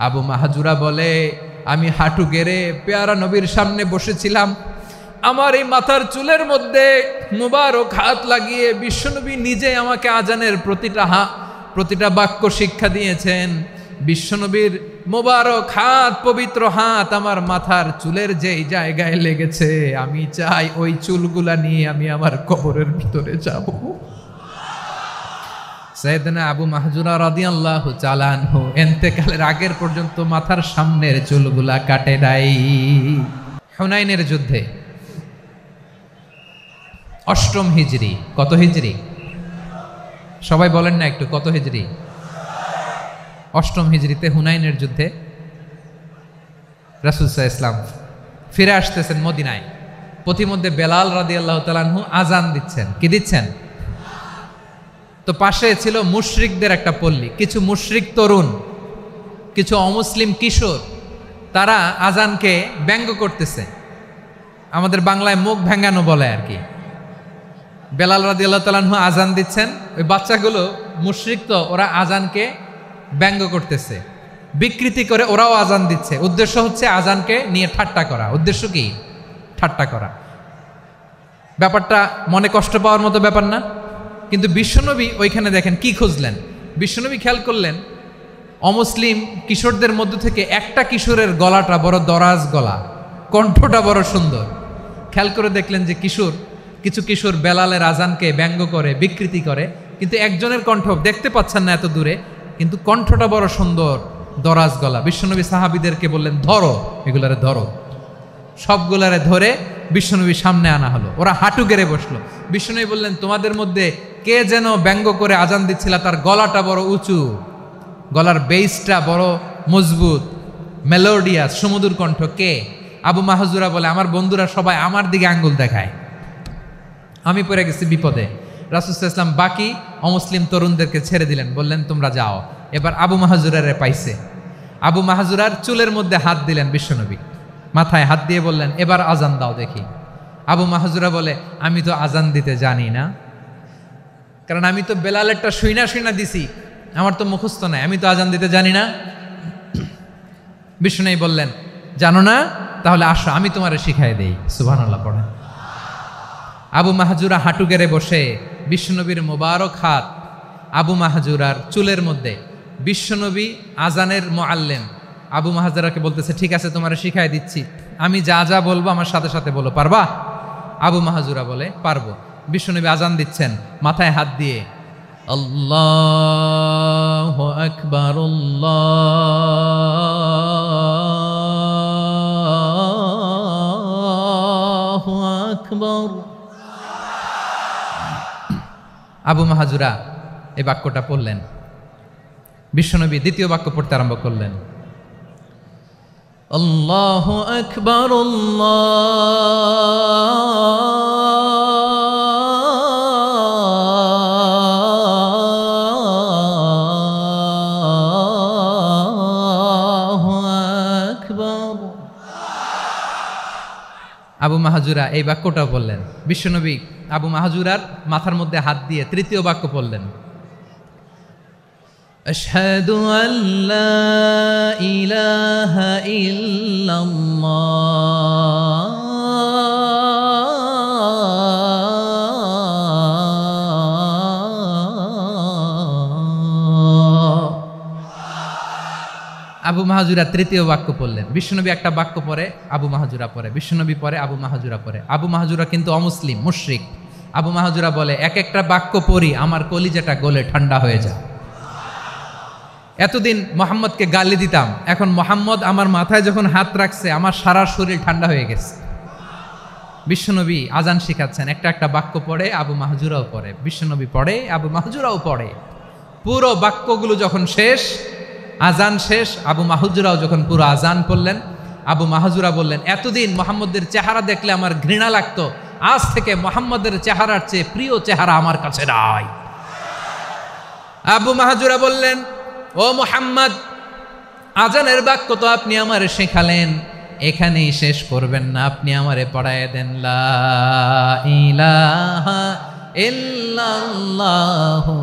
আবু মাহাজুরা বলে, আমি হাঁটু গেড়ে পেয়ারা নবীর সামনে বসেছিলাম, আমার এই মাথার চুলের মধ্যে মুবারক হাত লাগিয়ে বিশ্বনবী নিজে আমাকে আজানের প্রতিটা বাক্য শিক্ষা দিয়েছেন। বিশ্বনবীর মোবারক হাত, পবিত্র হাত আমার মাথার চুলের যেই জায়গায় লেগেছে, আমি চাই ওই চুলগুলা নিয়ে আমি আমার কবরের ভিতরে যাব। সাইয়েদনা আবু মাহজুরা রাদিয়াল্লাহু তাআলা আনহু ইন্তেকালের আগের পর্যন্ত মাথার সামনের চুলগুলা কাটে নাই। হুনাইনের যুদ্ধে ৮ম হিজরি, কত হিজরি সবাই বলেন না একটু, কত হিজরি? ৮ম হিজরিতে হুনাইনের যুদ্ধে রাসূল সাল্লাল্লাহু আলাইহি ওয়াসাল্লাম ফিরে আসতেছেন মদিনায়। পথিমধ্যে বেলাল রাদিয়াল্লাহু তাআলা আনহু আজান দিচ্ছেন। কি দিচ্ছেন? তো পাশে ছিল মুশরিকদের একটা পল্লী, কিছু মুশরিক তরুণ, কিছু অমুসলিম কিশোর, তারা আজানকে ব্যঙ্গ করতেছে, আমাদের বাংলায় মুখ ভেঙ্গানো বলে আর কি। বেলাল রাদিয়াল্লাহু তাআলা আনহু আজান দিচ্ছেন, ওই বাচ্চাগুলো মুশরিক তো, ওরা আজানকে ব্যঙ্গ করতেছে, বিকৃতি করে ওরাও আজান দিচ্ছে। উদ্দেশ্য হচ্ছে আজানকে নিয়ে ঠাট্টা করা। উদ্দেশ্য কি? ঠাট্টা করা। ব্যাপারটা মনে কষ্ট পাওয়ার মতো ব্যাপার না? কিন্তু বিশ্বনবী ওইখানে দেখেন কি খুঁজলেন। বিশ্বনবী খেয়াল করলেন অমুসলিম কিশোরদের মধ্য থেকে একটা কিশোরের গলাটা বড় দরাজ গলা, কণ্ঠটা বড় সুন্দর। খেয়াল করে দেখলেন যে কিছু কিশোর বেলালের আজানকে ব্যঙ্গ করে, বিকৃতি করে, কিন্তু একজনের কণ্ঠ দেখতে পাচ্ছেন না এত দূরে, কিন্তু কণ্ঠটা বড় সুন্দর, দরাজ গলা। বিশ্বনবী সাহাবীদেরকে বললেন, ধরো এগুলারে, ধরো। সবগুলারে ধরে বিশ্বনবীর সামনে আনা হলো। ওরা হাঁটু গেড়ে বসলো। বিশ্বনবী বললেন, তোমাদের মধ্যে কে যেন ব্যঙ্গ করে আজান দিচ্ছিল, তার গলাটা বড় উঁচু, গলার বেসটা বড় মজবুত, মেলোডিয়াস, সুমধুর কণ্ঠ, কে? আবু মাহজুরা বলে, আমার বন্ধুরা সবাই আমার দিকে আঙ্গুল দেখায়, আমি পড়ে গেছি বিপদে। রাসূল সাল্লাল্লাহু আলাইহি ওয়াসাল্লাম বাকি অমুসলিম তরুণদেরকে ছেড়ে দিলেন, বললেন তোমরা যাও। এবার আবু মাহজুরারে পাইছে। আবু মাহজুরার চুলের মধ্যে হাত দিলেন বিশ্বনবী, মাথায় হাত দিয়ে বললেন, এবার আজান দাও দেখি। আবু মাহজুরা বলে, আমি তো আজান দিতে জানি না, কারণ আমি তো বেলালেরটা শুইনা দিছি, আমার তো মুখস্থ নাই, আমি তো আজান দিতে জানি না। বিশ্বনবী বললেন, জানো না? তাহলে আসো, আমি তোমারে শিখাই দেই। সুবহানাল্লাহ পড়ে। আবু মাহজুরা হাঁটু গেড়ে বসে, বিশ্বনবীর মোবারক হাত আবু মাহজুরার চুলের মধ্যে। বিশ্বনবী আজানের মুআল্লিম আবু মাহজুরাকে বলতেছে, ঠিক আছে তোমারে শিখাই দিচ্ছি, আমি যা যা বলবো আমার সাথে সাথে বলো, পারবা? আবু মাহজুরা বলে, পারবো। বিশ্বনবী আজান দিচ্ছেন, মাথায় হাত দিয়ে আল্লাহু আকবার, আল্লাহু আকবার। আবু মাহজুরা এই বাক্যটা পড়লেন। বিশ্বনবী দ্বিতীয় বাক্য পড়তে আরম্ভ করলেন, আল্লাহু আকবার, আল্লাহু আকবার। আবু মাহজুরা এই বাক্যটা বললেন। বিশ্বনবী আবু মাহজুরার মাথার মধ্যে হাত দিয়ে তৃতীয় বাক্য পড়লেন, আশহাদু আল্লা ইলাহা ইল্লাল্লাহ, আবু মাহজুরা তৃতীয় বাক্য পড়লেন। বিশ্বনবী একটা বাক্য পরে আবু মাহজুরা পরে, বিশ্বনবী পরে আবু মাহজুরা পরে। আবু মাহজুরা কিন্তু অমুসলিম, মুশরিক। আবু মাহজুরা বলে, এক একটা বাক্য পড়ি আমার কলিজাটা গলে ঠান্ডা হয়ে যায়। এতদিন মোহাম্মদকে গালি দিতাম, এখন মোহাম্মদ আমার মাথায় যখন হাত রাখছে আমার সারা শরীর ঠান্ডা হয়ে গেছে। বিশ্বনবী আজান শিখাচ্ছেন, একটা একটা বাক্য পড়ে আবু মাহজুরাও পড়ে, বিশ্বনবী পড়ে আবু মাহজুরাও পড়ে। পুরো বাক্যগুলো যখন শেষ, আজান শেষ, আবু মাহজুরাও যখন পুরো আজান পড়লেন, আবু মাহজুরা বললেন, এতদিন মোহাম্মদের চেহারা দেখলে আমার ঘৃণা লাগতো, আজ থেকে মোহাম্মদের চেহারার চেয়ে প্রিয় চেহারা আমার কাছে নাই। আবু মাহজুরা বললেন, ও মুহাম্মদ, আজানের বাক্য তো আপনি আমারে শেখালেন, এখানেই শেষ করবেন না, আপনি আমারে পড়ায় দেন, লা ইলাহা ইল্লাল্লাহু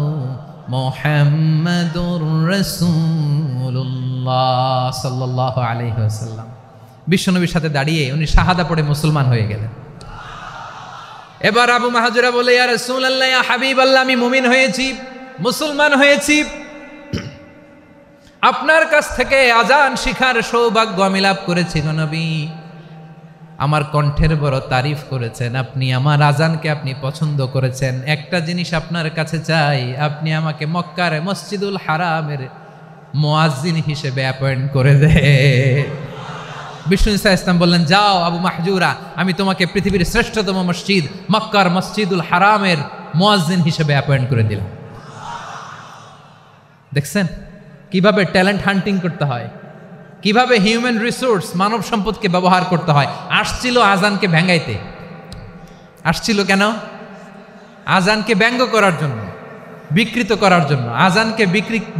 মুহাম্মাদুর রাসূলুল্লাহ। রাসূলুল্লাহ সাল্লাল্লাহু আলাইহি ওয়াসাল্লাম বিশ্বনবীর সাথে দাঁড়িয়ে উনি শাহাদা পড়ে মুসলমান হয়ে গেলেন। এবার আবু মাহজুরা বলে, ইয়া রাসূলুল্লাহ, ইয়া হাবিবাল্লাহ, আমি মুমিন হয়েছি, মুসলমান হয়েছি, আপনার কাছ থেকে আজান শিখার সৌভাগ্য আমি লাভ করেছি গো নবী। আমার কণ্ঠের বড় তারিফ করেছেন আপনি, আমার আজানকে আপনি পছন্দ করেছেন। একটা জিনিস আপনার কাছে চাই, আপনি আমাকে মক্কার মসজিদুল হারামের মুয়াজ্জিন হিসেবে অ্যাপয়েন্ট করে দেন। বিষ্ণু ইসা ইসলাম বললেন, যাও আবু মাহজুরা, আমি তোমাকে পৃথিবীর শ্রেষ্ঠতম মসজিদ মক্কার মসজিদুল হারামের মুয়াজ্জিন হিসেবে অ্যাপয়েন্ট করে দিলাম। দেখছেন কিভাবে ট্যালেন্ট হান্টিং করতে হয়, কিভাবে হিউম্যান রিসোর্স মানব সম্পদকে ব্যবহার করতে হয়। আসছিল আজানকে ভেঙ্গাইতে, আসছিল কেন? আজানকে ব্যঙ্গ করার জন্য, বিকৃত করার জন্য। আজানকে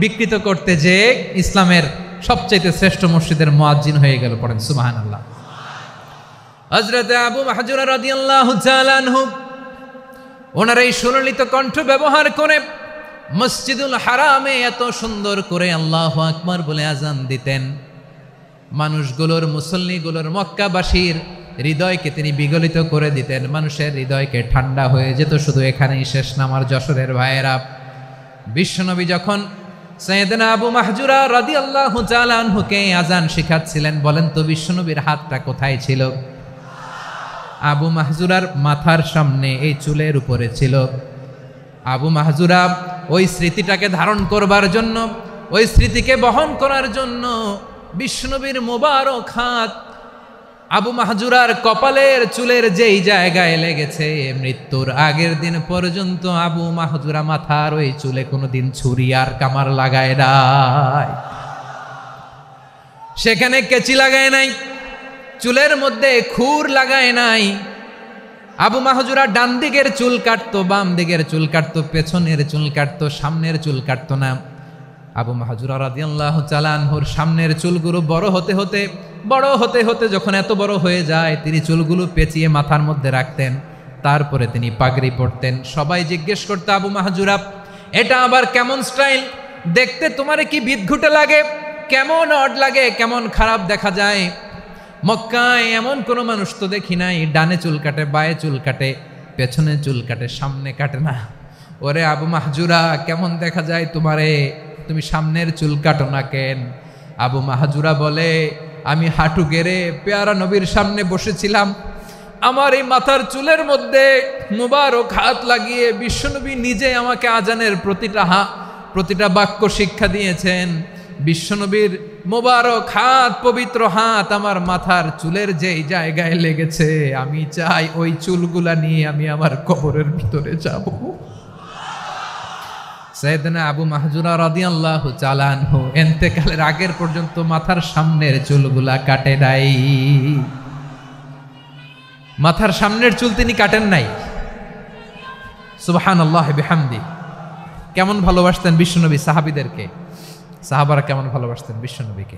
বিকৃত করতে যে ইসলামের সবচাইতে শ্রেষ্ঠ মসজিদের মুয়াজ্জিন হয়ে গেল। পড়েন সুবহানাল্লাহ। হযরত আবু মাহজুরা রাদিয়াল্লাহু তাআলা আনহু ওনার এই সুললিত কণ্ঠ ব্যবহার করে মসজিদুল হারামে এত সুন্দর করে আল্লাহু আকবার বলে আজান দিতেন। মানুষগুলোর, মুসল্লিগুলোর, মক্কাবাসীর হৃদয়কে তিনি বিগলিত করে দিতেন। মানুষের হৃদয়কে ঠান্ডা হয়ে যেত। শুধু এখানেই শেষ না আমার যশোরের ভাইয়েরা। বিশ্বনবী যখন সাইয়েদনা আবু মাহজুরা রাদিয়াল্লাহু তাআলা আনহুকে আজান শিখাচ্ছিলেন, বলেন তো বিশ্বনবীর হাতটা কোথায় ছিল? আবু মাহজুরার মাথার সামনে, এই চুলের উপরে ছিল। আবু মাহজুরা ওই স্মৃতিটাকে ধারণ করবার জন্য, ওই স্মৃতিকে বহন করার জন্য বিশ্বনবীর মোবারক হাত আবু মাহজুরার কপালের চুলের যেই জায়গায় লেগেছে, মৃত্যুর আগের দিন পর্যন্ত আবু মাহজুরা মাথার ওই চুলে কোনোদিন ছুরি আর কামার লাগায় নাই, সেখানে কেচি লাগায় নাই, চুলের মধ্যে খুর লাগায় নাই। আবু মাহজুরা ডান দিকের চুল কাটতো, বাম দিকের চুল কাটতো, পেছনের চুল কাটতো, সামনের চুল কাটতো না। আবু মাহজুরা রাদিয়াল্লাহু তাআলা আনহুর সামনের চুলগুলো বড় হতে হতে যখন এত বড় হয়ে যায়, তিনি চুলগুলো পেঁচিয়ে মাথার মধ্যে রাখতেন। তারপরে তিনি পাগড়ি পরতেন। সবাই জিজ্ঞেস করতো, আবু মাহজুরা, এটা আবার কেমন স্টাইল? দেখতে তোমার কি বিদঘুটে লাগে? কেমন অড লাগে? কেমন খারাপ দেখা যায়? মক্কায় এমন কোনো মানুষ তো দেখি নাই, ডানে চুল কাটে, বায়ে চুল কাটে, পেছনে চুল কাটে, সামনে কাটে না। ওরে আবু মাহজুরা, কেমন দেখা যায় তোমারে? তুমি সামনের চুল কাটো না কেন? আবু মাহজুরা বলে, আমি হাঁটু গেড়ে পেয়ারা নবীর সামনে বসেছিলাম, আমার এই মাথার চুলের মধ্যে মুবারক হাত লাগিয়ে বিশ্বনবী নিজে আমাকে আজানের প্রতিটা বাক্য শিক্ষা দিয়েছেন। বিশ্বনবীর মোবারক হাত, পবিত্র হাত আমার মাথার চুলের যেই জায়গায় লেগেছে, আমি চাই ওই চুলগুলা নিয়ে আমি আমার কবরের ভিতরে যাব। সাইয়েদনা আবু মাহজুরা রাদিয়াল্লাহু তাআলা আনহু ইন্তেকালের আগের পর্যন্ত মাথার সামনের চুলগুলা কাটে নাই। মাথার সামনের চুল তিনি কাটেন নাই। সুবহানাল্লাহি বিহামদি। কেমন ভালোবাসতেন বিশ্বনবী সাহাবীদেরকে, সাহাবারা কেমন ভালোবাসতেন বিশ্বনবীকে।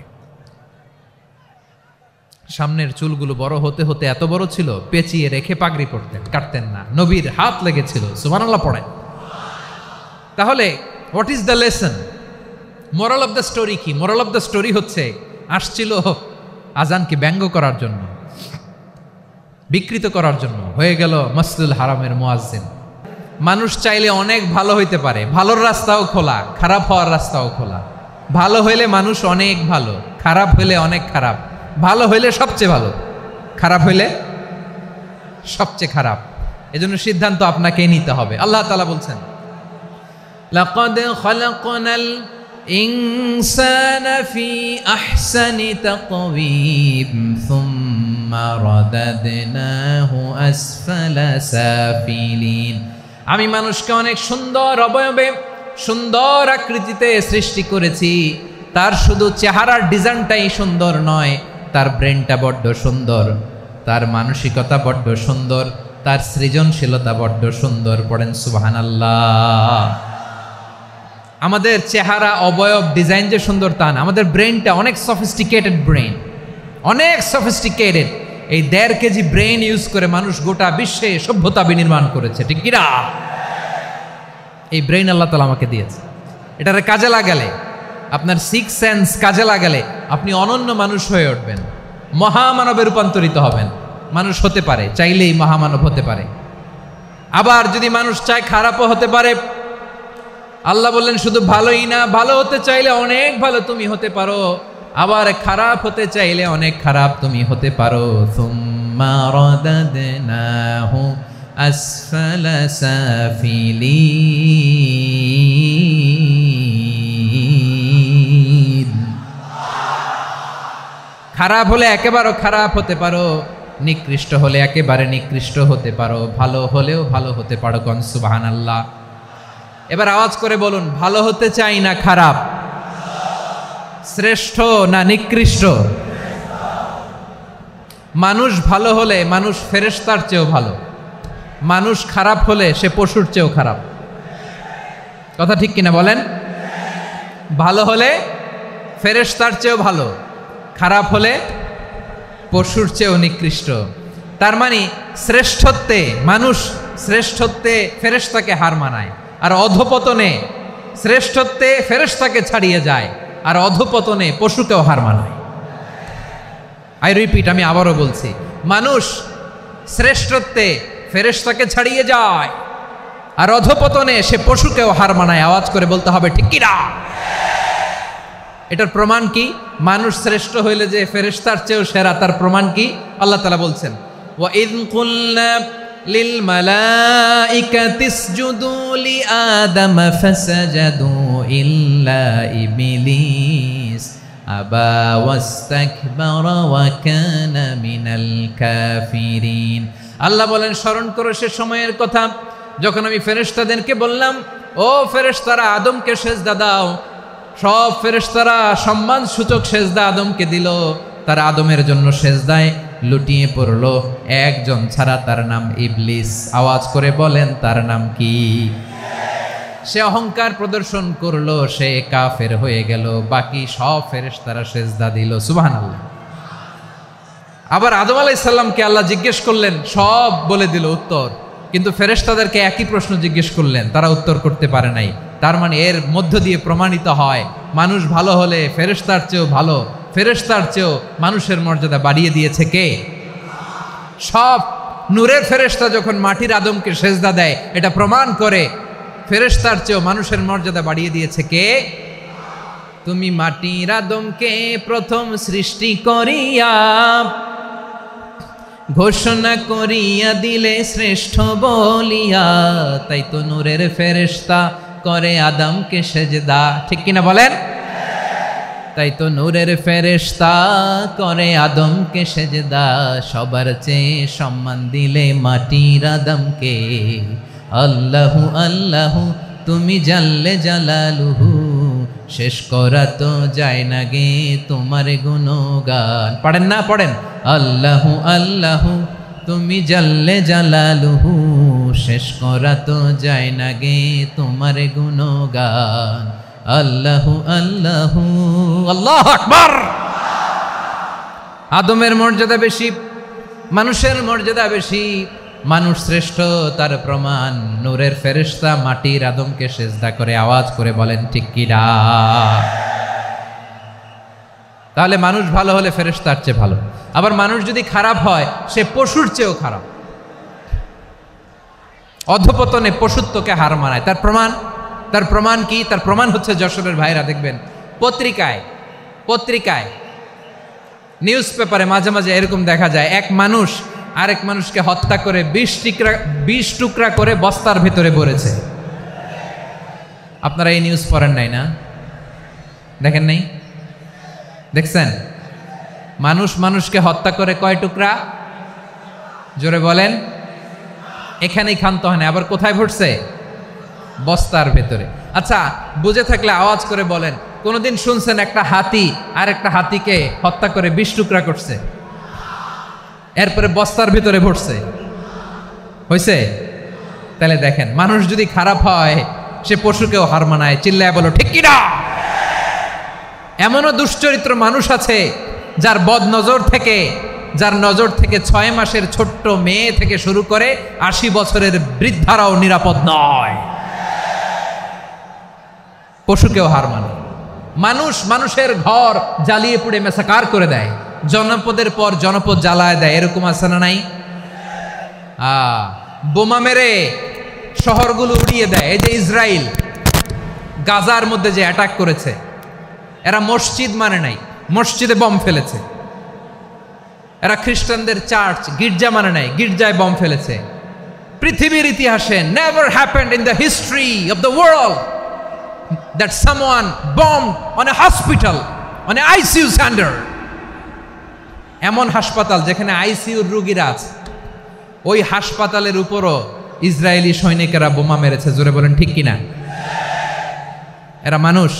সামনের চুলগুলো বড় হতে হতে এত বড় ছিল, পেঁচিয়ে রেখে পাগড়ি পরতেন, কাটতেন না। নবীর হাত লেগেছিল। সুবহানাল্লাহ পড়েন। তাহলে what is the lesson? Moral of the story কি? মোরাল অফ দ্য স্টোরি হচ্ছে, আসছিল আজানকে ব্যঙ্গ করার জন্য, বিকৃত করার জন্য, হয়ে গেল মসজিদুল হারামের মুয়াজ্জিন। মানুষ চাইলে অনেক ভালো হইতে পারে, ভালোর রাস্তাও খোলা, খারাপ হওয়ার রাস্তাও খোলা। ভালো হইলে মানুষ অনেক ভালো, খারাপ হইলে অনেক খারাপ, ভালো হইলে সবচেয়ে ভালো, খারাপ হইলে সবচেয়ে খারাপ। এজন্য সিদ্ধান্ত আপনাকেই নিতে হবে। আল্লাহ তাআলা বলছেন, লাকাদ খালাকনাল ইনসানা ফি আহসানি তাকওয়িম সুম্মা রাদাদনাহু আসফালা সাফিলিন। আমি মানুষকে অনেক সুন্দর অবয়বে, সুন্দর আকৃতিতে সৃষ্টি করেছি। তার শুধু চেহারার ডিজাইনটাই সুন্দর নয়, তার ব্রেনটা বড্ড সুন্দর, তার মানসিকতা বড্ড সুন্দর, তার সৃজনশীলতা বড্ড সুন্দর। পড়েন সুবহানাল্লাহ। আমাদের চেহারা, অবয়ব, ডিজাইন যে সুন্দর তা না, আমাদের ব্রেনটা অনেক সফিস্টিকেটেড ব্রেন, অনেক সফিস্টিকেটেড। এই 1.5 কেজি ব্রেন ইউজ করে মানুষ গোটা বিশ্বে সভ্যতা বিনির্মাণ করেছে, ঠিক কি না? এই ব্রেন আল্লাহ তাআলা আমাকে দিয়েছে। এটারে কাজে লাগালে আপনার সিক্স সেন্স কাজে লাগালে আপনি অনন্য মানুষ হয়ে উঠবেন, মহামানবে রূপান্তরিত হবেন। মানুষ হতে পারে, চাইলেই মহামানব হতে পারে। আবার যদি মানুষ চায় খারাপও হতে পারে। আল্লাহ বললেন শুধু ভালোই না, ভালো হতে চাইলে অনেক ভালো তুমি হতে পারো, আবার খারাপ হতে চাইলে অনেক খারাপ তুমি হতে পারো। সুম্মা রাদাদনাহু আসফালা সাফিলিন। খারাপ হলে একেবারে খারাপ হতে পারো, নিকৃষ্ট হলে একেবারে নিকৃষ্ট হতে পারো, ভালো হলেও ভালো হতে পারো। কোন সুবহানাল্লাহ। এবার আওয়াজ করে বলুন, ভালো হতে চাই না খারাপ, শ্রেষ্ঠ না নিকৃষ্ট? মানুষ ভালো হলে মানুষ ফেরেশতার চেয়েও ভালো, মানুষ খারাপ হলে সে পশুর চেয়েও খারাপ। কথা ঠিক কিনা বলেন? ভালো হলে ফেরেশতার চেয়েও ভালো, খারাপ হলে পশুর চেয়েও নিকৃষ্ট। তার মানে শ্রেষ্ঠত্বে মানুষ, শ্রেষ্ঠত্বে ফেরেশতাকে হার মানায়, আর অধপতনে শ্রেষ্ঠত্বে ফেরেশতাকে ছাড়িয়ে যায়, আর অধপতনে পশুকেও হার মানায়। আই রিপিট, আমি আবারও বলছি, মানুষ শ্রেষ্ঠত্বে ফেরেশতাকে ছাড়িয়ে যায়, আর অধপতনে সে পশুকেও হার মানায়। আওয়াজ করে বলতে হবে ঠিক কি না? এটার প্রমাণ কি? মানুষ শ্রেষ্ঠ হইলে যে ফেরেশতার চেয়েও সেরা, তার প্রমাণ কি? আল্লাহ তাআলা বলছেন, ওয়া ইয কুলনা লিল মালাইকাতি ইসজুদু লি আদম ফাসাজাদু ইল্লা ইবলিস আবা ওয়াস্তাকবারা ওয়া কানা মিনাল কাফিরিন। আল্লাহ বলেন, স্মরণ করো সে সময়ের কথা যখন আমি ফেরেশতাদেরকে বললাম, ও ফেরেশতারা আদমকে সেজদা দাও। সব ফেরেশতারা সম্মান সূচক সেজদা আদমকে দিল, তারা আদমের জন্য সেজদায় লুটিয়ে পড়লো, একজন ছাড়া, তার নাম ইবলিস। আওয়াজ করে বলেন তার নাম কি? সে অহংকার প্রদর্শন করলো, সে কাফের হয়ে গেল, বাকি সব ফেরেশতারা সেজদা দিল। সুবহানাল্লাহ। আবার আদম আলাইহিস সালামকে আল্লাহ জিজ্ঞেস করলেন, সব বলে দিল উত্তর, কিন্তু ফেরেশতাদেরকে একই প্রশ্ন জিজ্ঞেস করলেন, তারা উত্তর করতে পারে নাই। তার মানে এর মধ্য দিয়ে প্রমাণিত হয়, মানুষ ভালো হলে ফেরেশতার চেয়েও ভালো, ফেরেশতার চেয়েও মানুষের মর্যাদা বাড়িয়ে দিয়েছে কে? সব নূরের ফেরেশতা যখন মাটির আদমকে সেজদা দেয়, এটা প্রমাণ করে ফেরেশতার চেয়েও মানুষের মর্যাদা বাড়িয়ে দিয়েছে কে? তুমি মাটির আদমকে প্রথম সৃষ্টি করিয়া ঘোষণা করিয়া দিলে শ্রেষ্ঠ বলিয়া, তাই তো নূরের ফেরেশতা করে আদমকে সেজদা। ঠিক কিনা বলেন? তাই তো নূরের ফেরেশতা করে আদমকে সেজদা, সবার চেয়ে সম্মান দিলে মাটির আদমকে। আল্লাহু আল্লাহু তুমি জাল্লে জালালুহু, শেষ করা তো যায় না গে তোমার গুণগান। পড়েন না? পড়েন। আল্লাহু আল্লাহু তুমি জাল্লে জালালুহু, শেষ করা তো যায় না গে তোমার গুণগান। আল্লাহু আল্লাহু, আল্লাহু আকবার। আদমের মর্যাদা বেশি, মানুষের মর্যাদা বেশি, মানুষ শ্রেষ্ঠ, তার প্রমাণ নূরের ফেরেশতা মাটির আদমকে সেজদা করে। আওয়াজ করে বলেন ঠিক কি না? তাহলে মানুষ ভালো হলে ফেরেশতার চেয়ে ভালো, আবার মানুষ যদি খারাপ হয় সে পশুর চেয়েও খারাপ, অধপতনে পশুত্বকে হার মানায়। তার প্রমাণ কি? তার প্রমাণ হচ্ছে যশোরের ভাইরা দেখবেন পত্রিকায় নিউজ পেপারে মাঝে মাঝে এরকম দেখা যায়, এক মানুষ আরেক মানুষকে হত্যা করে 20 টুকরা করে বস্তার ভেতরে ভরেছে। আপনারা এই নিউজ পড়েন নাই না? দেখেন নাই? দেখছেন? মানুষ মানুষকে হত্যা করে কয় টুকরা? জোরে বলেন। এখানেই ক্ষান্ত হয় না, আবার কোথায় ভরছে? বস্তার ভেতরে। আচ্ছা, বুঝে থাকলে আওয়াজ করে বলেন, কোনদিন শুনছেন একটা হাতি আর একটা হাতিকে হত্যা করে 20 টুকরা করছে, এরপরে বস্তার ভিতরে ভরছে? হয়েছে? তাহলে দেখেন, মানুষ যদি খারাপ হয় সে পশুকেও হার মানায়। চিল্লায় বলো ঠিক কি না? এমনও দুশ্চরিত্র মানুষ আছে যার নজর থেকে 6 মাসের ছোট্ট মেয়ে থেকে শুরু করে 80 বছরের বৃদ্ধারাও নিরাপদ নয়, পশুকেও হার মানে। মানুষ মানুষের ঘর জ্বালিয়ে পুড়ে মেসাকার করে দেয়, জনপদের পর জনপদ জ্বালায় দেয়, এরকম আছে না নাই? বোমা মেরে শহরগুলো উড়িয়ে দেয়। এই যে ইসরায়েল গাজার মধ্যে যে অ্যাটাক করেছে, এরা মসজিদ মানে নাই, মসজিদে বম ফেলেছে। এরা খ্রিস্টানদের চার্চ গির্জা মানে নাই, গির্জায় বম ফেলেছে। পৃথিবীর ইতিহাসে never happened in the history of the world that someone bombed on a hospital, on a ICU center. এমন হাসপাতাল যেখানে আইসিইউর রোগীরা আছে, ওই হাসপাতালের উপরও ইসরায়েলি সৈনিকেরা বোমা মেরেছে। জোরে বলেন ঠিক কিনা? এরা মানুষ?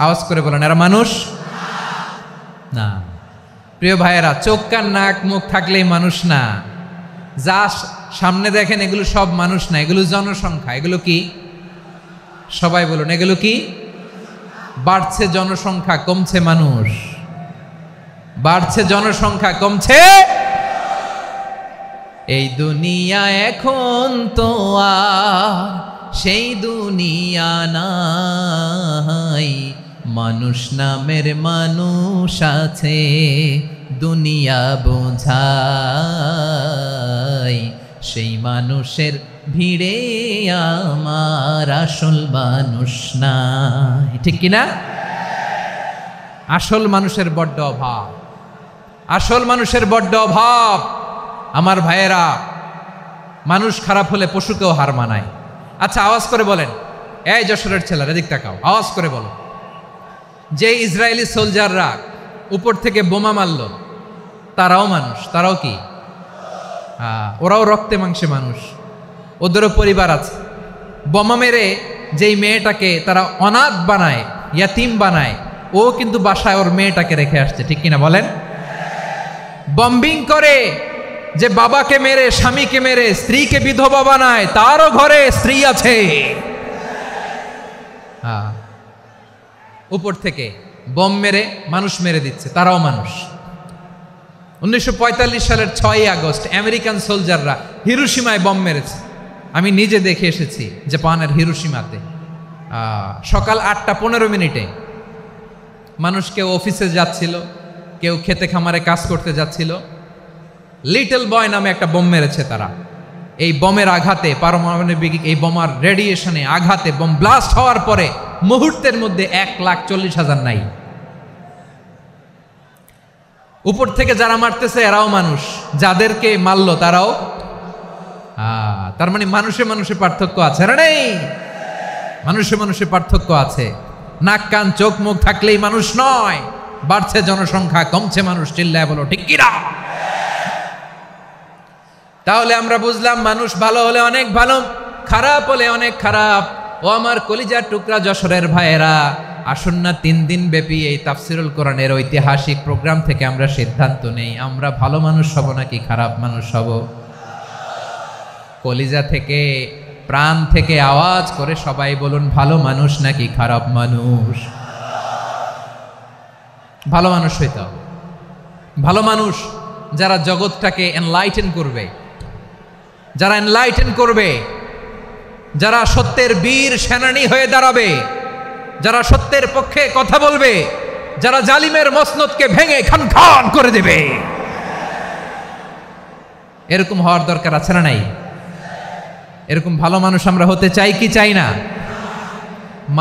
আওয়াজ করে বলেন, এরা মানুষ না। প্রিয় ভাইয়েরা, চোখ কান নাক মুখ থাকলেই মানুষ না। যা সামনে দেখেন এগুলো সব মানুষ না, এগুলো জনসংখ্যা। এগুলো কি? সবাই বলুন, এগুলো কি? বাড়ছে জনসংখ্যা, কমছে মানুষ। বাড়ছে জনসংখ্যা, কমছে। এই দুনিয়া এখন তো আর সেই দুনিয়া নাই, মানুষ নামের মানুষ আছে, দুনিয়া বোঝাই, সেই মানুষের ভিড়ে আমার আসল মানুষ নাই। ঠিক কিনা? আসল মানুষের বড্ড অভাব, আসল মানুষের বড্ড অভাব। আমার ভাইয়েরা, মানুষ খারাপ হলে পশুকেও হার মানায়। আচ্ছা, আওয়াজ করে বলেন, এই যশোরের ছেলেরা এদিক তাকাও, আওয়াজ করে বলো, যে ইসরায়েলি সোলজাররা উপর থেকে বোমা মারল, তারাও মানুষ? তারাও কি? ওরাও রক্তে মাংসে মানুষ, ওদেরও পরিবার আছে। বোমা মেরে যেই মেয়েটাকে তারা অনাথ বানায়, ইয়াতিম বানায়, ও কিন্তু বাসায় ওর মেয়েটাকে রেখে আসছে। ঠিক কিনা বলেন? বম্বিং করে যে বাবাকে মেরে, স্বামীকে মেরে স্ত্রীকে বিধবা বানায়, তারও ঘরে স্ত্রী আছে। উপর থেকে বম মেরে মানুষ মেরে দিচ্ছে, তারাও মানুষ। 1945 সালের 6ই আগস্ট আমেরিকান সোলজাররা হিরোশিমায় বম মেরেছে। আমি নিজে দেখে এসেছি জাপানের হিরোশিমাতে। সকাল 8:15 মানুষ কেউ অফিসে যাচ্ছিল, কেউ খেতে খামারে কাজ করতে যাচ্ছিল। লিটল বয় নামে একটা বোম মেরেছে তারা। এই বোমের আঘাতে, পারমাণবিক এই বোমার রেডিয়েশনে আঘাতে বোম ব্লাস্ট হওয়ার পরে মুহূর্তের মধ্যে 1,40,000 নাই। উপর থেকে যারা মারতেছে এরাও মানুষ, যাদেরকে মারলো তারাও। তার মানে মানুষে মানুষে পার্থক্য আছে না? নেই? মানুষে মানুষে পার্থক্য আছে। নাক কান চোখ মুখ থাকলেই মানুষ নয়। বাড়ছে জনসংখ্যা, কমছে মানুষ। চিল্লায় বলো ঠিক কিনা? তাহলে আমরা বুঝলাম মানুষ ভালো হলে অনেক ভালো, খারাপ হলে অনেক খারাপ। ও আমার কলিজার টুকরা যশোরের ভাইয়েরা, আসুন না 3 দিন ব্যাপী এই তাফসিরুল কোরআনের ঐতিহাসিক প্রোগ্রাম থেকে আমরা সিদ্ধান্ত নেই, আমরা ভালো মানুষ হব নাকি খারাপ মানুষ হব। কলিজা থেকে, প্রাণ থেকে আওয়াজ করে সবাই বলুন, ভালো মানুষ নাকি খারাপ মানুষ? ভালো মানুষ হইতে হবে। ভালো মানুষ যারা জগৎটাকে এনলাইটেন করবে, যারা এনলাইটেন করবে, যারা সত্যের বীর সেনানী হয়ে দাঁড়াবে, যারা সত্যের পক্ষে কথা বলবে, যারা জালিমের মসনদকে ভেঙে খান খান করে দেবে। এরকম হওয়ার দরকার আছে না নাই? এরকম ভালো মানুষ আমরা হতে চাই কি চাই না?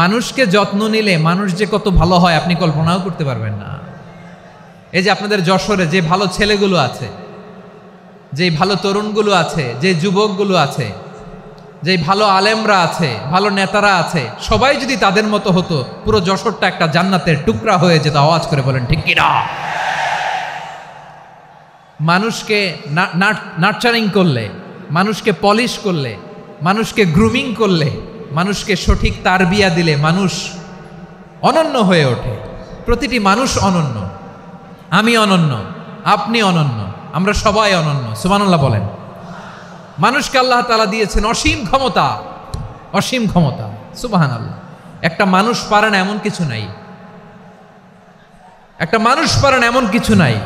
মানুষকে যত্ন নিলে মানুষ যে কত ভালো হয় আপনি কল্পনাও করতে পারবেন না। এই যে আপনাদের যশোরে যে ভালো ছেলেগুলো আছে, যে ভালো তরুণগুলো আছে, যে যুবকগুলো আছে, যে ভালো আলেমরা আছে, ভালো নেতারা আছে, সবাই যদি তাদের মতো হতো, পুরো যশোরটা একটা জান্নাতের টুকরা হয়ে যেত। আওয়াজ করে বলেন ঠিক কিনা? মানুষকে নার্চারিং করলে, মানুষকে পলিশ করলে, মানুষকে গ্রুমিং করলে, মানুষকে সঠিক তারবিয়া দিলে মানুষ অনন্য হয়ে ওঠে। প্রতিটি মানুষ অনন্য। আমি অনন্য, আপনি অনন্য, আমরা সবাই অনন্য। সুবহানাল্লাহ বলেন। মানুষকে আল্লাহ তাআলা দিয়েছেন অসীম ক্ষমতা, অসীম ক্ষমতা। সুবহানাল্লাহ। একটা মানুষ পারে না এমন কিছু নাই, একটা মানুষ পারে না এমন কিছু নাই।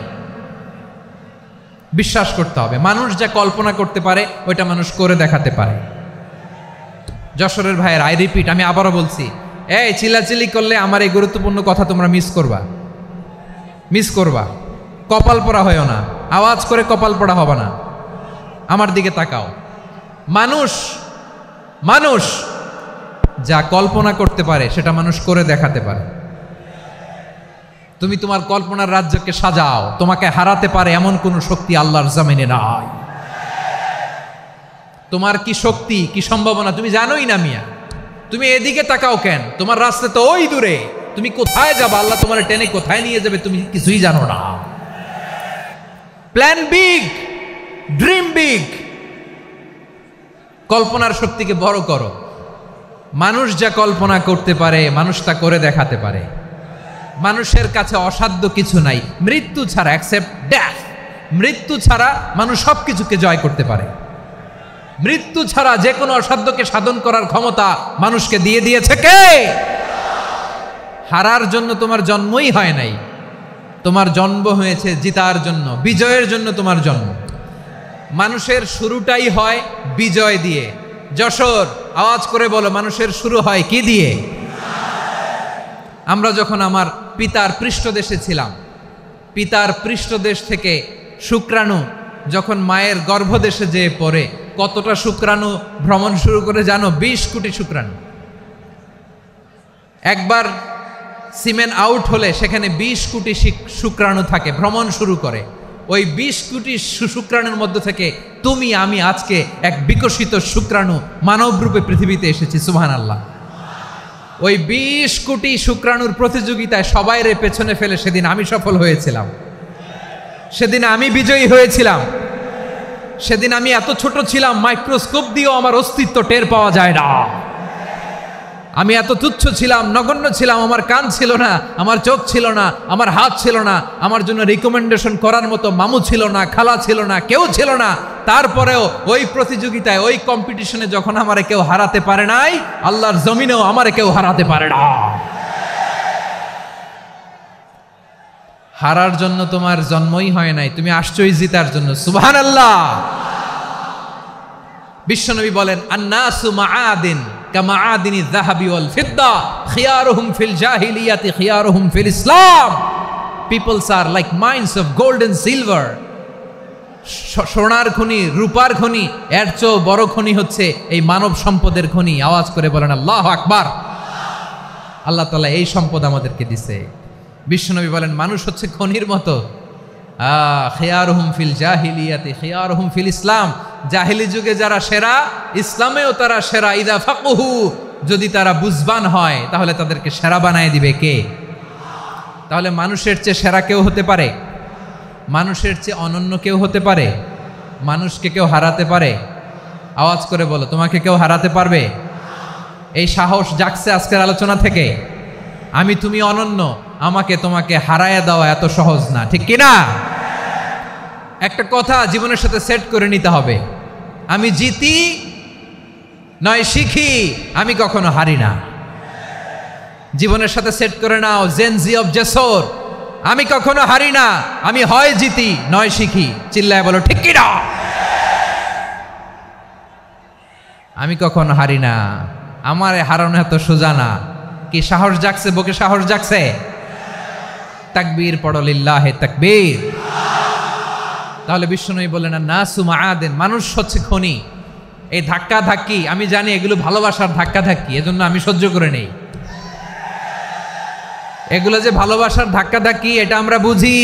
বিশ্বাস করতে হবে, মানুষ যা কল্পনা করতে পারে ওইটা মানুষ করে দেখাতে পারে। যশোরের ভাইয়ের, আই রিপিট, আমি আবারও বলছি, এই চিল্লাচিল্লি করলে আমার এই গুরুত্বপূর্ণ কথা তোমরা মিস করবা। কপাল পড়া হয়ও না, আওয়াজ করে কপাল পড়া হবে না। আমার দিকে তাকাও। মানুষ যা কল্পনা করতে পারে সেটা মানুষ করে দেখাতে পারে। তুমি তোমার কল্পনার রাজ্যকে সাজাও, তোমাকে হারাতে পারে এমন কোন শক্তি আল্লাহর জমিনে নাই। তোমার কি শক্তি, কি সম্ভাবনা তুমি জানোই না মিয়া। তুমি এদিকে তাকাও কেন? তোমার রাস্তা তো ওই দূরে। তুমি কোথায় যাবে, আল্লাহ তোমার টেনে কোথায় নিয়ে যাবে তুমি কিছুই জানো না। প্ল্যান বিগ, ড্রিম বিগ, কল্পনার শক্তিকে বড় করো। মানুষ যা কল্পনা করতে পারে মানুষ তা করে দেখাতে পারে। মানুষের কাছে অসাধ্য কিছু নাই মৃত্যু ছাড়া, অ্যাকসেপ্ট ডেথ। মৃত্যু ছাড়া মানুষ সবকিছুকে জয় করতে পারে। মৃত্যু ছাড়া যে কোনো অসাধ্যকে সাধন করার ক্ষমতা মানুষকে দিয়ে দিয়েছে কে? হারার জন্য তোমার জন্মই হয় নাই, তোমার জন্ম হয়েছে জিতার জন্য, বিজয়ের জন্য তোমার জন্ম। মানুষের শুরুটাই হয় বিজয় দিয়ে। যশোর আওয়াজ করে বলো, মানুষের শুরু হয় কি দিয়ে? আমরা যখন আমার পিতার পৃষ্ঠদেশে ছিলাম, পিতার পৃষ্ঠদেশ থেকে শুক্রাণু যখন মায়ের গর্ভদেশে যেয়ে পড়ে, কতটা শুক্রাণু ভ্রমণ শুরু করে জানো? 20 কোটি শুক্রাণু। একবার সিমেন আউট হলে সেখানে 20 কোটি শুক্রাণু থাকে, ভ্রমণ শুরু করে। ওই 20 কোটি শুক্রাণুর মধ্য থেকে তুমি আমি আজকে এক বিকশিত শুক্রাণু মানব রূপে পৃথিবীতে এসেছি। সুবহানাল্লাহ। ওই 20 কোটি শুক্রাণুর প্রতিযোগিতায় সবাইরে পেছনে ফেলে সেদিন আমি সফল হয়েছিলাম, সেদিন আমি বিজয়ী হয়েছিলাম। সেদিন আমি এত ছোট ছিলাম, মাইক্রোস্কোপ দিয়েও আমার অস্তিত্ব টের পাওয়া যায় না। আমি এত তুচ্ছ ছিলাম, নগণ্য ছিলাম। আমার কান ছিল না, আমার চোখ ছিল না, আমার হাত ছিল না, আমার জন্য রিকমেন্ডেশন করার মতো মামু ছিল না, খালা ছিল না, কেউ ছিল না। তারপরেও ওই প্রতিযোগিতায়, ওই কম্পিটিশনে যখন আমারে কেউ হারাতে পারে নাই, আল্লাহর জমিনেও আমারে কেউ হারাতে পারে না। হারার জন্য তোমার জন্মই হয় নাই, তুমি আসছই জিতার জন্য। সুবহানাল্লাহ। বিশ্বনবী বলেন, আন্নাসু মাআদিন কামাআদিনি যাহাবি ওয়াল ফিদ্দা খিয়ারুহুম ফিল জাহিলিয়াতি খিয়ারুহুম ফিল ইসলাম। Peoples are like mines of gold and silver. সোনার খনি, রূপার খনি, এর চেয়েও বড় খনি হচ্ছে এই মানব সম্পদের খনি। আওয়াজ করে বলেন আল্লাহু আকবার। আল্লাহ তাআলা এই সম্পদ আমাদেরকে দিয়েছে। বিশ্বনবী বলেন, মানুষ হচ্ছে খনির মতো। খিয়ারুহুম ফিল জাহিলিয়াতি খিয়ারুহুম ফিল ইসলাম। জাহিলি যুগে যারা সেরা, ইসলামেও তারা সেরা। ইদা ফাকুহু, যদি তারা বুঝবান হয় তাহলে তাদেরকে সেরা বানায় দিবে কে? তাহলে মানুষের চেয়ে সেরা কেউ হতে পারে? মানুষের চেয়ে অনন্য কেউ হতে পারে? মানুষকে কেউ হারাতে পারে? আওয়াজ করে বলো, তোমাকে কেউ হারাতে পারবে? এই সাহস জাগছে আজকের আলোচনা থেকে। আমি তুমি অনন্য, আমাকে তোমাকে হারায়া দেওয়া এত সহজ না, ঠিক কিনা? একটা কথা জীবনের সাথে সেট করে নিতে হবে, আমি জিতি নয় শিখি, আমি কখনো হারি না। জীবনের সাথে সেট করে নাও, জেনজি অফ জেসর, আমি কখনো হারি না, আমি হয় জিতি নয় শিখি। চিল্লায় বলো ঠিক কিনা? আমি কখনো হারি না, আমার হারানো এত সোজা না। কি সাহস জাগছে? বুকে সাহস জাগছে? তাকবীর পড়ো, লিল্লাহে তাকবীর। তাহলে বিশ্বনবী বললেন, নাসু মাআদিন, মানুষ হচ্ছে খনি। এই ধাক্কা ধাক্কি আমি জানি এগুলো ভালোবাসার ধাক্কা ধাক্কি, এজন্য আমি সহ্য করে নেই। এগুলো যে ভালোবাসার ধাক্কা ধাক্কি এটা আমরা বুঝি।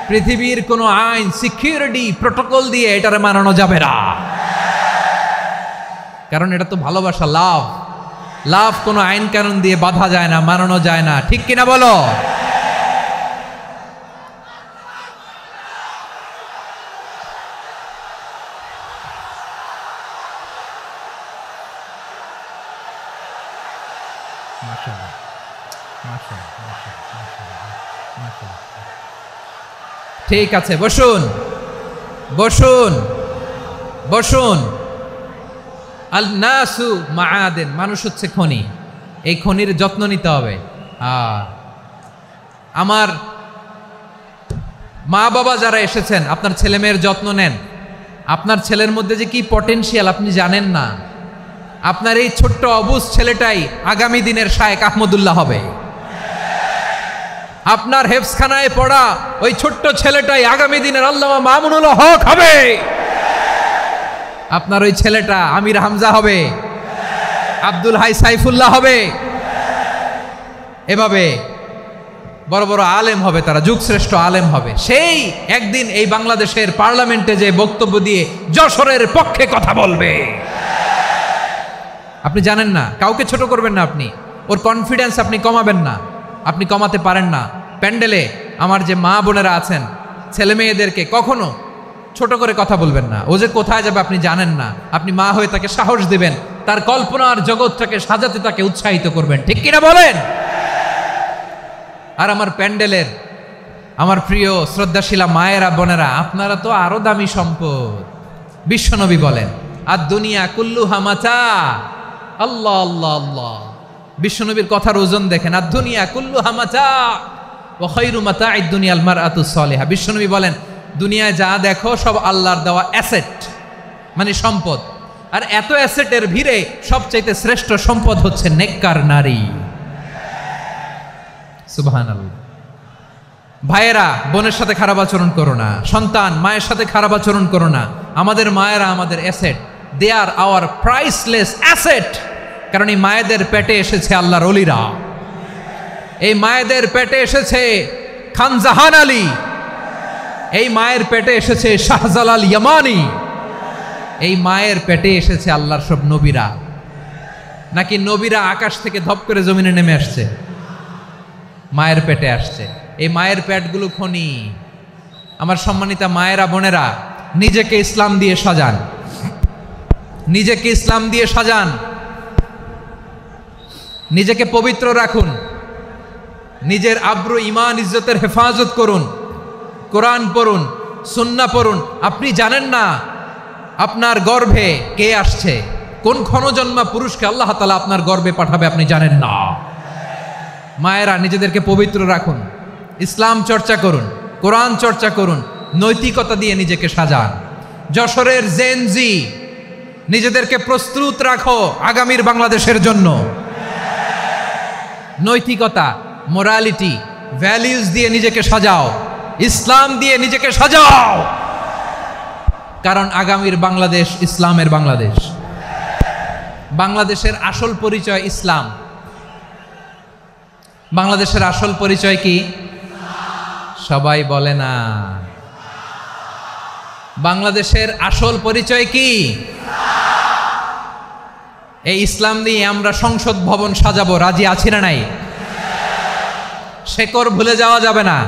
পৃথিবীর কোনো আইন, সিকিউরিটি, প্রটোকল দিয়ে এটারে মানানো যাবে না, কারণ এটা তো ভালোবাসা, লাভ। লাভ কোনো আইন কানুন দিয়ে বাধা যায় না, মানানো যায় না, ঠিক কিনা বলো? ঠিক আছে, বসুন বসুন বসুন। আল নাসু মাআদিন, মানুষ হচ্ছে খনি। এই খনির যত্ন নিতে হবে। আমার মা বাবা যারা এসেছেন, আপনার ছেলে মেয়ের যত্ন নেন। আপনার ছেলের মধ্যে যে কি পটেনশিয়াল আপনি জানেন না। আপনার এই ছোট্ট অবুজ ছেলেটাই আগামী দিনের শায়েখ আহমদুল্লাহ হবে। আপনার হেফজখানায় পড়া ওই ছোট্ট ছেলেটাই আগামী দিনের আল্লামা মামুনুল হক হবে। আপনার ওই ছেলেটা আমির হামজা হবে, আব্দুল হাই সাইফুল্লাহ হবে। এভাবে বড় বড় আলেম হবে, তারা যুগশ্রেষ্ঠ আলেম হবে। সেই একদিন এই বাংলাদেশের পার্লামেন্টে যে বক্তব্য দিয়ে যশোরের পক্ষে কথা বলবে। আপনি জানেন না, কাউকে ছোট করবেন না, আপনি ওর কনফিডেন্স আপনি কমাবেন না, আপনি কমাতে পারেন না। প্যান্ডেলে আমার যে মা বোনেরা আছেন, ছেলে মেয়েদেরকে কখনো ছোট করে কথা বলবেন না। ও যে কোথায় যাবে আপনি জানেন না, আপনি মা হয়ে তাকে সাহস দিবেন, তার কল্পনার জগৎটাকে সাজাতে তাকে উৎসাহিত করবেন, ঠিক কিনা বলেন? আর আমার প্যান্ডেলের আমার প্রিয় শ্রদ্ধাশীলা মায়েরা বোনেরা, আপনারা তো আরো দামি সম্পদ। বিশ্বনবী বলেন, আর দুনিয়া কুল্লুহা মাতা। আল্লাহ আল্লাহ আল্লাহ, বিশ্বনবীর কথার ওজন দেখেন। আর দুনিয়া কুল্লুহা মাতা ওয়া খায়রু মাতা'আদ দুনিয়াল মারআতুস সালিহা। বিশ্বনবী বলেন, দুনিয়ায় যা দেখো সব আল্লাহর দেওয়া অ্যাসেট, মানে সম্পদ। আর এত অ্যাসেটের ভিড়ে সবচাইতে শ্রেষ্ঠ সম্পদ হচ্ছে নেককার নারী। সুবহানাল্লাহ। ভাইয়েরা বোনের সাথে খারাপ আচরণ করো না, সন্তান মায়ের সাথে খারাপ আচরণ করো না। আমাদের মায়েরা আমাদের asset, they are our priceless asset. কারণ এই মায়েদের পেটে এসেছে আল্লাহর ওলিরা, এই মায়েদের পেটে এসেছে খান জাহান আলী, এই মায়ের পেটে এসেছে শাহজালাল ইয়ামানি, এই মায়ের পেটে এসেছে আল্লাহর সব নবীরা। নাকি নবীরা আকাশ থেকে ধপ করে জমিনে নেমে আসছে? মায়ের পেটে আসছে। এই মায়ের পেটগুলো খনি। আমার সম্মানিতা মায়েরা বোনেরা, নিজেকে ইসলাম দিয়ে সাজান, নিজেকে ইসলাম দিয়ে সাজান, নিজেকে পবিত্র রাখুন, নিজের আব্রু ইমান ইজ্জতের হেফাজত করুন, কোরআন পড়ুন, সুন্নাহ পড়ুন। আপনি জানেন না আপনার গর্ভে কে আসছে, কোন ক্ষণজন্মা পুরুষকে আল্লাহ তাআলা আপনার গর্ভে পাঠাবে আপনি জানেন না। মায়েরা নিজেদেরকে পবিত্র রাখুন, ইসলাম চর্চা করুন, কোরআন চর্চা করুন, নৈতিকতা দিয়ে নিজেকে সাজান। যশোরের জেনজি, নিজেদেরকে প্রস্তুত রাখো আগামীর বাংলাদেশের জন্য। নৈতিকতা, মোরালিটি, ভ্যালিউজ দিয়ে নিজেকে সাজাও, ইসলাম দিয়ে নিজেকে সাজাও। কারণ আগামীর বাংলাদেশ ইসলামের বাংলাদেশ। বাংলাদেশের আসল পরিচয় ইসলাম। বাংলাদেশের আসল পরিচয় কি? সবাই বলে না। বাংলাদেশের আসল পরিচয় কি? এই ইসলাম নিয়ে আমরা সংসদ ভবন সাজাবো, রাজি আছি না নাই? শেকড় ভুলে যাওয়া যাবে না।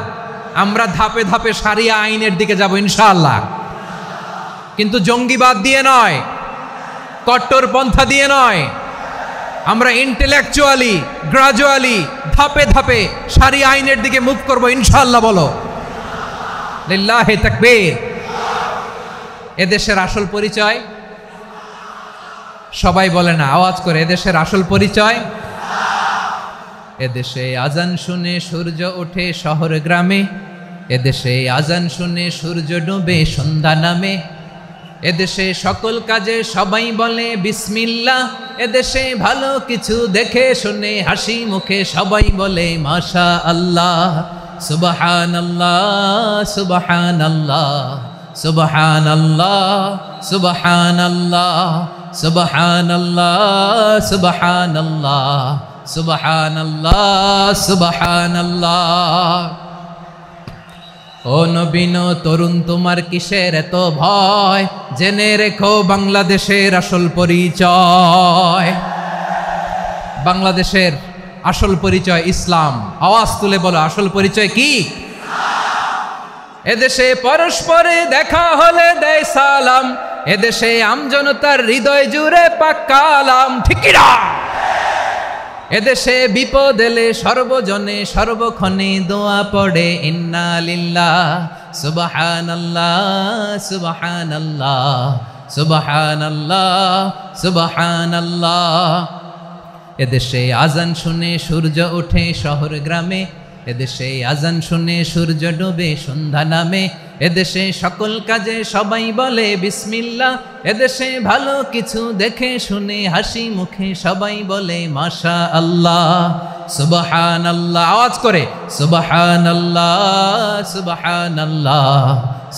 আমরা ধাপে ধাপে শারিয়া আইনের দিকে যাব ইনশাআল্লাহ, কিন্তু জঙ্গিবাদ দিয়ে নয়, কট্টরপন্থা দিয়ে নয়। আমরা ইন্টেলেকচুয়ালি গ্রাজুয়ালি ধাপে ধাপে শারিয়া আইনের দিকে মুভ করবো ইনশাআল্লাহ। বলো লিল্লাহি তাকবীর। এদেশের আসল পরিচয় সবাই বলে না, আওয়াজ করে, এদেশের আসল পরিচয়। এদেশে আজান শুনে সূর্য ওঠে শহর গ্রামে, এদেশে আজান শুনে সূর্য ডুবে সন্ধ্যা নামে, এদেশে সকল কাজে সবাই বলে বিসমিল্লাহ, এদেশে ভালো কিছু দেখে শুনে হাসি মুখে সবাই বলে মাশা আল্লাহ। সুবহানাল্লাহ সুবহানাল্লাহ সুবহানাল্লাহ সুবহানাল্লাহ সুবহানাল্লাহ সুবহানাল্লাহ সুবহানাল্লাহ সুবহানাল্লাহ। ও নবীন তরুণ, তোমার কিসের এত ভয়? জেনে রেখো বাংলাদেশের আসল পরিচয়। বাংলাদেশের আসল পরিচয় ইসলাম। আওয়াজ তুলে বলো, আসল পরিচয় কি? এদেশে পরস্পরে দেখা হলে দেয় সালাম, এদেশে আমজনতার হৃদয় জুড়ে পাক্কা আলাম, ঠিক কি না? এদেশে বিপদ এলে সর্বজনে সর্বক্ষণে দোয়া পড়ে ইন্না লিল্লাহ সুবহানাল্লাহ সুবহানাল্লাহ সুবহানাল্লাহ সুবহানাল্লাহ। এদেশে আজান শুনে সূর্য ওঠে শহর গ্রামে, এদেশে আজান শুনে সূর্য ডুবে সন্ধ্যা নামে, এদেশে সকল কাজে সবাই বলে বিসমিল্লাহ, এদেশে ভালো কিছু দেখে শুনে হাসি মুখে সবাই বলে মাশা আল্লাহ, সুবহানাল্লাহ। আওয়াজ করে সুবহানাল্লাহ, সুবহানাল্লাহ,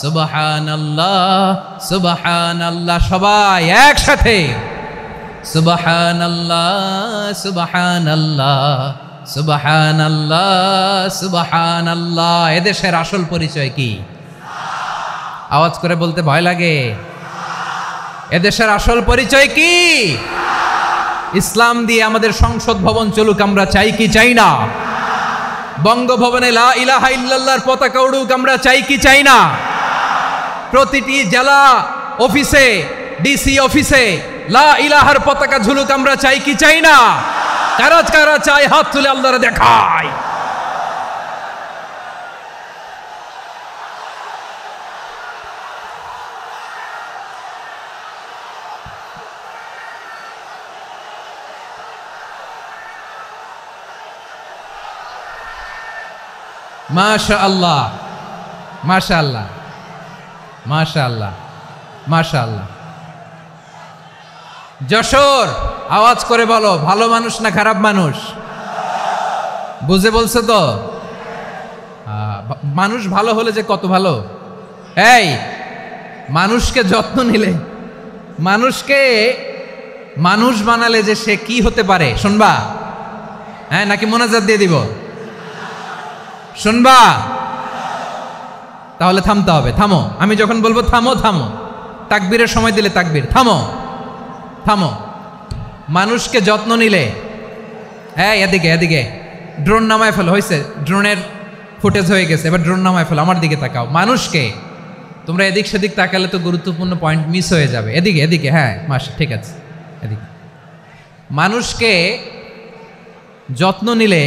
সুবহানাল্লাহ, সুবহানাল্লাহ। সবাই একসাথে সুবহানাল্লাহ, সুবহানাল্লাহ, সুবহানাল্লাহ, সুবহানাল্লাহ। এদেশের আসল পরিচয় কি? আওয়াজ করে বলতে ভয় লাগে। এদেশের আসল পরিচয় কি? ইসলাম দিয়ে আমাদের সংসদ ভবন চলুক, আমরা চাই কি চাই না? বঙ্গভবনে লা ইলাহা ইল্লাল্লাহর পতাকা উড়ুক, আমরা চাই কি চাই না? প্রতিটি জেলা অফিসে, ডিসি অফিসে লা ইলাহার পতাকা ঝুলুক, আমরা চাই কি চাই না? কারা কারা চাই হাত তুলে আল্লাহরে দেখায়। মাশাআল্লাহ, মাশাআল্লাহ, মাশাআল্লাহ, মাশাআল্লাহ। যশোর, আওয়াজ করে বলো, ভালো মানুষ না খারাপ মানুষ? বুঝে বলছো তো? মানুষ ভালো হলে যে কত ভালো। এই মানুষকে যত্ন নিলে, মানুষকে মানুষ বানালে যে সে কি হতে পারে শুনবা? হ্যাঁ, নাকি মোনাজাত দিয়ে দিব? শুনবা? তাহলে থামতে হবে। থামো, আমি যখন বলবো থামো থামো, তাকবীরের সময় দিলে তাকবীর, থামো থামো। মানুষকে যত্ন নিলে, হ্যাঁ এদিকে এদিকে, ড্রোন নামায় ফেলো। হয়েছে, ড্রোনের ফুটেজ হয়ে গেছে, এবার ড্রোন নামায় ফেলো। আমার দিকে তাকাও। মানুষকে, তোমরা এদিক সেদিক তাকালে তো গুরুত্বপূর্ণ পয়েন্ট মিস হয়ে যাবে। এদিকে এদিকে, হ্যাঁ মাস ঠিক আছে, এদিকে। মানুষকে যত্ন নিলে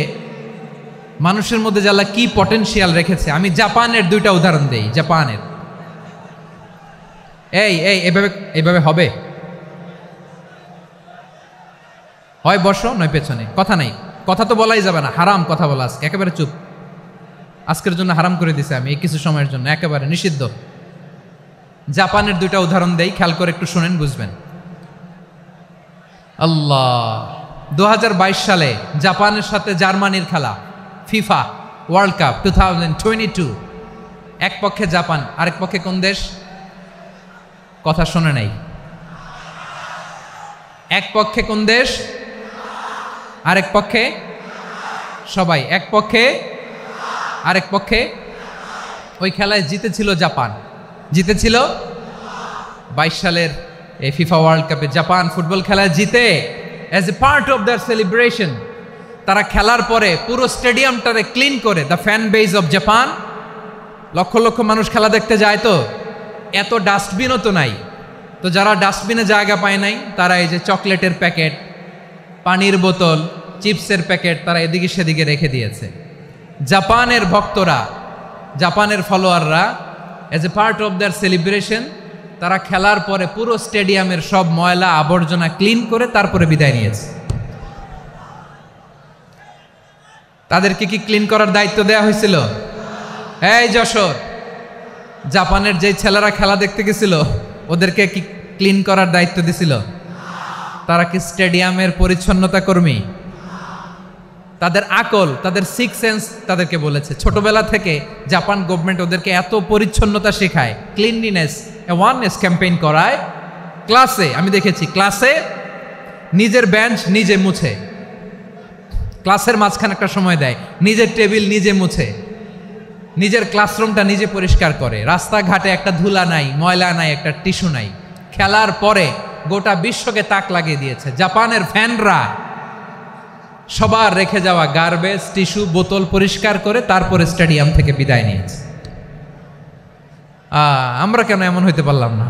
মানুষের মধ্যে যে আল্লাহ কি পটেনশিয়াল রেখেছে। আমি জাপানের দুইটা উদাহরণ দেই। জাপানের এই এই এভাবে এভাবে হবে, হয় বসো নয় পেছনে, কথা নাই, কথা তো বলাই যাবে না, হারাম কথা বলা। আজকে একেবারে চুপ, আজকের জন্য হারাম করে দিছে আমি, এই কিছু সময়ের জন্য একেবারে নিষিদ্ধ। জাপানের দুইটা উদাহরণ দেই, খেয়াল করে একটু শুনেন, বুঝবেন। আল্লাহ, 2022 সালে জাপানের সাথে জার্মানির খেলা, ফিফা ওয়ার্ল্ড কাপ 2022। এক পক্ষে জাপান, আরেক পক্ষে কোন দেশ? কথা শোনে নাই। এক পক্ষে কোন দেশ? আরেক পক্ষে সবাই। এক পক্ষে আরেক পক্ষে। ওই খেলায় জিতেছিল জাপান, জিতেছিল 22 সালের এই ফিফা ওয়ার্ল্ড কাপে। জাপান ফুটবল খেলায় জিতে, as a part of their celebration তারা খেলার পরে পুরো স্টেডিয়ামটারে ক্লিন করে। The fan base of Japan, লক্ষ লক্ষ মানুষ খেলা দেখতে যায়, তো এত ডাস্টবিনও তো নাই। তো যারা ডাস্টবিনে জায়গা পায় নাই, তারা এই যে চকলেটের প্যাকেট, পানির বোতল, চিপসের প্যাকেট তারা এদিকে সেদিকে রেখে দিয়েছে। জাপানের ভক্তরা, জাপানের ফলোয়াররা, as a part of their celebration তারা খেলার পরে পুরো স্টেডিয়ামের সব ময়লা আবর্জনা ক্লিন করে তারপরে বিদায় নিয়েছে। তাদেরকে কি ক্লিন করার দায়িত্ব দেয়া হয়েছিল? এই যশোর, জাপানের যে ছেলেরা খেলা দেখতে গেছিল ওদেরকে কি ক্লিন করার দায়িত্ব দিছিল? তারা কি স্টেডিয়ামের পরিচ্ছন্নতা কর্মী? তাদের আকল, তাদের সিক্স সেন্স তাদেরকে বলেছে। ছোটবেলা থেকে জাপান গভর্নমেন্ট ওদেরকে এত পরিচ্ছন্নতা শেখায়, ক্লিনলিনেস অ্যাওয়ারনেস ক্যাম্পেইন করায়। ক্লাসে আমি দেখেছি, ক্লাসে নিজের বেঞ্চ নিজে মুছে, ক্লাসের মাঝখানে একটা সময় দেয়, নিজের টেবিল নিজে মুছে, নিজের ক্লাসরুমটা নিজে পরিষ্কার করে। রাস্তাঘাটে একটা ধুলা নাই, ময়লা নাই, একটা টিস্যু নাই। খেলার পরে গোটা বিশ্বকে তাক লাগিয়ে দিয়েছে। জাপানের ফ্যানরা সবার রেখে যাওয়া গার্বেজ, টিস্যু, বোতল পরিষ্কার করে তারপরে স্টেডিয়াম থেকে বিদায় নিয়েছে। আমরা কেন এমন হইতে পারলাম না?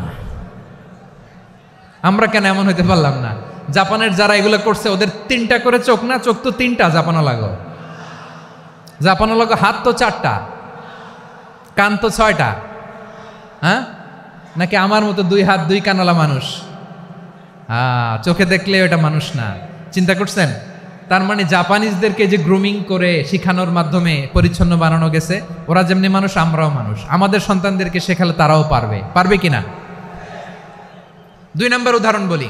আমরা কেন এমন হইতে পারলাম না? জাপানের যারা এগুলো করছে ওদের 3টা করে চোখ না? চোখ তো 3টা, জাপানো লাগো, জাপানো লাগো। হাত তো 4টা, কান তো 6টা। হ্যাঁ, নাকি আমার মতো 2 হাত 2 কানওয়ালা মানুষ? চোখে দেখলে ওটা মানুষ না। চিন্তা করছেন? তার মানে জাপানিজদেরকে যে গ্রুমিং করে শিখানোর মাধ্যমে পরিচ্ছন্ন বানানো গেছে, ওরা যেমনি মানুষ আমরাও মানুষ, আমাদের সন্তানদেরকে শেখালে তারাও পারবে। পারবে কিনা? 2 নম্বর উদাহরণ বলি।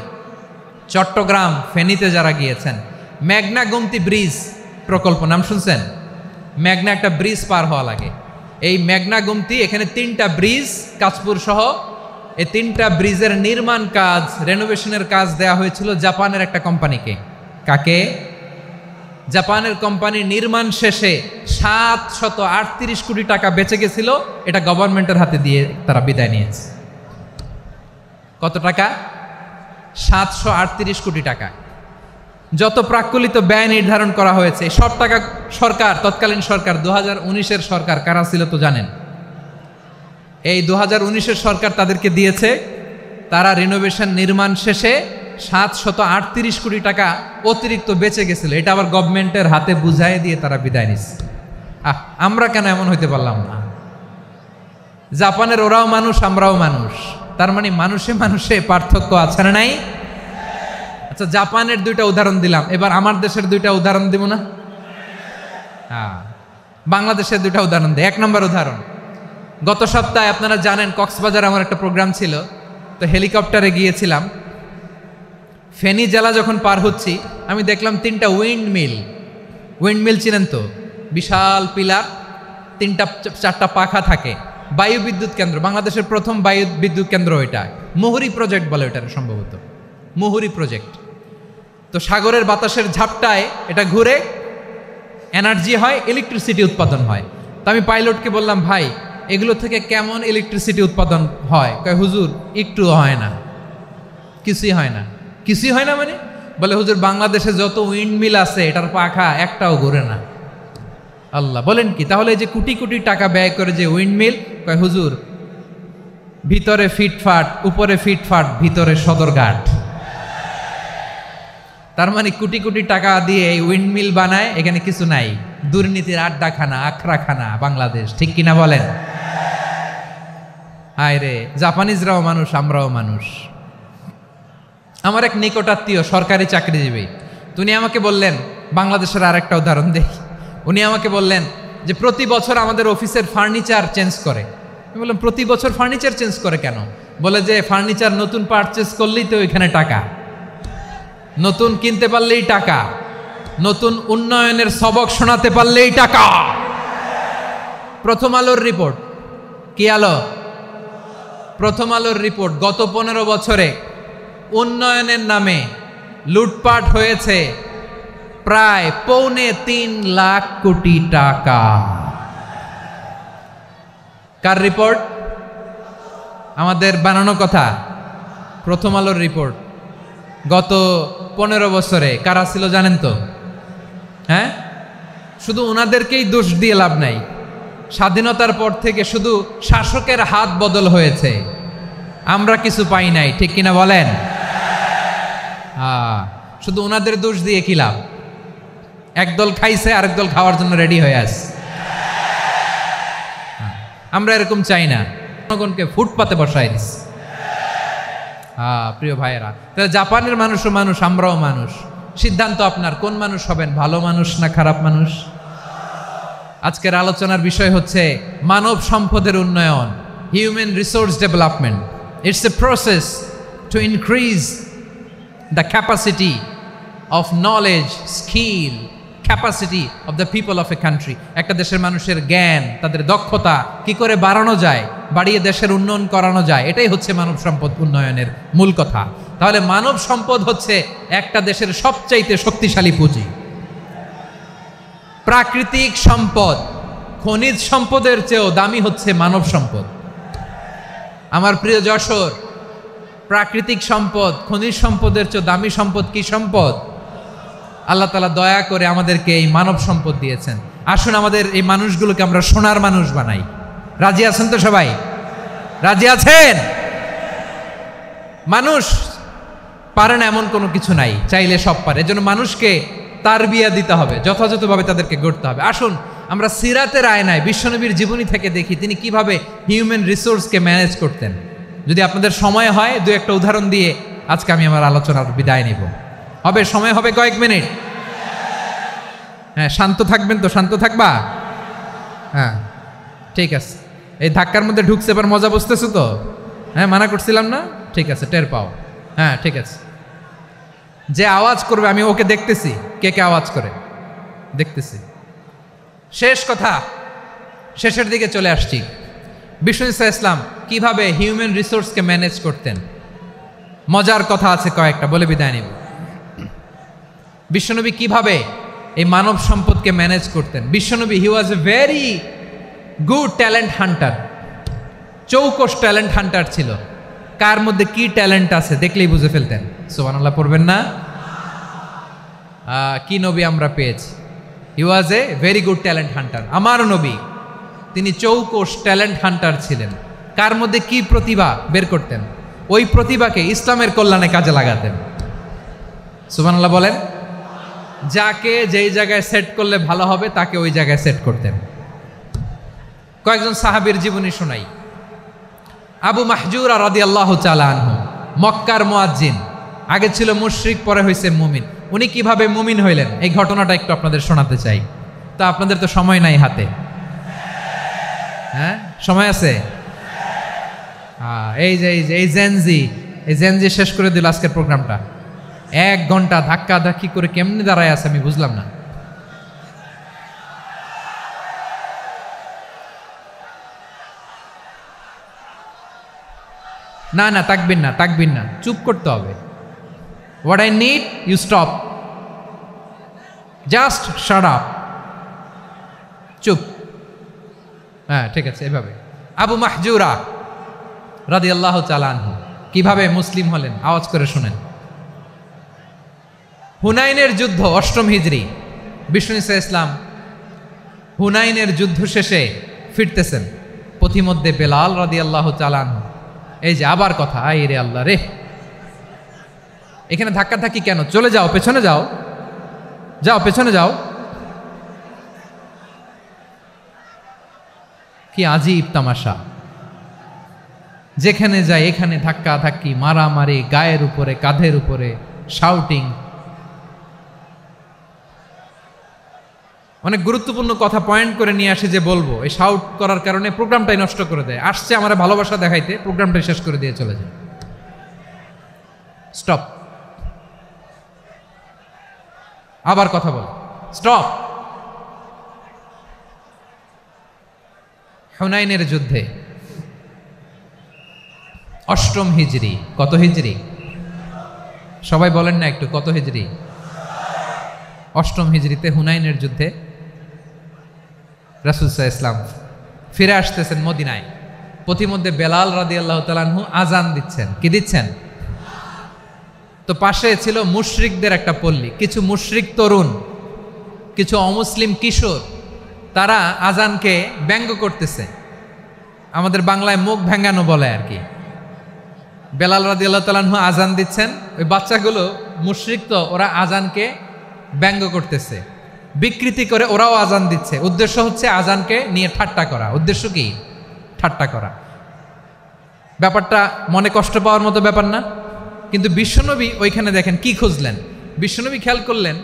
চট্টগ্রাম ফেনীতে যারা গিয়েছেন, মেঘনা গোমতী ব্রিজ প্রকল্প নাম শুনছেন? মেঘনা একটা ব্রিজ পার হওয়া লাগে। এই মেঘনা গোমতী, এখানে 3টা ব্রিজ কাঁচপুর সহ, এই 3টা ব্রিজের নির্মাণ কাজ, রেনোভেশনের কাজ দেয়া হয়েছিল জাপানের একটা কোম্পানিকে। কাকে? জাপানের কোম্পানি। নির্মাণ শেষে 738 কোটি টাকা বেঁচে গেছিল, এটা গভর্নমেন্টের হাতে দিয়ে তারা বিদায় নিয়েছে। কত টাকা? 738 কোটি টাকা। যত প্রাক্কলিত ব্যয় নির্ধারণ করা হয়েছে সব টাকা সরকার, তৎকালীন সরকার 2019-এর সরকার, কারা ছিল তো জানেন? এই 2019-এর সরকার তাদেরকে দিয়েছে। তারা রিনোভেশন নির্মাণ শেষে 738 কোটি টাকা অতিরিক্ত বেঁচে গেছিল, এটা আবার গভর্নমেন্টের হাতে বুঝাই দিয়ে তারা বিদায় নিচ্ছে। আমরা কেন এমন হইতে পারলাম না? জাপানের ওরাও মানুষ, আমরাও মানুষ, তার মানে মানুষে মানুষে পার্থক্য আছে না নাই? আচ্ছা, জাপানের 2টা উদাহরণ দিলাম, এবার আমার দেশের 2টা উদাহরণ দিব না? হ্যাঁ, বাংলাদেশের 2টা উদাহরণ দিই। 1 নম্বর উদাহরণ, গত সপ্তাহে আপনারা জানেন কক্সবাজার আমার একটা প্রোগ্রাম ছিল, তো হেলিকপ্টারে গিয়েছিলাম। ফেনী জেলা যখন পার হচ্ছি, আমি দেখলাম 3টা উইন্ডমিল চিনেন তো? বিশাল পিলার, 3টা-4টা পাখা থাকে। বায়ু বিদ্যুৎ কেন্দ্র, বাংলাদেশের প্রথম বায়ু বিদ্যুৎ কেন্দ্র এটা। মুহুরী প্রজেক্ট বলে এটার, সম্ভবত মুহুরী প্রজেক্ট। তো সাগরের বাতাসের ঝাপটায় এটা ঘুরে এনার্জি হয়, ইলেকট্রিসিটি উৎপাদন হয়। তো আমি পাইলটকে বললাম, ভাই এগুলো থেকে কেমন ইলেকট্রিসিটি উৎপাদন হয়? কয়, হুজুর একটু হয় না, কিছুই হয় না। কিছুই হয় না মানে? বলে, হুজুর বাংলাদেশে যত উইন্ডমিল আছে এটার পাখা একটাও ঘুরে না। আল্লাহ, বলেন কি? তাহলে এই যে কোটি কোটি টাকা ব্যয় করে যে উইন্ডমিল, কয় হুজুর ভিতরে ফিটফাট, উপরে ফিটফাট, ভিতরে সদরঘাট। তার মানে কোটি কোটি টাকা দিয়ে এই উইন্ডমিল বানায়, এখানে কিছু নাই। দুর্নীতির আড্ডাখানা, আখড়াখানা বাংলাদেশ, ঠিক কিনা বলেন? হায় রে, জাপানিজরাও মানুষ, আমরাও মানুষ। আমার এক নিকটাত্মীয় সরকারি চাকরিজীবী, উনি আমাকে বললেন, বাংলাদেশের আর একটা উদাহরণ দেখি। উনি আমাকে বললেন যে প্রতি বছর আমাদের অফিসের ফার্নিচার চেঞ্জ করে। আমি বললাম, প্রতি বছর ফার্নিচার চেঞ্জ করে কেন? বলে যে ফার্নিচার নতুন পারচেস করলেই তো এখানে টাকা, নতুন কিনতে পারলেই টাকা, নতুন উন্নয়নের সবক শোনাতে পারলেই টাকা। প্রথম আলোর রিপোর্ট। কি আলো? প্রথম আলোর রিপোর্ট। গত 15 বছরে উন্নয়নের নামে লুটপাট হয়েছে প্রায় 3.25 লাখ কোটি টাকা। কার রিপোর্ট? আমাদের বানানো কথা। প্রথম আলোর রিপোর্ট। গত 15 বছরে কারা ছিল জানেন তো? হ্যাঁ, শুধু ওনাদেরকেই দোষ দিয়ে লাভ নাই। স্বাধীনতার পর থেকে শুধু শাসকের হাত বদল হয়েছে, আমরা কিছু পাই নাই, ঠিক কিনা বলেন? শুধু ওনাদের দোষ দিয়ে কি লাভ? একদল খাইছে, আরেক দল খাওয়ার জন্য রেডি হয়ে আছে। আমরা এরকম চাই না, জনগণকে ফুটপাতে বসাই দিস। প্রিয় ভাইয়েরা, তাহলে জাপানের মানুষও মানুষ, আমরাও মানুষ। সিদ্ধান্ত আপনার, কোন মানুষ হবেন, ভালো মানুষ না খারাপ মানুষ? আজকের আলোচনার বিষয় হচ্ছে মানব সম্পদের উন্নয়ন, human resource development. It's a process to increase the capacity of knowledge, skill, capacity of the people of a country. একটা দেশের মানুষের জ্ঞান, তাদের দক্ষতা কি করে বাড়ানো যায়, বাড়িয়ে দেশের উন্নয়ন করানো যায়, এটাই হচ্ছে মানব সম্পদ উন্নয়নের মূল কথা। তাহলে মানব সম্পদ হচ্ছে একটা দেশের সবচাইতে শক্তিশালী পুঁজি। প্রাকৃতিক সম্পদ, খনিজ সম্পদের চেয়েও দামি হচ্ছে মানব সম্পদ। আমার প্রিয় যশোর, প্রাকৃতিক সম্পদ, খনিজ সম্পদের চেয়ে দামি সম্পদ কি সম্পদ? আল্লাহ তাআলা দয়া করে আমাদেরকে এই মানব সম্পদ দিয়েছেন। আসুন আমাদের এই মানুষগুলোকে আমরা সোনার মানুষ বানাই। রাজি আছেন তো সবাই? রাজি আছেন? মানুষ পারে না এমন কোনো কিছু নাই, চাইলে সব পারে। এজন্য মানুষকে তারবিয়া দিতে হবে, যথাযথভাবে তাদেরকে গড়তে হবে। আসুন আমরা সিরাতের আয়নায় বিশ্বনবীর জীবনী থেকে দেখি তিনি কিভাবে হিউম্যান রিসোর্সকে ম্যানেজ করতেন। যদি আপনাদের সময় হয় 2-1টা উদাহরণ দিয়ে আজকে আমি আমার আলোচনার বিদায় নিব। হবে সময় হবে কয়েক মিনিট? হ্যাঁ, শান্ত থাকবেন তো? শান্ত থাকবা? হ্যাঁ, ঠিক আছে। এই ধাক্কার মধ্যে ঢুকছে, এবার মজা বুঝতেছো তো? হ্যাঁ, মানা করছিলাম না? ঠিক আছে, টের পাও। হ্যাঁ, ঠিক আছে। যে আওয়াজ করবে আমি ওকে দেখতেছি, কে কে আওয়াজ করে দেখতেছি। শেষ কথা, শেষের দিকে চলে আসছি। বিষ্ণু ইসলাম কিভাবে হিউম্যান রিসোর্সকে ম্যানেজ করতেন, মজার কথা আছে কয়েকটা, বলে বিদায় নিব। বিশ্বনবী কিভাবে এই মানব সম্পদকে ম্যানেজ করতেন। বিশ্বনবী he was a very good talent hunter, চৌকস ট্যালেন্ট হান্টার ছিল। কার মধ্যে কি ট্যালেন্ট আছে দেখলেই বুঝে ফেলতেন। সুবহানাল্লাহ পড়বেন না? কি নবী আমরা পেয়েছি! He was a very good talent hunter. আমার নবী তিনি চৌকস ট্যালেন্ট হান্টার ছিলেন। কার মধ্যে কি প্রতিভা বের করতেন, ওই প্রতিভাকে ইসলামের কল্যাণে কাজে লাগাতেন। সুবহানাল্লাহ বলেন। যাকে যেই জায়গায় সেট করলে ভালো হবে তাকে ওই জায়গায় সেট করতেন। কয়েকজন সাহাবীর জীবনী শোনাই। আবু মাহজুরা রাদিয়াল্লাহু তাআলা আনহু, মক্কার মুয়াজ্জিন, আগে ছিল মুশরিক, পরে হয়েছে মুমিন। উনি কিভাবে মুমিন হইলেন এই ঘটনাটা একটু আপনাদের শোনাতে চাই। তো আপনাদের তো সময় নাই হাতে। হ্যাঁ, সময় আছে? এই জেনজি শেষ করে দিল আজকের প্রোগ্রামটা। 1 ঘন্টা ধাক্কা ধাক্কি করে কেমনে দাঁড়ায় আছে আমি বুঝলাম না। না না, তাকবির না, চুপ করতে হবে। What I need you stop, just shut up, চুপ। হ্যাঁ, ঠিক আছে, এভাবে। আবু মাহজুরা রাদিয়াল্লাহু তাআলা আনহু কিভাবে মুসলিম হলেন আওয়াজ করে শুনেন। হুনাইনের যুদ্ধ, 8ম হিজরি। বিষ্ণু ইসলাম হুনাইনের যুদ্ধ শেষে ফিরতেছেন, পথিমধ্যে বেলাল রাদিয়াল্লাহু তাআলা আনহু, এই যে আবার কথা, আই রে আল্লাহ রে, এখানে ধাক্কা ধাক্কি কেন? চলে যাও, পেছনে যাও, পেছনে যাও। কি আজীব তামাশা! যেখানে যায় এখানে ধাক্কা ধাক্কি, মারামারি, গায়ের উপরে, কাঁধের উপরে, শাউটিং। অনেক গুরুত্বপূর্ণ কথা পয়েন্ট করে নিয়ে আসে যে বলবো, এই শাউট করার কারণে প্রোগ্রামটাই নষ্ট করে দেয়। আসছে আমার ভালোবাসা দেখাইতে, প্রোগ্রামটাই শেষ করে দিয়ে চলে যায়। স্টপ, আবার কথা বল, স্টপ। হুনাইনের যুদ্ধে 8ম হিজরি। কত হিজরি? সবাই বলেন না একটু, কত হিজরি? 8ম হিজরিতে হুনাইনের যুদ্ধে রাসূল সাল্লাল্লাহু আলাইহি ওয়াসাল্লাম ফিরে আসতেছেন মদিনায়। পথিমধ্যে বেলাল রাদিয়াল্লাহু তাআলা আনহু আজান দিচ্ছেন। কি দিচ্ছেন? তো পাশে ছিল মুশরিকদের একটা পল্লী, কিছু মুশরিক তরুণ, কিছু অমুসলিম কিশোর, তারা আজানকে ব্যঙ্গ করতেছে। আমাদের বাংলায় মুখ ভেঙ্গানো বলে আর কি। বেলাল রাদিয়াল্লাহু তাআলা আনহু আজান দিচ্ছেন, ওই বাচ্চাগুলো মুশরিক, তো ওরা আজানকে ব্যঙ্গ করতেছে, বিকৃতি করে ওরাও আজান দিচ্ছে। উদ্দেশ্য হচ্ছে আজানকে নিয়ে ঠাট্টা করা। উদ্দেশ্য কি? ঠাট্টা করা। ব্যাপারটা মনে কষ্ট পাওয়ার মতো ব্যাপার না? কিন্তু বিশ্বনবী ওইখানে দেখেন কি খুঁজলেন। বিশ্বনবী খেয়াল করলেন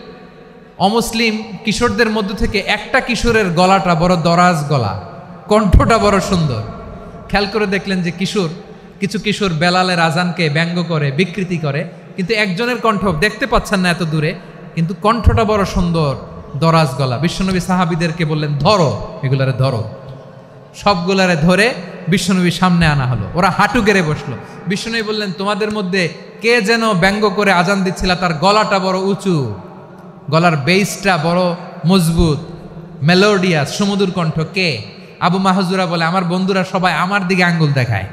অমুসলিম কিশোরদের মধ্য থেকে একটা কিশোরের গলাটা বড় দরাজ গলা, কণ্ঠটা বড় সুন্দর। খেয়াল করে দেখলেন যে কিছু কিশোর বেলালের আজানকে ব্যঙ্গ করে, বিকৃতি করে, কিন্তু একজনের কণ্ঠ দেখতে পাচ্ছেন না এত দূরে, কিন্তু কণ্ঠটা বড় সুন্দর, দরাজ গলা। বিশ্বনবী সাহাবীদেরকে বললেন, ধরো এগুলারে, ধরো। সবগুলারে ধরে বিশ্বনবীর সামনে আনা হলো। ওরা হাঁটু গেড়ে বসলো। বিশ্বনবী বললেন, তোমাদের মধ্যে কে যেন ব্যঙ্গ করে আজান দিচ্ছিল, তার গলাটা বড় উঁচু, গলার বেসটা বড় মজবুত, মেলোডিয়াস, সুমধুর কণ্ঠ। কে? আবু মাহজুরা বলে, আমার বন্ধুরা সবাই আমার দিকে আঙ্গুল দেখায়,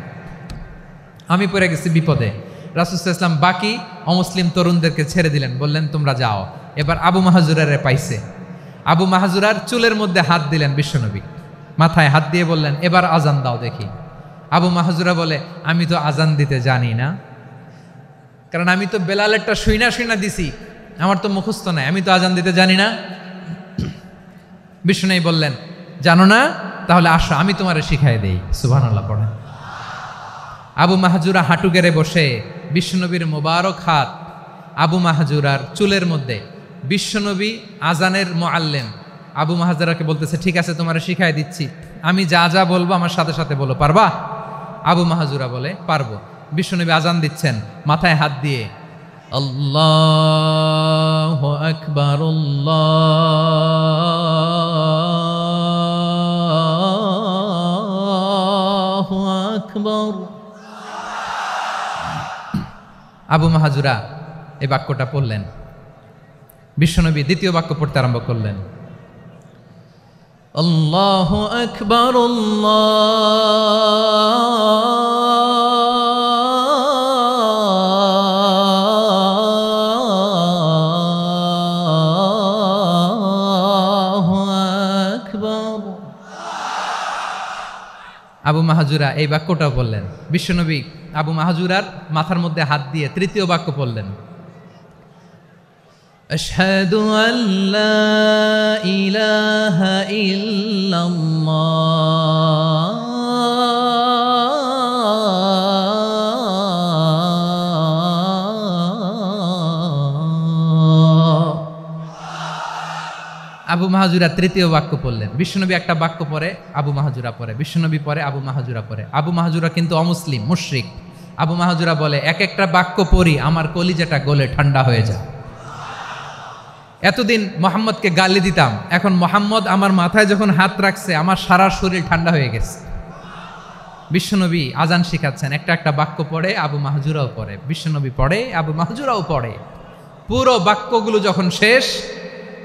আমি পড়ে গেছি বিপদে। রাসূল সাল্লাল্লাহু আলাইহি ওয়াসাল্লাম বাকি অমুসলিম তরুণদেরকে ছেড়ে দিলেন, বললেন তোমরা যাও। এবার আবু মাহজুরারে পাইছে। আবু মাহজুরার চুলের মধ্যে হাত দিলেন বিশ্বনবী, মাথায় হাত দিয়ে বললেন, এবার আজান দাও দেখি। আবু মাহজুরা বলে, আমি তো আজান দিতে জানি না, কারণ আমি তো বেলালেরটা শুইনা দিছি, আমার তো মুখস্থ নাই, আমি তো আজান দিতে জানি না। বিশ্বনবী বললেন, জানো না? তাহলে আসো, আমি তোমারে শিখাই দেই। সুবহানাল্লাহ পড়েন। আবু মাহজুরা হাঁটু গেড়ে বসে বিশ্বনবীর মোবারক হাত আবু মাহজুরার চুলের মধ্যে বিশ্বনবী আজানের মুআল্লিম আবু মাহাজুরাকে বলতেছে, ঠিক আছে তোমারে শিখাই দিচ্ছি, আমি যা যা বলবো আমার সাথে সাথে বলো, পারবা? আবু মাহাজুরা বলে পারবো। বিশ্বনবী আজান দিচ্ছেন, মাথায় হাত দিয়ে আল্লাহু আকবার আল্লাহু আকবার। আবু মাহাজুরা এই বাক্যটা পড়লেন। বিশ্বনবী দ্বিতীয় বাক্য পড়তে আরম্ভ করলেন, আল্লাহু আকবার আল্লাহু আকবার। আবু মাহাজুরা এই বাক্যটাও বললেন। বিশ্বনবী আবু মাহাজুরার মাথার মধ্যে হাত দিয়ে তৃতীয় বাক্য পড়লেন, আশহাদু আল্লা ইলাহা ইল্লাল্লাহ আবু মাহাজুরা তৃতীয় বাক্য পড়লেন। বিশ্বনবী একটা বাক্য পরে আবু মাহাজুরা পরে, বিশ্বনবী পরে আবু মাহাজুরা পরে। আবু মাহাজুরা কিন্তু অমুসলিম, মুশরিক। আবু মাহাজুরা বলে, এক একটা বাক্য পড়ি আমার কলিজাটা গলে ঠান্ডা হয়ে যায়। এতদিন মোহাম্মদকে গালি দিতাম, এখন মোহাম্মদ আমার মাথায় যখন হাত রাখছে আমার সারা শরীর ঠান্ডা হয়ে গেছে। বিশ্বনবী আজান শিখাচ্ছেন, একটা একটা বাক্য পড়ে আবু মাহাজুরাও পড়ে, বিশ্বনবী পড়ে আবু মাহাজুরাও পড়ে। পুরো বাক্যগুলো যখন শেষ,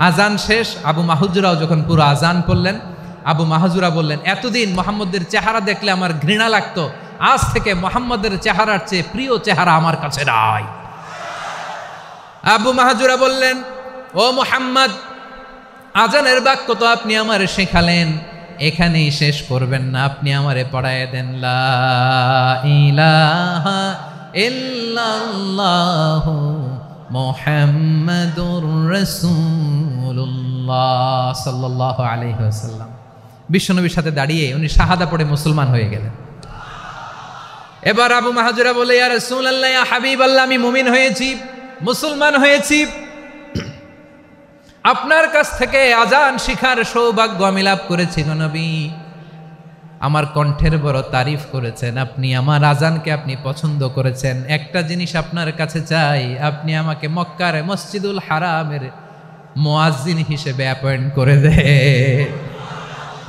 আজান শেষ, আবু মাহাজুরাও যখন পুরো আজান পড়লেন, আবু মাহাজুরা বললেন, এতদিন মোহাম্মদের চেহারা দেখলে আমার ঘৃণা লাগতো, আজ থেকে মোহাম্মদের চেহারার চেয়ে প্রিয় চেহারা আমার কাছে নাই। আবু মাহাজুরা বললেন, ও মুহাম্মদ, আজানের বাক্য তো আপনি আমারে শেখালেন, এখানেই শেষ করবেন না, আপনি আমারে পড়ায় দেন লা ইলাহা ইল্লাল্লাহু মুহাম্মাদুর রাসূলুল্লাহ সাল্লাল্লাহু আলাইহি ওয়াসাল্লাম। বিশ্বনবীর সাথে দাঁড়িয়ে উনি শাহাদা পড়ে মুসলমান হয়ে গেলেন। এবার আবু মাহাজুরা বলে, ইয়া রাসূলুল্লাহ, ইয়া হাবিবাল্লাহ, আমি মুমিন হয়েছি, মুসলমান হয়েছি, আপনার কাছ থেকে আজান শিখার সৌভাগ্য আমি লাভ করেছি গো নবী। আমার কণ্ঠের বড় তারিফ করেছেন আপনি, আমার আজানকে আপনি পছন্দ করেছেন। একটা জিনিস আপনার কাছে চাই, আপনি আমাকে মক্কার মসজিদুল হারামের মুয়াজ্জিন হিসেবে অ্যাপয়েন্ট করে দে।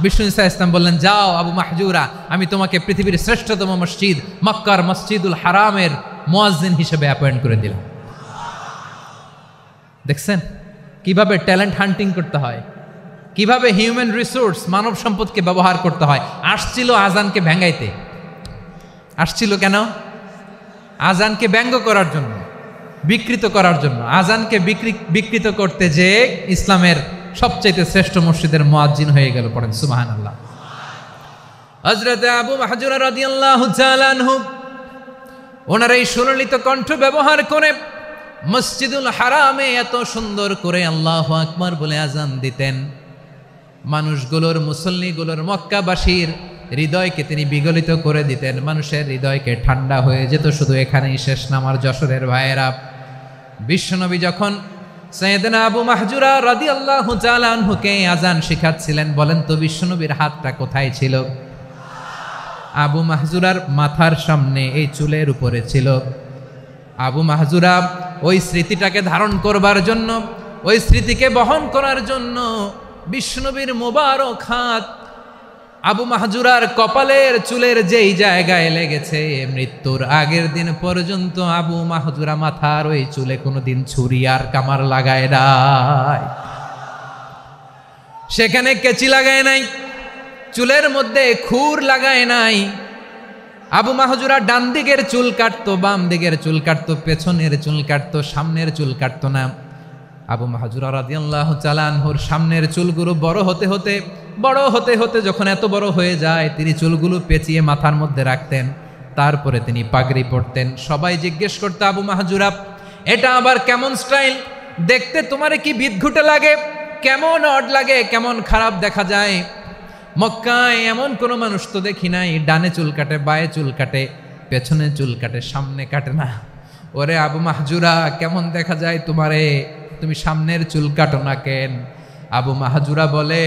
বিষ্ণু ইসা ইসলাম বললেন, যাও আবু মাহজুরা, আমি তোমাকে পৃথিবীর শ্রেষ্ঠতম মসজিদ মক্কার মসজিদুল হারামের মুয়াজ্জিন হিসেবে অ্যাপয়েন্ট করে দিলাম। দেখছেন কিভাবে ট্যালেন্ট হান্টিং করতে হয়, কিভাবে হিউম্যান রিসোর্স মানব সম্পদকে ব্যবহার করতে হয়। আসছিল আজানকে ভেঙ্গাইতে, আসছিল কেন? আজানকে ব্যঙ্গ করার জন্য, বিকৃত করার জন্য। আজানকে বিকৃত করতে যে ইসলামের সবচেয়ে শ্রেষ্ঠ মসজিদের মুয়াজ্জিন হয়ে গেল। পড়েন সুবহানাল্লাহ। হযরত আবু মাহজুরা রাদিয়াল্লাহু তাআলা আনহু ওনার এই সুললিত কণ্ঠ ব্যবহার করে মসজিদুল হারামে এত সুন্দর করে আল্লাহু আকবার বলে আজান দিতেন, মানুষগুলোর, মুসল্লিগুলোর, মক্কাবাসীর হৃদয়কে তিনি বিগলিত করে দিতেন, মানুষের হৃদয়কে ঠান্ডা হয়ে যেত। শুধু এখানেই শেষ না আমার যশোরের ভাইয়েরা। বিশ্বনবী যখন সাইয়েদনা আবু মাহজুরা রাদিয়াল্লাহু তাআলা আনহুকে আজান শিখাচ্ছিলেন, বলেন তো বিশ্বনবীর হাতটা কোথায় ছিল? আবু মাহজুরার মাথার সামনে, এই চুলের উপরে ছিল। আবু মাহজুরা ওই স্মৃতিটাকে ধারণ করবার জন্য, ওই স্মৃতিকে বহন করার জন্য বিশ্বনবীর মোবারক হাত আবু মাহজুরার কপালের চুলের যেই জায়গায় লেগেছে, মৃত্যুর আগের দিন পর্যন্ত আবু মাহজুরা মাথার ওই চুলে কোনোদিন ছুরি আর কামার লাগায় নাই, সেখানে কেচি লাগায় নাই, চুলের মধ্যে খুর লাগায় নাই। আবু মাহজুরা ডান দিকের চুল কাটতো, বাম দিকের চুল কাটতো, পেছনের চুল কাটতো, সামনের চুল কাটতো না। আবু মাহজুরা রাদিয়াল্লাহু তাআলা আনহুর সামনের চুলগুলো বড় হতে হতে যখন এত বড় হয়ে যায়, তিনি চুলগুলো পেঁচিয়ে মাথার মধ্যে রাখতেন, তারপরে তিনি পাগড়ি পরতেন। সবাই জিজ্ঞেস করতো, আবু মাহজুরা, এটা আবার কেমন স্টাইল? দেখতে তোমারে কি বিদঘুটে লাগে, কেমন অড লাগে, কেমন খারাপ দেখা যায়। মক্কায় এমন কোনো মানুষ তো দেখি নাই, ডানে চুল কাটে, বায়ে চুল কাটে, পেছনে চুল কাটে, সামনে কাটে না। ওরে আবু মাহজুরা, কেমন দেখা যায় তোমারে? তুমি সামনের চুল কাটো না কেন? আবু মাহজুরা বলে,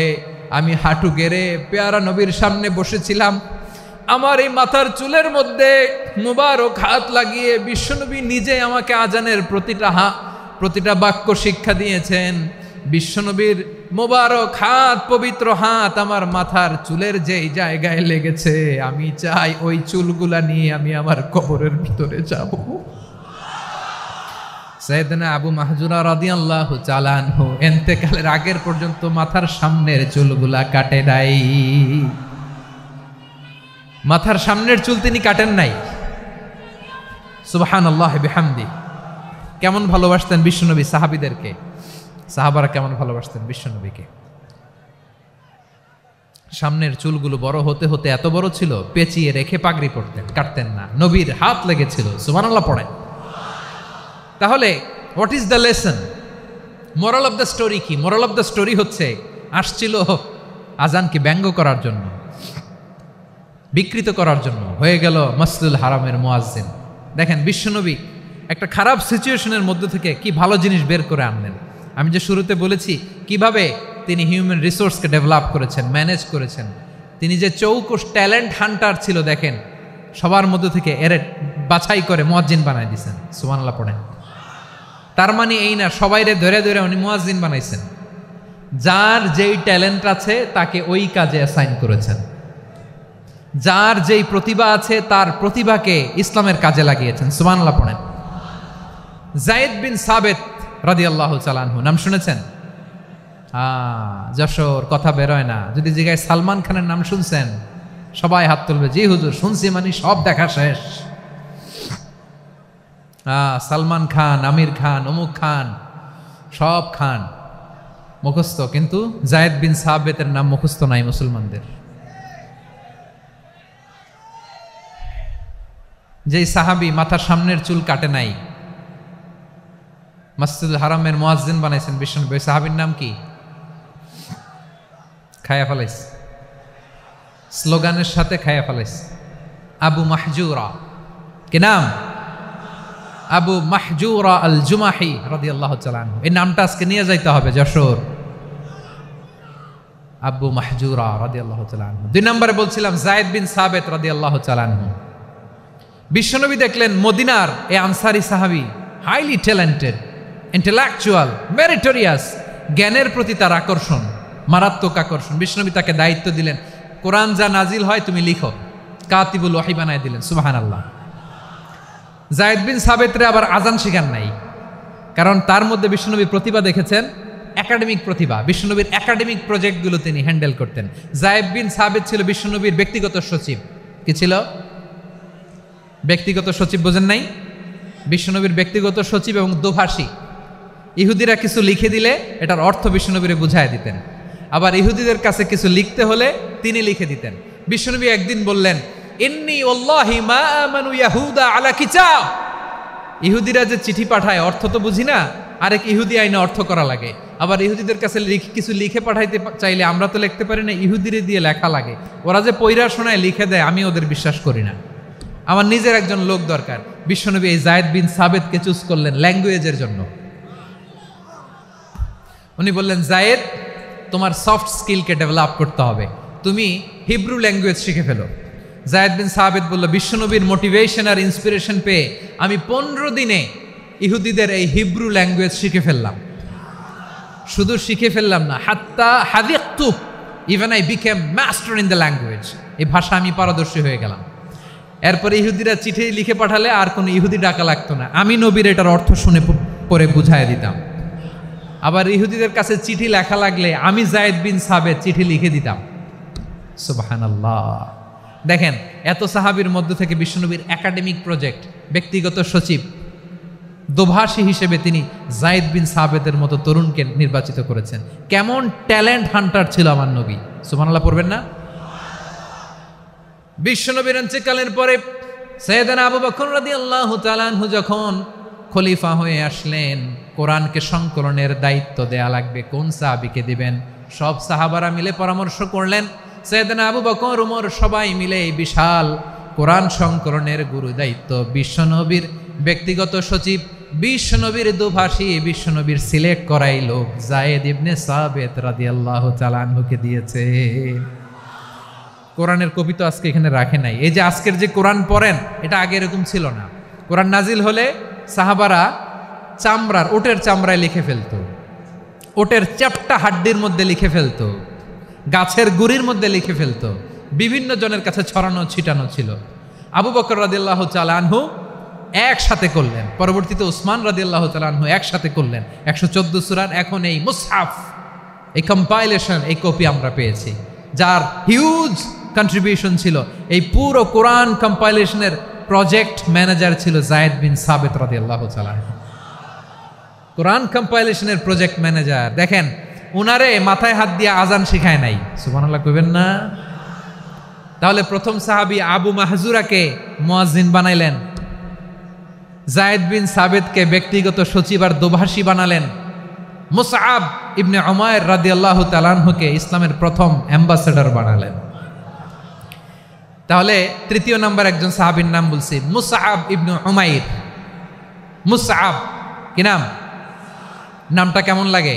আমি হাঁটু গেড়ে পেয়ারা নবীর সামনে বসেছিলাম, আমার এই মাথার চুলের মধ্যে মুবারক হাত লাগিয়ে বিশ্বনবী নিজে আমাকে আজানের প্রতিটা বাক্য শিক্ষা দিয়েছেন। বিশ্বনবীর মোবারক হাত, পবিত্র হাত আমার মাথার চুলের যেই জায়গায় লেগেছে, আমি চাই ওই চুলগুলা নিয়ে আমি আমার কবরের ভিতরে যাব। সাইয়েদনা আবু মাহজুরা রাদিয়াল্লাহু তাআলা আনহু ইন্তেকালের আগের পর্যন্ত মাথার সামনের চুলগুলা কাটে নাই। মাথার সামনের চুল তিনি কাটেন নাই। সুবহানাল্লাহি বিহামদি। কেমন ভালোবাসতেন বিশ্বনবী সাহাবীদেরকে, সাহাবারা কেমন ভালোবাসতেন বিশ্বনবীকে। সামনের চুলগুলো বড় হতে হতে এত বড় ছিল, পেঁচিয়ে রেখে পাগড়ি পরতেন, কাটতেন না। নবীর হাত লেগেছিল। সুবহানাল্লাহ পড়েন। তাহলে what is the lesson? Moral of the story কি? মোরাল অফ দ্য স্টোরি হচ্ছে, আসছিল আজানকে ব্যঙ্গ করার জন্য, বিকৃত করার জন্য, হয়ে গেল মসজিদুল হারামের মুয়াজ্জিন। দেখেন বিশ্বনবী একটা খারাপ সিচুয়েশনের মধ্যে থেকে কি ভালো জিনিস বের করে আনলেন। আমি যে শুরুতে বলেছি কিভাবে তিনি হিউম্যান রিসোর্সকে ডেভেলপ করেছেন, ম্যানেজ করেছেন। তিনি যে চৌকস ট্যালেন্ট হান্টার ছিল, দেখেন সবার মধ্যে থেকে এর বাছাই করে মুয়াজ্জিন বানাই দিয়েছেন। সুবহানাল্লাহ পড়েন। তার মানে এই না সবাইরে ধরে ধরে উনি মুয়াজ্জিন বানাইছেন। যার যেই ট্যালেন্ট আছে তাকে ওই কাজে অ্যাসাইন করেছেন। যার যেই প্রতিভা আছে তার প্রতিভাকে ইসলামের কাজে লাগিয়েছেন। সুবহানাল্লাহ পড়েন। যায়েদ বিন সাবেত রাদিয়াল্লাহু তাআলা আনহু নাম শুনেছেন? যশোর কথা বেরোয় না। যদি জিগায় সালমান খানের নাম শুনছেন, সবাই হাত তুলবে, জি হুজুর শুনছি, মানে সব দেখা শেষ। সালমান খান, আমির খান, অমুক খান, সব খান মুখস্থ, কিন্তু যায়েদ বিন সাবেতের নাম মুখস্থ নাই মুসলমানদের। যেই সাহাবী মাথার সামনের চুল কাটে নাই, মসজিদুল হারামের মুয়াজ্জিন বানাইছেন বিশ্বনবী, ওই সাহাবীর নাম কি? খায়া ফেলাইস, স্লোগানের সাথে খায়া ফেলাইস। আবু মাহজুরা। কি নাম? আবু মাহজুরা আল জুমাহি রাদিয়াল্লাহু তাআলা আনহু। এই নামটা আজকে নিয়ে যাইতে হবে যশোর। আবু মাহজুরা রাদিয়াল্লাহু তাআলা আনহু। 2 নম্বরে বলছিলাম যায়েদ বিন সাবেত রাদিয়াল্লাহু তাআলা আনহু। বিশ্বনবী দেখলেন মদিনার এই আনসারী সাহাবী হাইলি ট্যালেন্টেড, ইন্টেলেকচুয়াল, মেরিটোরিয়াস, জ্ঞানের প্রতি তার আকর্ষণ, মারাত্মক আকর্ষণ। বিশ্বনবী তাকে দায়িত্ব দিলেন, কোরআন যা নাজিল হয় তুমি লিখো, কাতিবুল ওয়াহি বানায় দিলেন। সুবহানাল্লাহ। যায়েদ বিন সাবেতরে আবার আজান শিখান নাই, কারণ তার মধ্যে বিশ্বনবী প্রতিভা দেখেছেন, একাডেমিক প্রতিভা। বিশ্বনবীর একাডেমিক প্রজেক্টগুলো তিনি হ্যান্ডেল করতেন। যায়েদ বিন সাবেত ছিল বিশ্বনবীর ব্যক্তিগত সচিব। কি ছিল? ব্যক্তিগত সচিব। বোঝেন নাই? বিশ্বনবীর ব্যক্তিগত সচিব এবং দোভাষী। ইহুদিরা কিছু লিখে দিলে এটার অর্থ বিশ্বনবীরে বুঝায় দিতেন, আবার ইহুদিদের কাছে কিছু লিখতে হলে তিনি লিখে দিতেন। বিশ্বনবী একদিন বললেন, ইন্নী ওয়াল্লাহি মা আমানু ইয়াহুদা আলা কিতাব। ইহুদিরা যে চিঠি পাঠায় অর্থ তো বুঝি না, আরেক ইহুদি আইনে অর্থ করা লাগে। আবার ইহুদিদের কাছে কিছু লিখে পাঠাইতে চাইলে আমরা তো লিখতে পারি না, ইহুদিরে দিয়ে লেখা লাগে। ওরা যে পয়রা শোনায় লিখে দেয়, আমি ওদের বিশ্বাস করি না। আমার নিজের একজন লোক দরকার। বিশ্বনবী এই যায়েদ বিন সাবেতকে চুজ করলেন ল্যাঙ্গুয়েজের জন্য। উনি বললেন, যায়েদ তোমার সফট স্কিলকে ডেভেলপ করতে হবে, তুমি হিব্রু ল্যাঙ্গুয়েজ শিখে ফেলো। যায়েদ বিন সাবেত বলল, বিশ্বনবীর মোটিভেশন আর ইন্সপিরেশন পেয়ে আমি 15 দিনে ইহুদিদের এই হিব্রু ল্যাঙ্গুয়েজ শিখে ফেললাম। শুধু শিখে ফেললাম না, হাত্তা হাদিকতু, even I became master in the language. এই ভাষা আমি পারদর্শী হয়ে গেলাম। এরপরে ইহুদিরা চিঠি লিখে পাঠালে আর কোনো ইহুদি ডাকা লাগতো না, আমি নবীর এটার অর্থ শুনে পরে বুঝাই দিতাম। আবার ইহুদিদের কাছে চিঠি লেখা লাগলে আমি যায়েদ বিন সাবেত চিঠি লিখে দিতাম। সুবহানাল্লাহ। দেখেন, এত সাহাবীর মধ্য থেকে বিশ্বনবীর একাডেমিক প্রজেক্ট, ব্যক্তিগত সচিব, দোভাষী হিসেবে তিনি যায়েদ বিন সাবেতের মতো তরুণকে নির্বাচিত করেছেন। কেমন ট্যালেন্ট হান্টার ছিল আমার নবী। সুবহানাল্লাহ পড়বেন না? বিশ্বনবীর ইন্তেকালের পরে সাইয়েদনা আবু বকর রাদিয়াল্লাহু তাআলা আনহু যখন খলিফা হয়ে আসলেন, কোরআনকে সংকলনের দায়িত্ব দেয়া লাগবে, কোন সাহাবীকে দিবেন? সব সাহাবারা মিলে পরামর্শ করলেন। সাইয়েদনা আবু বকর, উমর সবাই মিলে এই বিশাল কোরআন সংকলনের গুরু দায়িত্ব বিশ্বনবীর ব্যক্তিগত সচিব বিশ্বনবীর দুভাষী, বিশ্বনবীর সিলেক্ট করাই লোক যায়েদ ইবনে সাবিত রাদিয়াল্লাহু তাআলা আনহুকে দিয়েছে। কোরআনের কপি তো আজকে এখানে রাখে নাই। এই যে আজকের যে কোরআন পড়েন, এটা আগে এরকম ছিল না। কোরআন নাজিল হলে সাহাবারা চামড়ার, ওটের চামড়ায় লিখে ফেলতো, ওটের চ্যাপ্টা হাড্ডির মধ্যে লিখে ফেলতো, গাছের গুড়ির মধ্যে লিখে ফেলতো, বিভিন্ন জনের কাছে ছড়ানো ছিটানো ছিল। আবু বকর রাদিয়াল্লাহু তাআলা আনহু একসাথে করলেন, পরবর্তীতে উসমান রাদিয়াল্লাহু তাআলা আনহু একসাথে করলেন 114 সূরার। এখন এই মুসহাফ, এই কম্পাইলেশন, এই কপি আমরা পেয়েছি, যার হিউজ কন্ট্রিবিউশন ছিল। এই পুরো কোরআন কম্পাইলেশনের প্রজেক্ট ম্যানেজার ছিল যায়েদ বিন সাবিত রাদিয়াল্লাহু তাআলা। কোরআন কম্পাইলেশনের প্রজেক্ট ম্যানেজার। দেখেন, উনারে মাথায় হাত দিয়ে আজান শিখায় নাই, সুবহানাল্লাহ কইবেন না? তাহলে প্রথম সাহাবী আবু মাহজুরাকে মুয়াজ্জিন বানাইলেন, যায়েদ বিন সাবিতকে ব্যক্তিগত সচিব আর দোভাষী বানালেন, মুসআব ইবনে উমাইর রাদিয়াল্লাহু তাআলা আনহুকে ইসলামের প্রথম অ্যাম্বাসেডর বানালেন। তাহলে তৃতীয় নাম্বার একজন সাহাবীর নাম বলছি, মুসআব ইবনে উমাইর। মুসআব কি নাম? নামটা কেমন লাগে?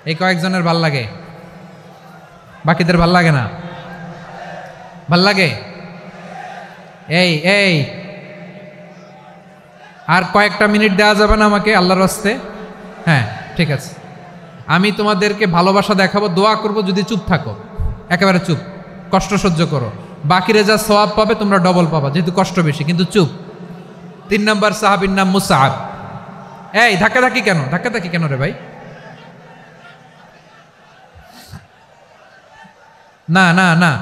এই কয়েকজনের ভাল লাগে, বাকিদের ভাল লাগে না? ভাল লাগে? এই আর কয়েকটা মিনিট দেওয়া যাবে না আমাকে আল্লাহর রাস্তে? হ্যাঁ, ঠিক আছে। আমি তোমাদেরকে ভালোবাসা দেখাবো, দোয়া করব, যদি চুপ থাকো, একেবারে চুপ, কষ্ট সহ্য করো, বাকিরে যা সওয়াব পাবে তোমরা ডবল পাবা, যেহেতু কষ্ট বেশি, কিন্তু চুপ। 3 নম্বর সাহাবীর নাম মুসআব। এই ধাক্কাধাক্কি কেন রে ভাই? না না না,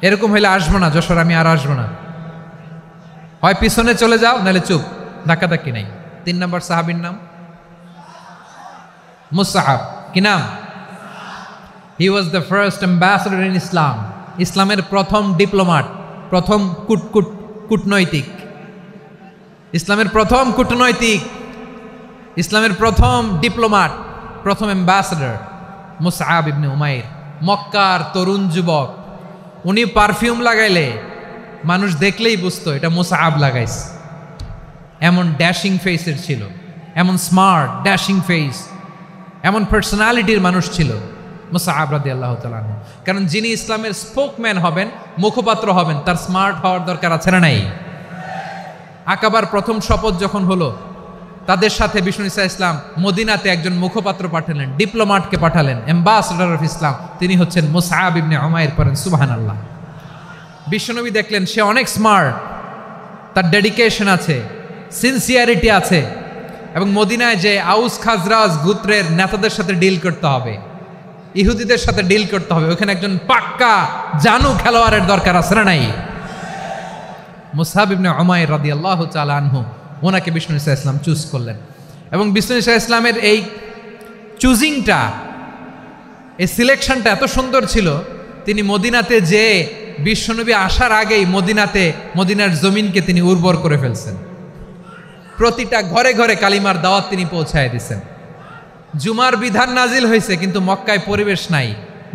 এরকম হইলে আসবো না যশোর, আমি আর আসবো না। হয় পিছনে চলে যাও, নাহলে চুপ, ধাক্কাধাক্কি নাই। 3 নম্বর সাহাবীর নাম মুসআব। কি নাম? He was the first ambassador in Islam. ইসলামের প্রথম ডিপ্লোমাট, প্রথম কূটনৈতিক, ইসলামের প্রথম কূটনৈতিক, ইসলামের প্রথম ডিপ্লোমাট, প্রথম অ্যাম্বাসেডর মুসআব ইবনে উমাইর। মক্কার তরুণ যুবক, উনি পারফিউম লাগাইলে মানুষ দেখলেই বুঝতো এটা মুসআব লাগাইছে। এমন ড্যাশিং ফেসের ছিল, এমন স্মার্ট ড্যাশিং ফেস, এমন পার্সোনালিটির মানুষ ছিল মুসআব রাদিয়াল্লাহু তাআলা আনহু। কারণ যিনি ইসলামের স্পোকম্যান হবেন, মুখপাত্র হবেন, তার স্মার্ট হওয়ার দরকার আছে না নাই? আকাবার প্রথম শপথ যখন হলো, তাদের সাথে বিষ্ণু ঈসা ইসলাম মদিনাতে একজন মুখপাত্র পাঠালেন, ডিপ্লোমাটকে পাঠালেন, অ্যাম্বাসেডর অফ ইসলাম। তিনি হচ্ছেন মুসআব ইবনে উমাইর। পড়েন সুবহানাল্লাহ। বিশ্বনবী দেখলেন সে অনেক স্মার্ট, তার ডেডিকেশন আছে, সিনসিয়ারিটি আছে, এবং মদিনায় যে আউস খাজরাজ গোত্রের নেতাদের সাথে ডিল করতে হবে, ইহুদিদের সাথে ডিল করতে হবে, ওখানে একজন পাক্কা জানু খেলোয়াড়ের দরকার আছে না নাই? মুসআব ইবনে উমাইর রাদিয়াল্লাহু তাআলা আনহু, ওনাকে বিষ্ণু ঈসা ইসলাম চুজ করলেন। এবং বিষ্ণু ঈসা ইসলামের এই চুজিংটা, এই সিলেকশনটা এত সুন্দর ছিল, তিনি মদিনাতে যে বিশ্বনবী আসার আগেই মদিনার জমিনকে তিনি উর্বর করে ফেলছেন। প্রতিটা ঘরে ঘরে কালিমার দাওয়াত তিনি পৌঁছায় দিয়েছেন। জুমার বিধান নাজিল হয়েছে, কিন্তু মক্কায় পরিবেশ নাই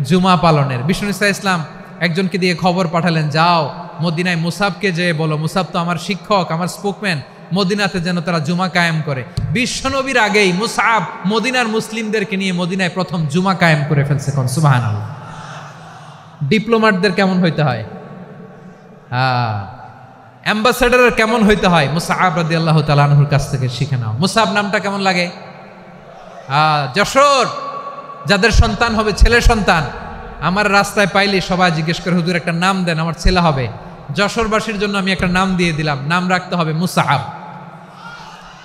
জুমা পালনের। বিষ্ণু ঈসা ইসলাম একজনকে দিয়ে খবর পাঠালেন, যাও মদিনায় মুসাবকে যে বলো, মুসাব তো আমার শিক্ষক, আমার স্পোকম্যান, মদিনাতে যেন তারা জুমা কায়েম করে। বিশ্বনবীর আগেই মুসআব মদিনার মুসলিমদেরকে নিয়ে মদিনায় প্রথম জুমা কায়েম করে ফেলছে। কোন সুবহানাল্লাহ। ডিপ্লোমাটদের কেমন হইতে হয়, অ্যাম্বাসেডারের কেমন হইতে হয়, মুসআব রাদিয়াল্লাহু তাআলা আনহুর কাছ থেকে শিখে নাও। মুসআব নামটা কেমন লাগে? যশোর যাদের সন্তান হবে, ছেলে সন্তান, আমার রাস্তায় পাইলে সবাই জিজ্ঞেস করে, হুজুর একটা নাম দেন, আমার ছেলে হবে। যশোরবাসীর জন্য আমি একটা নাম দিয়ে দিলাম, নাম রাখতে হবে মুসআব।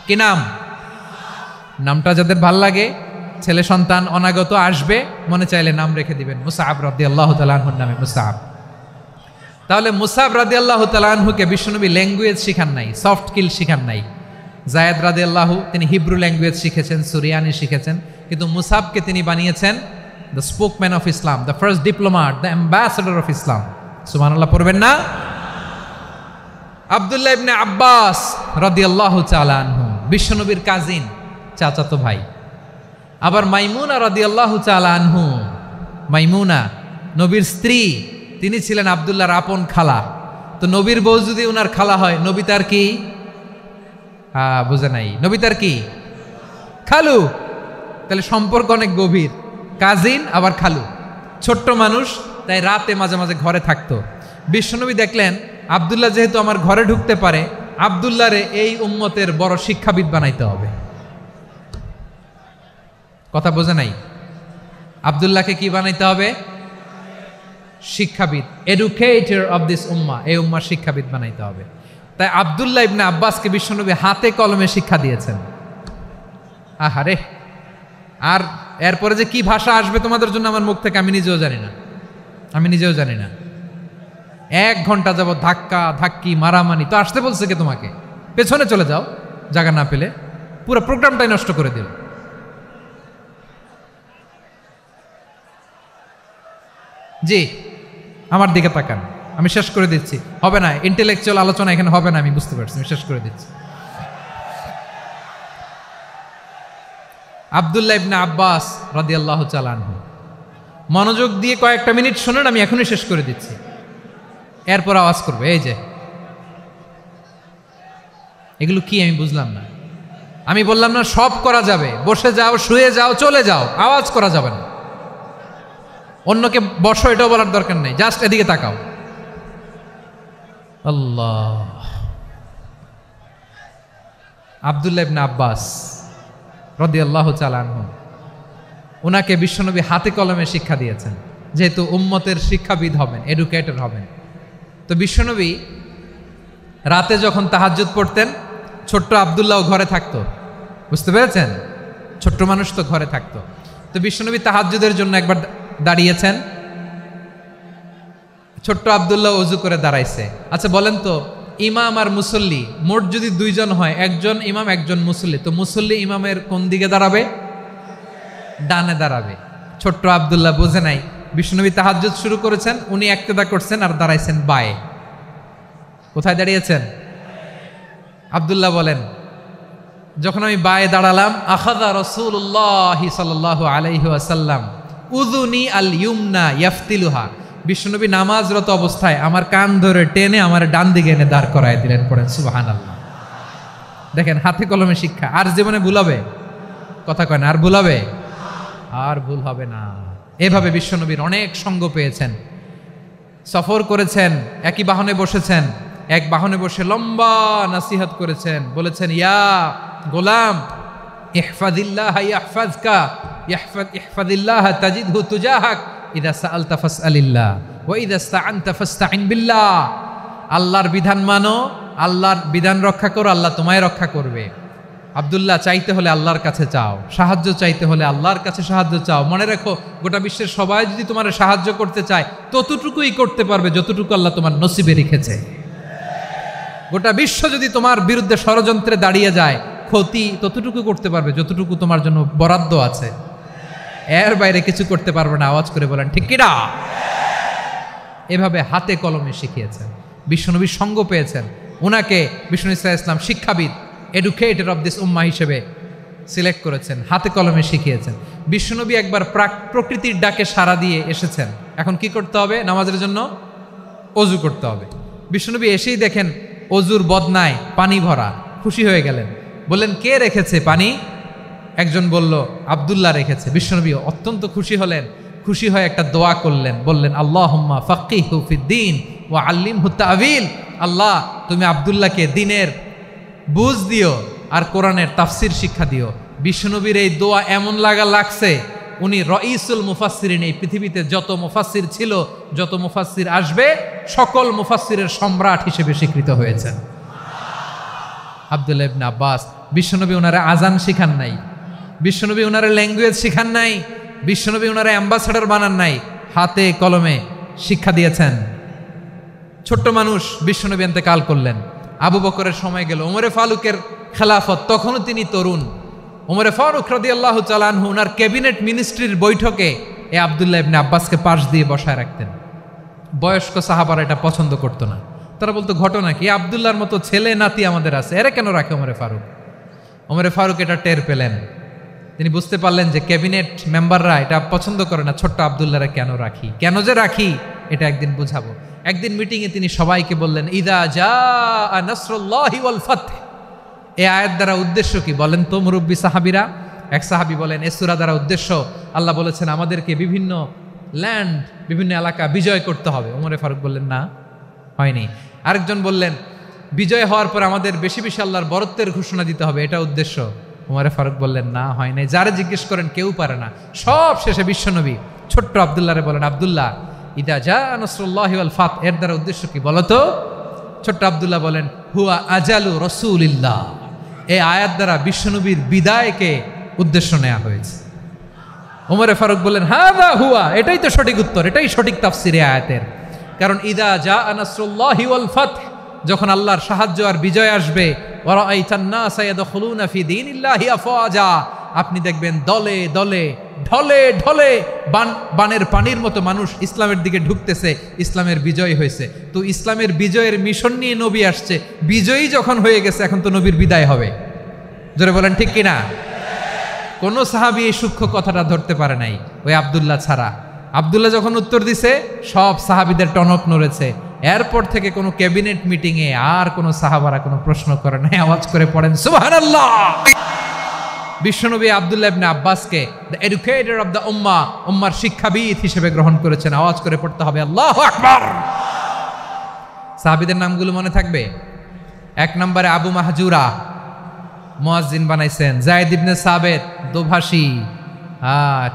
কি নাম? নামটা যাদের ভাল লাগে, ছেলে সন্তান অনাগত আসবে, মনে চাইলে নাম রেখে দিবেন মুসআব রাদিয়াল্লাহু তাআলা আনহুর নামে মুসআব। তাহলে মুসআব রাদিয়াল্লাহু তাআলা আনহুকে বিশ্বনবী ল্যাঙ্গুয়েজ শিখান নাই, সফট স্কিল শিখান নাই। যায়েদ রাদিয়াল্লাহু তিনি হিব্রু ল্যাঙ্গুয়েজ শিখেছেন, সুরিয়ানি শিখেছেন, কিন্তু মুসআবকে তিনি বানিয়েছেন the spokesman of Islam, the first diplomat, the ambassador of Islam. সুবহানাল্লাহ পড়বেন না? আব্দুল্লাহ ইবনে আব্বাস রাদিয়াল্লাহু তাআলা আনহু বিশ্বনবীর কাজিন, চাচাতো ভাই। আবার মাইমুনা রাদিয়াল্লাহু তাআলা আনহু, মাইমুনা নবীর স্ত্রী, তিনি ছিলেন আব্দুল্লাহর আপন খালা। তো নবীর বউ যদি ওনার খালা হয়, নবী তার কি বুঝে নাই, নবী তার কি খালু, তাহলে সম্পর্ক অনেক গভীর, কাজিন আবার খালু, ছোট্ট মানুষ, তাই রাতে মাঝে মাঝে ঘরে থাকতো। বিশ্বনবী দেখলেন আব্দুল্লাহ যেহেতু আমার ঘরে ঢুকতে পারে, আব্দুল্লাহরে এই উম্মতের বড় শিক্ষাবিদ বানাইতে হবে। কথা বোঝে নাই? আব্দুল্লাহকে কি বানাইতে হবে? শিক্ষাবিদ, এডুকেটর অফ দিস উম্মাহ, এই উম্মার শিক্ষাবিদ বানাইতে হবে। তাই আব্দুল্লাহ ইবনে আব্বাসকে বিশ্বনবী হাতে কলমে শিক্ষা দিয়েছেন। আহারে, আর এরপরে যে কি ভাষা আসবে তোমাদের জন্য আমার মুখ থেকে আমি নিজেও জানি না। 1 ঘন্টা যাবত ধাক্কা ধাক্কি মারামারি, তো আসতে বলছে কে তোমাকে? পেছনে চলে যাও, জায়গা না পেলে। পুরো প্রোগ্রামটাই নষ্ট করে দিল। জি, আমার দিকে তাকান, আমি শেষ করে দিচ্ছি। হবে না, ইন্টেলেকচুয়াল আলোচনা এখানে হবে না, আমি বুঝতে পারছি, আমি শেষ করে দিচ্ছি। আব্দুল্লাহ ইবনে আব্বাস রাদিয়াল্লাহু তাআলা আনহু, মনোযোগ দিয়ে কয়েকটা মিনিট শুনুন, আমি এখনই শেষ করে দিচ্ছি, এরপর আওয়াজ করবে। এই যে এগুলো কি আমি বুঝলাম না। আমি বললাম না সব করা যাবে, বসে যাও, শুয়ে যাও, চলে যাও, আওয়াজ করা যাবে না। অন্যকে বসো এটাও বলার দরকার নেই, জাস্ট এদিকে তাকাও। আল্লাহ। আব্দুল্লাহ ইবনে আব্বাস রাদিয়াল্লাহু তাআলা আনহু, ওনাকে বিশ্বনবী হাতে কলমে শিক্ষা দিয়েছেন, যেহেতু উম্মতের শিক্ষাবিদ হবেন, এডুকেটর হবেন। তো বিশ্বনবী রাতে যখন তাহাজ্জুদ পড়তেন, ছোট্ট আব্দুল্লাহ ঘরে থাকতো। বুঝতে পেরেছেন? ছোট্ট মানুষ তো ঘরে থাকতো। তো বিশ্বনবী তাহাজ্জুদের জন্য একবার দাঁড়িয়েছেন, ছোট্ট আব্দুল্লাহ ওযু করে দাঁড়াইছে। আচ্ছা বলেন তো, ইমাম আর মুসল্লি মোট যদি 2 জন হয়, একজন ইমাম একজন মুসল্লি, তো মুসল্লি ইমামের কোন দিকে দাঁড়াবে? ডানে দাঁড়াবে। ছোট্ট আব্দুল্লাহ বোঝে নাই, বিশ্বনবী তাহাজ্জুদ শুরু করেছেন, উনি একতেদা করছেন আর দাঁড়াইছেন বায়ে। কোথায় দাঁড়িয়েছেন? আব্দুল্লাহ বলেন, যখন আমি বায়ে দাঁড়ালাম, আখাযা রাসূলুল্লাহ সাল্লাল্লাহু আলাইহি ওয়াসাল্লাম উযুনি আল ইউমনা ইয়াফতিলুহা, বিশ্বনবী নামাজরত অবস্থায় আমার কান ধরে টেনে আমার ডান দিকে এনে দাঁড় করায় দিলেন। পড়েন সুবহানাল্লাহ। দেখেন, হাতে কলমে শিক্ষা। আর জীবনে ভুলাবে? কথা কয় না, আর ভুলাবে? আর ভুল হবে না। এভাবে বিশ্বনবীর অনেক সঙ্গ পেয়েছেন, সফর করেছেন, একই বাহনে বসেছেন, এক বাহনে বসে লম্বা নাসিহত করেছেন, বলেছেন, ইয়া গোলাম ইহফাজিল্লাহ ইয়াহফাজকা, ইহফাজিল্লাহ তাজিদহু তুজাহাক, ইযা সাআলতা ফাসআলিল্লাহ ওয়া ইযা ইসতাআনতা ফাসতাইন বিল্লাহ। আল্লাহর বিধান মানো, আল্লাহর বিধান রক্ষা করো, আল্লাহ তোমায় রক্ষা করবে। আব্দুল্লাহ, চাইতে হলে আল্লাহর কাছে চাও, সাহায্য চাইতে হলে আল্লাহর কাছে সাহায্য চাও। মনে রেখো, গোটা বিশ্বের সবাই যদি তোমার সাহায্য করতে চায়, ততটুকুই করতে পারবে যতটুকু আল্লাহ তোমার নসিবে রেখেছে। গোটা বিশ্ব যদি তোমার বিরুদ্ধে ষড়যন্ত্রে দাঁড়িয়ে যায়, ক্ষতি ততটুকু করতে পারবে যতটুকু তোমার জন্য বরাদ্দ আছে, এর বাইরে কিছু করতে পারবে না। আওয়াজ করে বলেন ঠিক কিনা? এভাবে হাতে কলমে শিখিয়েছেন, বিশ্বনবীর সঙ্গ পেয়েছেন। ওনাকে বিষ্ণু ইসলাম শিক্ষাবিদ, এডুকেটর অফ দিস উম্মাহ হিসেবে সিলেক্ট করেছেন, হাতে কলমে শিখিয়েছেন। বিশ্বনবী একবার প্রকৃতির ডাকে সাড়া দিয়ে এসেছেন। এখন কি করতে হবে? নামাজের জন্য অজু করতে হবে। বিশ্বনবী এসেই দেখেন অজুর বদনায় পানি ভরা, খুশি হয়ে গেলেন, বললেন, কে রেখেছে পানি? একজন বলল, আব্দুল্লাহ রেখেছে। বিশ্বনবী অত্যন্ত খুশি হলেন, খুশি হয়ে একটা দোয়া করলেন, বললেন, আল্লাহুম্মা ফাক্কিহু ফিদ্দীন ওয়া আল্লিমহু তা'ওয়ীল। আল্লাহ, তুমি আব্দুল্লাহকে দ্বীনের বুঝ দিও আর কোরআনের তাফসির শিক্ষা দিও। বিশ্বনবীর এই দোয়া এমন লাগছে, উনি রাইসুল মুফাসসিরিন, এই পৃথিবীতে যত মুফাসসির ছিল, যত মুফাসসির আসবে, সকল মুফাসসিরের সম্রাট হিসেবে স্বীকৃত হয়েছেন আব্দুল্লাহ ইবনে আব্বাস। বিশ্বনবী ওনারা আজান শিখান নাই, বিশ্বনবী ওনারা ল্যাঙ্গুয়েজ শিখান নাই, বিশ্বনবী ওনারা অ্যাম্বাসাডার বানান নাই, হাতে কলমে শিক্ষা দিয়েছেন। ছোট্ট মানুষ, বিশ্বনবী ইন্তেকাল করলেন, আবু বকরের সময় গেল, ওমরে ফারুকের খেলাফত, তখনও তিনি তরুণ। ওমরে ফারুক রাদিয়াল্লাহু তাআলা আনহু ওনার ক্যাবিনেট মিনিস্ট্রির বৈঠকে এই আব্দুল্লাহ ইবনে আব্বাসকে পাশ দিয়ে বসায় রাখতেন। বয়স্ক সাহাবারা এটা পছন্দ করতো না, তারা বলতো, ঘটনা কি? আব্দুল্লাহর মতো ছেলে নাতি আমাদের আছে, এরা কেন রাখে ওমরে ফারুক? ওমরে ফারুক এটা টের পেলেন, তিনি বুঝতে পারলেন যে ক্যাবিনেট মেম্বাররা এটা পছন্দ করে না, ছোট্ট আব্দুল্লাহরা কেন রাখি, কেন যে রাখি, এটা একদিন বুঝাবো। একদিন মিটিংয়ে তিনি সবাইকে বললেন, ইদা জাআ নাসরুল্লাহি ওয়াল ফাতহ, এই আয়াত দ্বারা উদ্দেশ্য কি বলেন তো মুরব্বী সাহাবীরা? এক সাহাবী বলেন, এই সূরা দ্বারা উদ্দেশ্য আল্লাহ বলেছেন আমাদেরকে বিভিন্ন ল্যান্ড, বিভিন্ন এলাকা বিজয় করতে হবে। ওমরে ফারুক বললেন না, হয়নি। আরেকজন বললেন বিজয় হওয়ার পর আমাদের বেশি বেশি আল্লাহর বরত্বের ঘোষণা দিতে হবে, এটা উদ্দেশ্য। ওমরে ফারুক বললেন না, হয় নাই। যারা জিজ্ঞেস করেন কেউ পারে না। সব শেষে বিশ্বনবী ছোট্ট আব্দুল্লাহরে বলেন, আব্দুল্লাহ ইদা জা নাসরুল্লাহি ওয়াল ফাত, এর দ্বারা উদ্দেশ্য কি বলতো? ছোট্ট আব্দুল্লাহ বলেন, হুয়া আজালু রাসূলিল্লাহ। এই আয়াত দ্বারা বিশ্বনবীর বিদায়কে উদ্দেশ্য নেওয়া হয়েছে। ওমরে ফারুক বললেন, হাযা হুয়া, এটাই তো সঠিক উত্তর, এটাই সঠিক তাফসীর এই আয়াতের। কারণ ইদা জা নাসরুল্লাহি ওয়াল ফাত, যখন আল্লাহর সাহায্য আর বিজয় আসবে, ওয়া রাআইতান নাসা ইয়াদখুলুনা ফি দীনিল্লাহি আফওয়াজা, আপনি দেখবেন দলে দলে ঢলে ঢলে বানের পানির মতো মানুষ ইসলামের দিকে ঢুকতেছে, ইসলামের বিজয় হয়েছে। তো ইসলামের বিজয়ের মিশন নিয়ে নবী আসছে, বিজয়ী যখন হয়ে গেছে এখন তো নবীর বিদায় হবে। জোরে বলেন ঠিক কিনা? কোন সাহাবী এই সূক্ষ্ম কথাটা ধরতে পারে নাই, ওই আব্দুল্লাহ ছাড়া। আব্দুল্লাহ যখন উত্তর দিছে সব সাহাবীদের টনক নড়েছে। এরপর থেকে কোনো ক্যাবিনেট মিটিংয়ে আর কোনো সাহাবারা কোনো প্রশ্ন করে নাই, আওয়াজ করে পড়েন সুবহানাল্লাহ। বিশ্বনবী আব্দুল্লাহ ইবনে আব্বাসকে দ্য এডুকেটর অফ দ্য উম্মাহ, উম্মার শিক্ষাবিদ হিসেবে গ্রহণ করেছেন। আওয়াজ করে পড়তে হবে আল্লাহু আকবার। সাহাবীদের নামগুলো মনে থাকবে? এক নম্বরে আবু মাহজুরা, মুয়াজ্জিন বানাইছেন। যায়েদ ইবনে সাবিত, দোভাষী,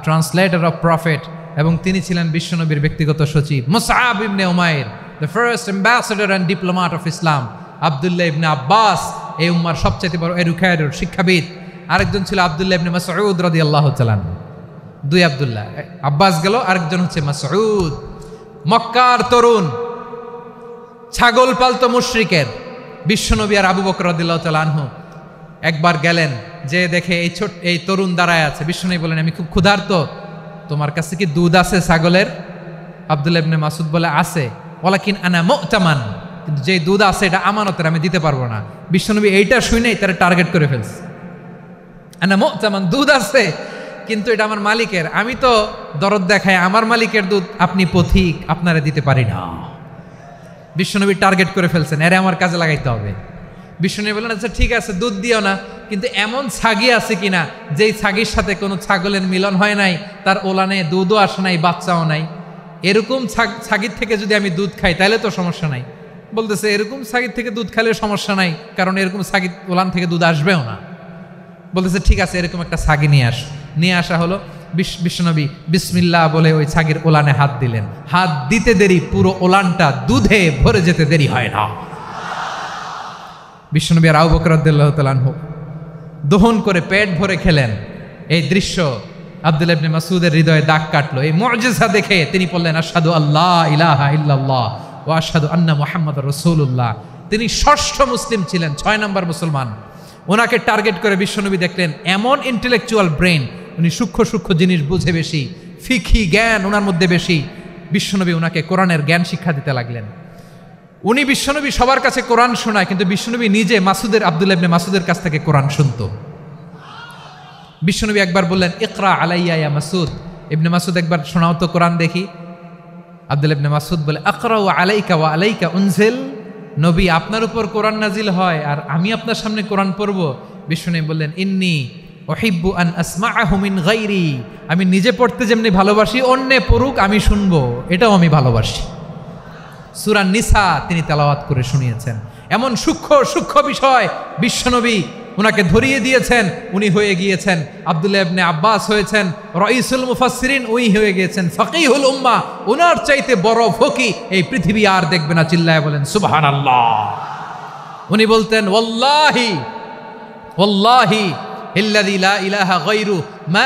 ট্রান্সলেটর অফ প্রফেট, এবং তিনি ছিলেন বিশ্বনবীর ব্যক্তিগত সচিব। Musab ibn Umair, the first ambassador and diplomat of Islam. Abdullah ibn Abbas, এই উম্মার সবচেয়ে বড় এডুকেটর, শিক্ষাবিদ। আরেকজন ছিল আব্দুল্লাহ ইবনে মাসউদ রাদিয়াল্লাহু তাআলা। দুই আব্দুল্লাহ, আব্বাস গেল, আরেকজন হচ্ছে মাসউদ। মক্কার তরুণ, ছাগল পালতো মুশরিকের। বিশ্বনবী আর আবু বকর রাদিয়াল্লাহু তাআলা আনহু একবার গেলেন, যে দেখে এই তরুণ দাঁড়ায় আছে। বিশ্বনবী বলেন, আমি খুব ক্ষুধার্ত, তোমার কাছে কি দুধ আছে ছাগলের? আব্দুল্লাহ ইবনে মাসউদ বলে, আছে। ওয়ালাকিন আনা মুতামান, কিন্তু যে দুধ আছে এটা আমানতের, আমি দিতে পারবো না। বিশ্বনবী এইটা শুনেই তারা টার্গেট করে ফেলছে। আনা মুতামান, দুধ আছে কিন্তু এটা আমার মালিকের, আমি তো দরদ দেখাই, আমার মালিকের দুধ, আপনি পথিক, আপনারা দিতে পারি না। বিশ্বনবী টার্গেট করে ফেলছেন, এরে আমার কাজে লাগাইতে হবে। বিশ্বনবী বললেন, আচ্ছা ঠিক আছে, দুধ দিও না, কিন্তু এমন ছাগি আছে কিনা যেই ছাগির সাথে কোনো ছাগলের মিলন হয় নাই, তার ওলানে দুধও আসে নাই, বাচ্চাও নাই, এরকম ছাগির থেকে যদি আমি দুধ খাই তাহলে তো সমস্যা নাই। বলতেছে, এরকম ছাগির থেকে দুধ খাইলে সমস্যা নাই, কারণ এরকম ছাগির ওলান থেকে দুধ আসবেও না। বলতেছে, ঠিক আছে, এরকম একটা ছাগি নিয়ে আস। নিয়ে আসা হলো। বিশ্বনবী বিসমিল্লাহ বলে ওই ছাগির ওলানে হাত দিলেন। হাত দিতে দেরি, পুরো ওলানটা দুধে ভরে যেতে দেরি হয় না। বিশ্বনবী আর আবু বকর রাদিয়াল্লাহু তাআলা আনহু দহন করে পেট ভরে খেলেন। এই দৃশ্য আব্দুল্লাহ ইবনে মাসউদের হৃদয়ে দাগ কাটলো। এই মুজিজা দেখে তিনি বললেন, আশহাদু আল্লা ইলাহা ইল্লাল্লাহ ওয়া আশহাদু আন্না মুহাম্মাদুর রাসূলুল্লাহ। তিনি ষষ্ঠ মুসলিম ছিলেন, 6 নম্বর মুসলমান। ওনাকে টার্গেট করে বিশ্বনবী দেখলেন এমন ইন্টেলেকচুয়াল ব্রেন, উনি সূক্ষ্ম সূক্ষ্ম জিনিস বুঝে বেশি, ফিকহি জ্ঞান ওনার মধ্যে বেশি। বিশ্বনবী ওনাকে কোরআনের জ্ঞান শিক্ষা দিতে লাগলেন। উনি বিশ্বনবী সবার কাছে কোরআন শোনায়, কিন্তু বিশ্বনবী নিজে আব্দুল্লাহ ইবনে মাসউদের কাছ থেকে কোরআন শুনতো। বিশ্বনবী একবার বললেন, ইকরা আলাইয়া ইয়া মাসউদ। ইবনে মাসউদ, একবার শোনাও তো কোরআন দেখি। আব্দুল্লাহ ইবনে মাসউদ বলে, আকরাউ আলাইকা ওয়া আলাইকা উনজিল। নবী, আপনার উপর কোরআন নাজিল হয় আর আমি আপনার সামনে কোরআন পড়ব। বিশ্বনবী বললেন, ইন্নী উহিব্বু আন আসমাআহু মিন গায়রি। আমি নিজে পড়তে যেমনি ভালোবাসি, অন্যে পড়ুক আমি শুনবো, এটাও আমি ভালোবাসি। সূরা নিসা তিনি তেলাওয়াত করে শুনিয়েছেন। এমন সূক্ষ্ম সূক্ষ্ম বিষয় বিশ্বনবী উনাকে ধরিয়ে দিয়েছেন। উনি হয়ে গিয়েছেন, আব্দুল্লাহ ইবনে আব্বাস হয়েছেন রাইসুল মুফাসসিরিন, উনি হয়ে গিয়েছেন ফাকিহুল উম্মাহ। ওনার চাইতে বড় ফকি এই পৃথিবী আর দেখবে না। চিল্লায় বলেন সুবহানাল্লাহ। উনি বলতেন, ওয়াল্লাহি ওয়াল্লাহি ইল্লাযী লা ইলাহা গায়রু মা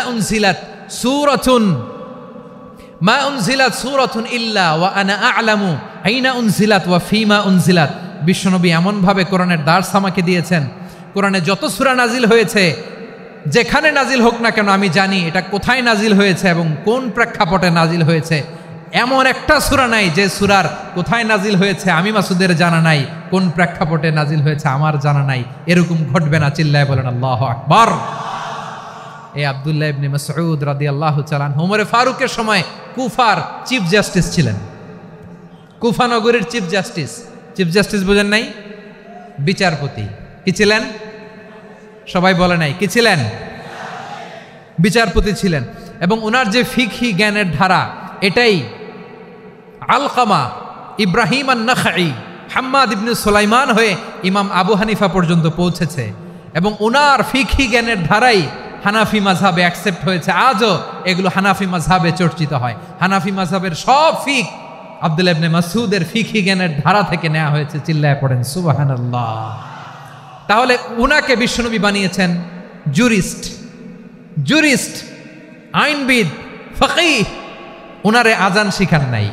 উনজিলাত সূরাতুন ইল্লা ওয়া আনা আ'লামু আইনা উনজিলাত ওয়া ফীমা উনজিলাত। বিশ্বনবী এমনভাবে কোরআনের দার্স আমাকে দিয়েছেন, কোরআনে যত সূরা নাজিল হয়েছে, যেখানে নাজিল হোক না কেন আমি জানি এটা কোথায় নাজিল হয়েছে এবং কোন প্রেক্ষাপটে নাজিল হয়েছে। এমন একটা সূরা নাই যে সূরার কোথায় নাজিল হয়েছে আমি মাসুদের জানা নাই, কোন প্রেক্ষাপটে নাজিল হয়েছে আমার জানা নাই। এরকম ঘটবে না। চিল্লায় বলেন আল্লাহু আকবার। এই আব্দুল্লাহ ইবনে মাসউদ রাদিয়াল্লাহু তাআলা আনহু ওমর ফারুকের সময় কুফার চিফ জাস্টিস ছিলেন। কুফা নগরীর চিফ জাস্টিস। চিফ জাস্টিস বুঝেন নাই? বিচারপতি। কি ছিলেন? সবাই বলে নাই, কি ছিলেন? বিচারপতি ছিলেন। এবং ওনার যে ফিকহি জ্ঞানের ধারা, এটাই আলকামা, ইব্রাহিম আন-নাখাই, হাম্মাদ ইবনে সুলাইমান হয়ে ইমাম আবু হানিফা পর্যন্ত পৌঁছেছে। এবং ওনার ফিকহি জ্ঞানের ধারাই হানাফি মাযহাবে অ্যাকসেপ্ট হয়েছে। আজও এগুলো হানাফি মাযহাবে চর্চিত হয়। হানাফি মাযহাবের সব ফিক আব্দুল্লাহ ইবনে মাসউদের ফিকহি জ্ঞানের ধারা থেকে নেওয়া হয়েছে। চিল্লায় পড়েন সুবহানাল্লাহ। তাহলে উনাকে বিশ্বনবী বানিয়েছেন জুরিস্ট, আইনবিদ, ফকিহ। উনারে আজান শিখান নাই।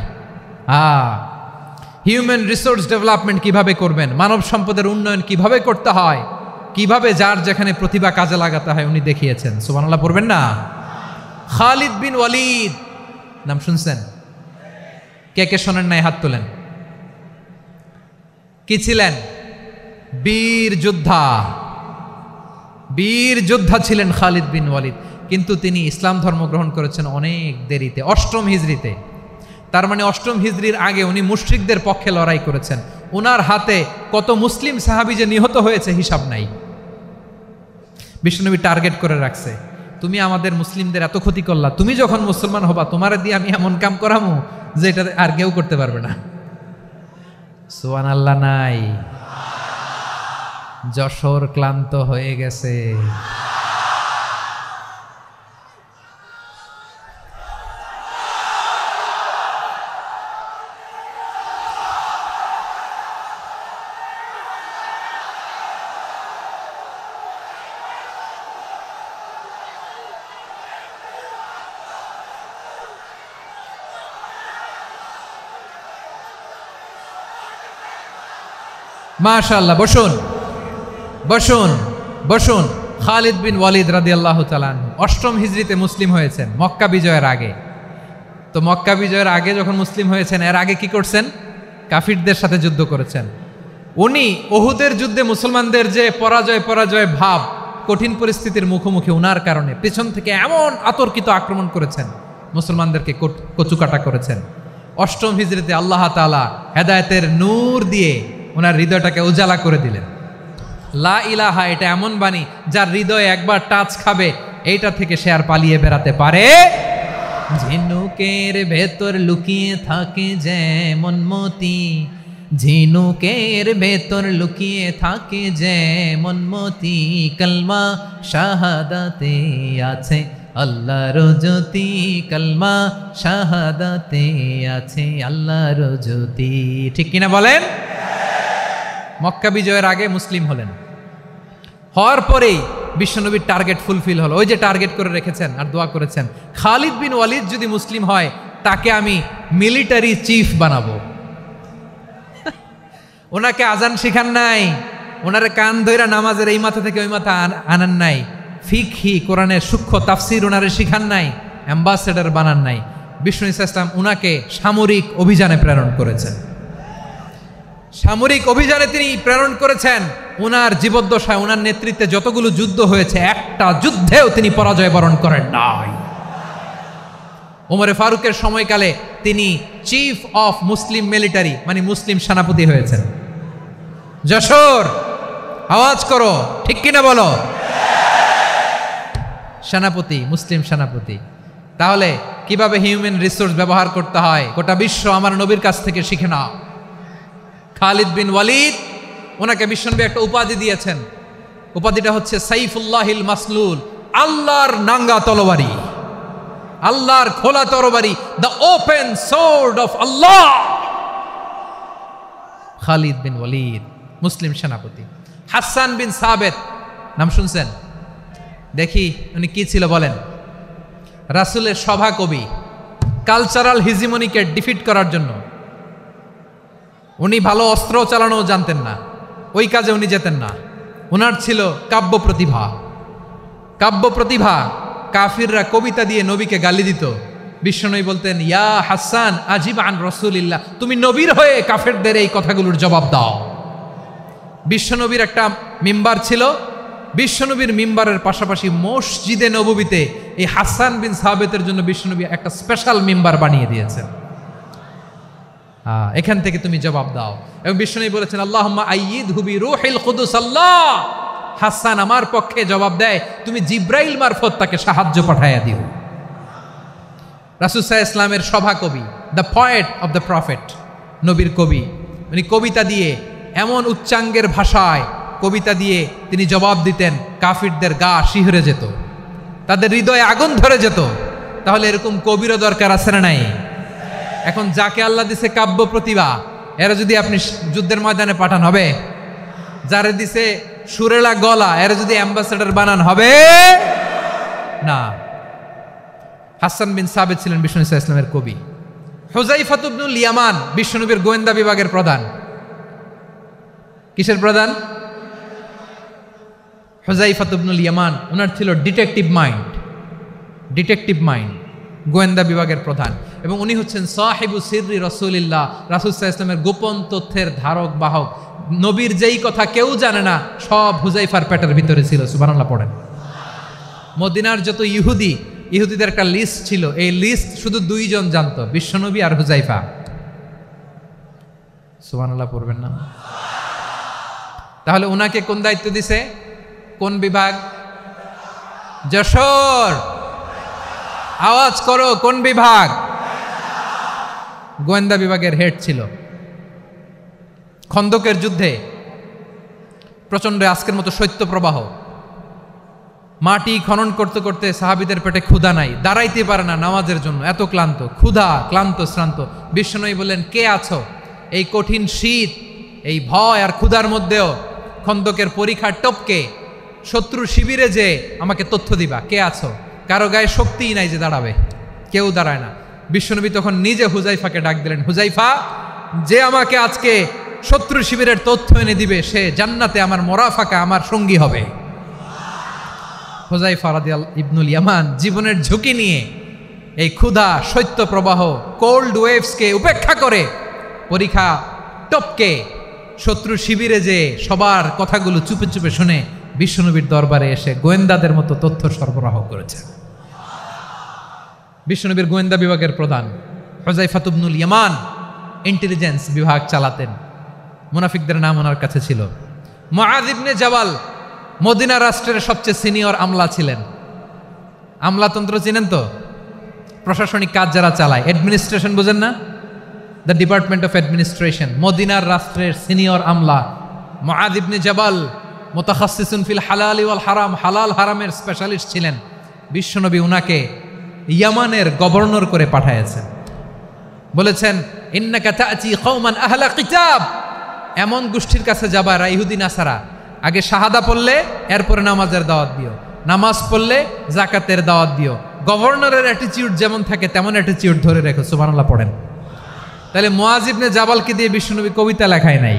হিউম্যান রিসোর্স ডেভেলপমেন্ট কিভাবে করবেন, মানব সম্পদের উন্নয়ন কিভাবে করতে হয়, কিভাবে যার যেখানে প্রতিভা কাজে লাগাতে হয় উনি দেখিয়েছেন। সুবহানাল্লাহ পড়বেন না? খালিদ বিন ওয়ালিদ নাম শুনছেন? কে কে শোনেন নাই হাত তোলেন। কি ছিলেন? বীর যোদ্ধা ছিলেন খালিদ বিন ওয়ালিদ। কিন্তু তিনি ইসলাম ধর্ম গ্রহণ করেছেন অনেক দেরিতে, 8ম হিজরিতে। তার মানে 8ম হিজরির আগে উনি মুশরিকদের পক্ষে লড়াই করেছেন। ওনার হাতে কত মুসলিম সাহাবী যে নিহত হয়েছে হিসাব নাই। বিশ্বনবী টার্গেট করে রাখছে, তুমি আমাদের মুসলিমদের এত ক্ষতি করলা, তুমি যখন মুসলমান হবা তোমারে দিয়ে আমি এমন কাম করামু যে এটা আর কেউ করতে পারবে না। সুবহানাল্লাহ নাই? যশোর ক্লান্ত হয়ে গেছে। মাশাআল্লাহ, বসুন। খালিদ বিন ওয়ালিদ রাদিয়াল্লাহু তাআলা আনহু 8ম হিজরিতে মুসলিম হয়েছেন, মক্কা বিজয়ের আগে। তো মক্কা বিজয়ের আগে যখন মুসলিম হয়েছেন, এর আগে কি করছেন? কাফিরদের সাথে যুদ্ধ করেছেন। উনি উহুদের যুদ্ধে মুসলমানদের যে পরাজয় ভাব, কঠিন পরিস্থিতির মুখোমুখি উনার কারণে পেছন থেকে এমন আতর্কিত আক্রমণ করেছেন, মুসলমানদেরকে কচুকাটা করেছেন। 8ম হিজরিতে আল্লাহ তাআলা হেদায়েতের নূর দিয়ে ওনার হৃদয়টাকে উজালা করে দিলেন। লা ইলাহা, এটা এমন বাণী যার হৃদয়ে একবার টাচ খাবে, এইটা থেকে সে আর পালিয়ে বেড়াতে পারে। ঝিনুকের ভেতর লুকিয়ে থাকে যেমন মতি, ঝিনুকের ভেতর লুকিয়ে থাকে যেমন মতি, কলমা শাহাদাতে আছে আল্লাহর জ্যোতি, কলমা শাহাদাতে আছে আল্লাহর জ্যোতি। ঠিক কিনা বলেন? মক্কা বিজয়ের আগে মুসলিম হলেন, হওয়ার পরেই বিশ্বনবীর টার্গেট ফুলফিল হলো। ওই যে টার্গেট করে রেখেছেন আর দোয়া করেছেন, খালিদ বিন ওয়ালিদ যদি মুসলিম হয় তাকে আমি মিলিটারি চিফ বানাবো। ওনাকে আজান শিখান নাই, ওনারে কান ধইরা নামাজের এই মাথা থেকে ওই মাথা আনান নাই, ফিকহি কোরআনের সূক্ষ্ম তাফসীর ওনারে শিখান নাই, অ্যাম্বাসেডর বানান নাই। বিষ্ণু ইসলাম উনাকে সামরিক অভিযানে প্রেরণ করেছেন। সামরিক অভিযানে তিনি প্রেরণ করেছেন। উনার জীবদ্দশায় উনার নেতৃত্বে যতগুলো যুদ্ধ হয়েছে, একটা যুদ্ধেও তিনি পরাজয় বরণ করেন নাই। ওমরে ফারুকের সময়কালে তিনি চিফ অফ মুসলিম মিলিটারি, মানে মুসলিম সেনাপতি হয়েছেন। যশোর আওয়াজ করো, ঠিক কিনা বলো? সেনাপতি, মুসলিম সেনাপতি। তাহলে কিভাবে হিউম্যান রিসোর্স ব্যবহার করতে হয় গোটা বিশ্ব আমার নবীর কাছ থেকে শিখে নাও। খালিদ বিন ওয়ালিদ, ওনাকে বিশ্বনবী একটা উপাধি দিয়েছেন। উপাধিটা হচ্ছে সাইফুল্লাহিল মাসলুল, আল্লাহর নাঙ্গা তরবারি, আল্লাহর খোলা তরবারি, দ্য ওপেন সোর্ড অফ আল্লাহ। খালিদ বিন ওয়ালিদ মুসলিম সেনাপতি। হাসান বিন সাবেত নাম শুনছেন? দেখি উনি কি ছিল বলেন। রাসূলের সভা কবি, কালচারাল হিজিমনিকে ডিফিট করার জন্য। উনি ভালো অস্ত্র চালানো জানতেন না, ওই কাজে উনি যেতেন না। ওনার ছিল কাব্য প্রতিভা। কাফিররা কবিতা দিয়ে নবীকে গালি দিত। বিশ্বনবী বলতেন, ইয়া হাসান আজিব আন রাসূলিল্লাহ, তুমি নবীর হয়ে কাফেরদের এই কথাগুলোর জবাব দাও। বিশ্বনবীর একটা মিম্বার ছিল। বিশ্বনবীর মিম্বারের পাশাপাশি মসজিদে নববীতে এই হাসান বিন সাবেতের জন্য বিশ্বনবী একটা স্পেশাল মিম্বার বানিয়ে দিয়েছেন। এখান থেকে তুমি জবাব দাও। এবং বিশ্বনবী বলেছেন, আল্লাহুম্মা আইয়িদহু বিরূহিল কুদুস, আল্লাহ হাসান আমার পক্ষে জবাব দেয়, তুমি জিব্রাইল মারফত তাকে সাহায্য পাঠাইয়া দিও। রাসূল সাল্লাল্লাহু আলাইহি ওয়াসাল্লামের সভা কবি, the poet of the prophet, নবীর কবি, উনি কবিতা দিয়ে এমন উচ্চাঙ্গের ভাষায় কবিতা দিয়ে তিনি জবাব দিতেন, কাফিরদের গা শিহরে যেত, তাদের হৃদয়ে আগুন ধরে যেত। তাহলে এরকম কবিরও দরকার আছে না নাই? এখন যাকে আল্লাহ দিছে কাব্য প্রতিভা, এরা যদি আপনি যুদ্ধের ময়দানে পাঠান হবে? যারে দিছে সুরেলা গলা, এরা যদি অ্যাম্বাসেডর বানান হবে না। হাসান বিন সাবিত ছিলেন বিষ্ণু ইসলামের কবি। হুযায়ফা ইবনুল ইয়ামান বিশ্বনবীর গোয়েন্দা বিভাগের প্রধান। কিসের প্রধান? হুযায়ফা ইবনুল ইয়ামান। ওনার ছিল ডিটেকটিভ মাইন্ড, গোয়েন্দা বিভাগের প্রধান, এবং উনি হচ্ছেন সাহিবু সিররি রাসূলিল্লাহ, রাসূল সাল্লাল্লাহু আলাইহি ওয়াসাল্লামের গোপন তথ্যের ধারক বাহক। নবীর যেই কথা কেউ জানে না, সব হুযায়ফার পেটের ভিতরে ছিল। সুবহানাল্লাহ পড়েন। মদিনার যত ইহুদিদের একটা লিস্ট ছিল, এই লিস্ট শুধু দুইজন জানতো, বিশ্বনবী আর হুযায়ফা। সুবহানাল্লাহ পড়বেন না? তাহলে উনাকে কোন দায়িত্ব দিছে? কোন বিভাগ? যশোর, আওয়াজ করো, কোন বিভাগ? গোয়েন্দা বিভাগের হেড ছিল। খন্দকের যুদ্ধে প্রচন্ড আজকের মতো শৈত্য প্রবাহ, মাটি খনন করতে করতে সাহাবীদের পেটে ক্ষুধা নাই, দাঁড়াইতে পারে না নামাজের জন্য, এত ক্লান্ত, ক্লান্ত শ্রান্ত। বিশ্বনবী বললেন, কে আছো? এই কঠিন শীত, এই ভয় আর ক্ষুধার মধ্যেও খন্দকের পরীক্ষার টপকে শত্রু শিবিরে যে আমাকে তথ্য দিবা, কে আছো? কারো গায়ে শক্তিই নাই যে দাঁড়াবে, কেউ দাঁড়ায় না। বিশ্বনবী তখন নিজে হুযায়ফাকে ডাক দিলেন, হুযায়ফা, যে আমাকে আজকে শত্রু শিবিরের তথ্য এনে দিবে, সে জান্নাতে আমার মোরাফাকা, আমার সঙ্গী হবে। হুযায়ফা রাদিয়াল্লাহু ইবনুল ইয়ামান জীবনের ঝুঁকি নিয়ে এই ক্ষুধা, শৈত্য প্রবাহ, কোল্ড ওয়েভসকে উপেক্ষা করে পরীক্ষা টপকে শত্রু শিবিরে যে সবার কথাগুলো চুপে চুপে শুনে বিশ্বনবীর দরবারে এসে গোয়েন্দাদের মতো তথ্য সরবরাহ করেছে। বিশ্বনবীর গোয়েন্দা বিভাগের প্রধান হুযায়ফা ইবনুল ইয়ামান ইন্টেলিজেন্স বিভাগ চালাতেন। মুনাফিকদের নাম ওনার কাছে ছিল। মুআয ইবনে জাবাল মদিনা রাষ্ট্রের সবচেয়ে সিনিয়র আমলা ছিলেন। আমলাতন্ত্র চিনেন তো? প্রশাসনিক কাজ যারা চালায়, অ্যাডমিনিস্ট্রেশন বুঝেন না? The department of administration. মদিনার রাষ্ট্রের সিনিয়র আমলা মুআয ইবনে জাবাল মুতাখাসসিসুন ফিল হালালি ওয়াল হারাম, হালাল হারামের স্পেশালিস্ট ছিলেন। বিশ্বনবী উনাকে ইয়ামানের গভর্নর করে পাঠাইছেন। বলেছেন, ইন্নাকা তা'তি কওমান আহলা কিতাব, এমন গোষ্ঠীর কাছে যাবা এরা ইহুদি নাসারা, আগে শাহাদা পড়লে এরপরে নামাজের দাওয়াত দিও, নামাজ পড়লে যাকাতের দাওয়াত দিও। গভর্নরের অ্যাটিটিউড যেমন থাকে তেমন অ্যাটিটিউড ধরে রেখো। সুবহানাল্লাহ পড়েন। তাহলে মুআয ইবনে জাবালকে দিয়ে বিশ্বনবী কবিতা লেখায় নাই,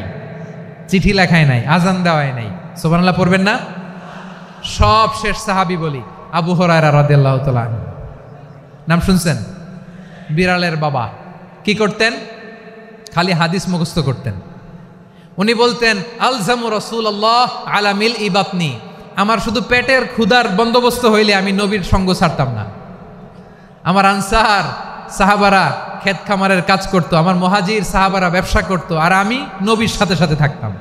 চিঠি লেখায় নাই, আজান দেওয়ায় নাই। সুবহানাল্লাহ পড়বেন না? সব শেষ সাহাবী বলি আবু হুরায়রা রাদিয়াল্লাহু তাআলা আনহু, নাম শুনছেন? বিড়ালের বাবা। কি করতেন? খালি হাদিস মুখস্থ করতেন। উনি বলতেন, আলজামু রাসূলুল্লাহ আলা মিল ইবাতনি, আমার শুধু পেটের ক্ষুধার বন্দোবস্ত হইলে আমি নবীর সঙ্গ ছাড়তাম না। আমার আনসার সাহাবারা ক্ষেত খামারের কাজ করতো, আমার মুহাজির সাহাবারা ব্যবসা করতো, আর আমি নবীর সাথে সাথে থাকতাম।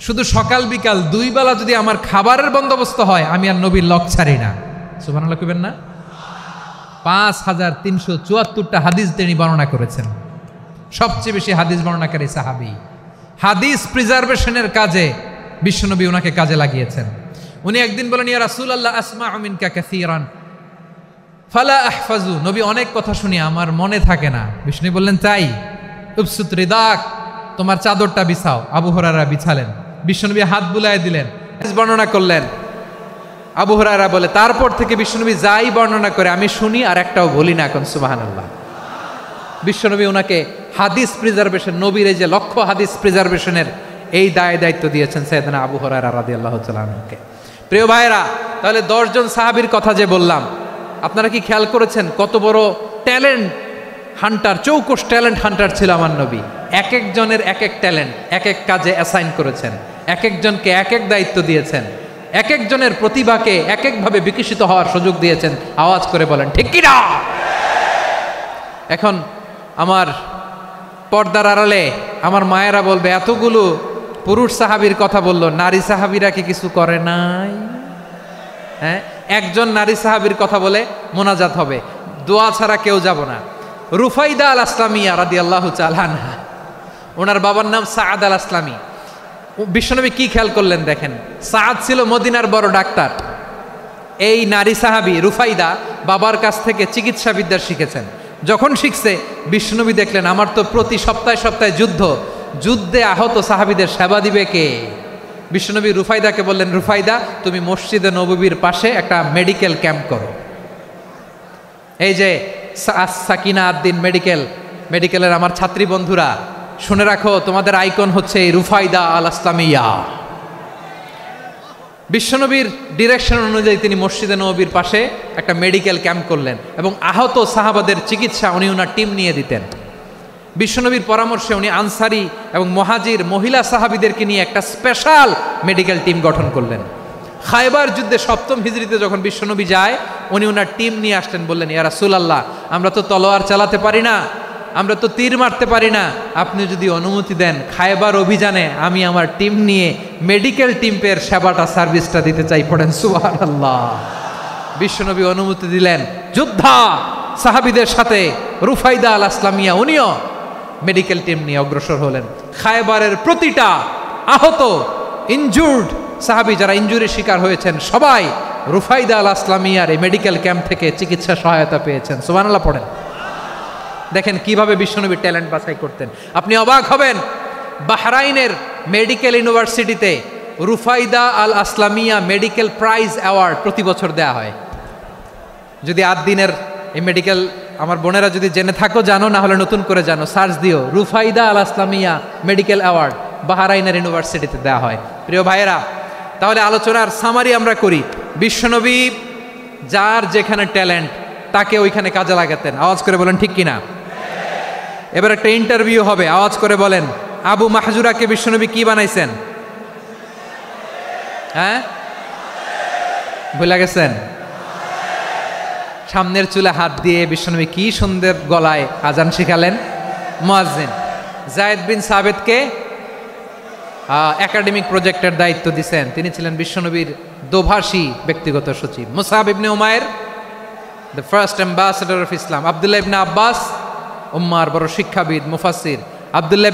শুধু সকাল বিকাল দুই বেলা যদি আমার খাবারের বন্দোবস্ত হয়, আমি আর নবীর লক ছাড়ি না। সুবহানাল্লাহ কইবেন না? 5374টা হাদিস তিনি বর্ণনা করেছেন। সবচেয়ে বেশি হাদিস বর্ণনাকারী সাহাবী। হাদিস প্রিজার্ভেশনের কাজে বিশ্বনবী ওনাকে কাজে লাগিয়েছেন। উনি একদিন বলেন, ইয়া রাসূলুল্লাহ আসমাউ মিনকা কাসীরান ফালা আহফাজু, নবী অনেক কথা শুনি আমার মনে থাকে না। বিষ্ণু বললেন, তাই? উবসুত রিদাক, তোমার চাদরটা বিছাও। আবু হুরায়রা বিছালেন, বিশ্বনবী হাত বুলায় দিলেন, বর্ণনা করলেন। আবু হুরায়রা বলে, তারপর থেকে বিশ্বনবী যাই বর্ণনা করে আমি শুনি আর একটাও বলি না। এখন সুবহানাল্লাহ। বিশ্বনবী ওনাকে হাদিস প্রিজার্ভেশন, নবীর এই যে লক্ষ্য হাদিস প্রিজার্ভেশনের এই দায়িত্ব দিয়েছেন সাইয়েদনা আবু হুরায়রা রাদিয়াল্লাহু তাআলা আনহুকে। প্রিয় ভাইরা, তাহলে 10 জন সাহাবীর কথা যে বললাম, আপনারা কি খেয়াল করেছেন কত বড় ট্যালেন্ট হান্টার, চৌকস ট্যালেন্ট হান্টার ছিল আমার নবী। এক একজনের এক এক ট্যালেন্ট, এক এক কাজে অ্যাসাইন করেছেন, এক একজনকে এক এক দায়িত্ব দিয়েছেন, এক একজনের প্রতিভাকে এক একভাবে বিকশিত হওয়ার সুযোগ দিয়েছেন। আওয়াজ করে বলেন ঠিক কি না? এখন আমার পর্দার আড়ালে আমার মায়েরা বলবে, এতগুলো পুরুষ সাহাবীর কথা বলল, নারী সাহাবীরা কি কিছু করে নাই? হ্যাঁ, একজন নারী সাহাবীর কথা বলে মোনাজাত হবে, দোয়া ছাড়া কেউ যাব না। রুফাইদা আল আসলামিয়া রাদিয়াল্লাহু তাআলা আনহা, ওনার বাবার নাম সাআদ আল আসলামি। বিশ্বনবী কি খেয়াল করলেন দেখেন, সাআদ ছিল মদিনার বড় ডাক্তার। এই নারী সাহাবী রুফাইদা বাবার কাছ থেকে চিকিৎসা বিদ্যা শিখেছেন। যখন শিখছে, বিশ্বনবী দেখলেন আমার তো প্রতি সপ্তাহে সপ্তাহে যুদ্ধে আহত সাহাবীদের সেবা দিবে কে? বিশ্বনবী রুফাইদাকে বললেন, রুফাইদা তুমি মসজিদে নববীর পাশে একটা মেডিকেল ক্যাম্প করো। এই যে সাকিনা আদ্দিন মেডিকেলের আমার ছাত্রী বন্ধুরা, শুনে রাখো, তোমাদের আইকন হচ্ছে এই রুফাইদা আল আসলামিয়া। বিশ্বনবীর ডিরেকশন অনুযায়ী তিনি মসজিদে নববীর পাশে একটা মেডিকেল ক্যাম্প করলেন এবং আহত সাহাবাদের চিকিৎসা উনি ওনার টিম নিয়ে দিতেন। বিশ্বনবীর পরামর্শে উনি আনসারি এবং মুহাজির মহিলা সাহাবীদেরকে নিয়ে একটা স্পেশাল মেডিকেল টিম গঠন করলেন। খায়বার যুদ্ধে 7ম হিজরিতে যখন বিশ্বনবী যায়, উনি ওনার টিম নিয়ে আসলেন, বললেন, ইয়া রাসূলুল্লাহ, আমরা তো তলোয়ার চালাতে পারি না, আমরা তো তীর মারতে পারি না, আপনি যদি অনুমতি দেন খায়বার অভিযানে আমি আমার টিম নিয়ে মেডিকেল টিমের সেবাটা সার্ভিসটা দিতে চাই। পড়েন সুবহানাল্লাহ। বিশ্বনবী অনুমতি দিলেন, যোদ্ধা সাহাবীদের সাথে রুফাইদা আল আসলামিয়া উনিও মেডিকেল টিম নিয়ে অগ্রসর হলেন। খায়বারের প্রতিটা আহত ইনজুর্ড সাহাবী যারা ইনজুরির শিকার হয়েছেন, সবাই রুফাইদা আল আসলামিয়ার এই মেডিকেল ক্যাম্প থেকে চিকিৎসা সহায়তা পেয়েছেন। সুবহানাল্লাহ পড়েন। দেখেন কিভাবে বিশ্বনবী ট্যালেন্ট বাছাই করতেন। আপনি অবাক হবেন, বাহরাইনের মেডিকেল ইউনিভার্সিটিতে রুফাইদা আল আসলামিয়া মেডিকেল প্রাইজ অ্যাওয়ার্ড প্রতি বছর দেয়া হয়। যদি 8 দিনের এই মেডিকেল, আমার বোনেরা যদি জেনে থাকো জানো, না হলে নতুন করে জানো, সার্চ দিও, রুফাইদা আল আসলামিয়া মেডিকেল অ্যাওয়ার্ড বাহরাইনের ইউনিভার্সিটিতে দেওয়া হয়। প্রিয় ভাইয়েরা, তাহলে আলোচনার সামারি আমরা করি। বিশ্বনবী যার যেখানে ট্যালেন্ট তাকে ওইখানে কাজে লাগাতেন। আওয়াজ করে বলেন ঠিক কিনা? এবার একটা ইন্টারভিউ হবে, আওয়াজ করে বলেন, আবু মাহজুরাকে বিশ্বনবী কি বানাইছেন? হ্যাঁ, ভুলে গেছেন? সামনের চুলে হাত দিয়ে বিশ্বনবী কি সুন্দর গলায় আজান শিখালেন। মুয়াজ্জিন। যায়েদ বিন সাবিতকে একাডেমিক প্রজেক্টের দায়িত্ব দিয়েছেন, তিনি ছিলেন বিশ্বনবীর দোভাষী ব্যক্তিগত সচিব। Musab ibn Umair, the first ambassador of Islam. Abdullah ibn Abbas, উম্মার বড় শিক্ষাবিদ মুফাসসির। আব্দুল্লাহ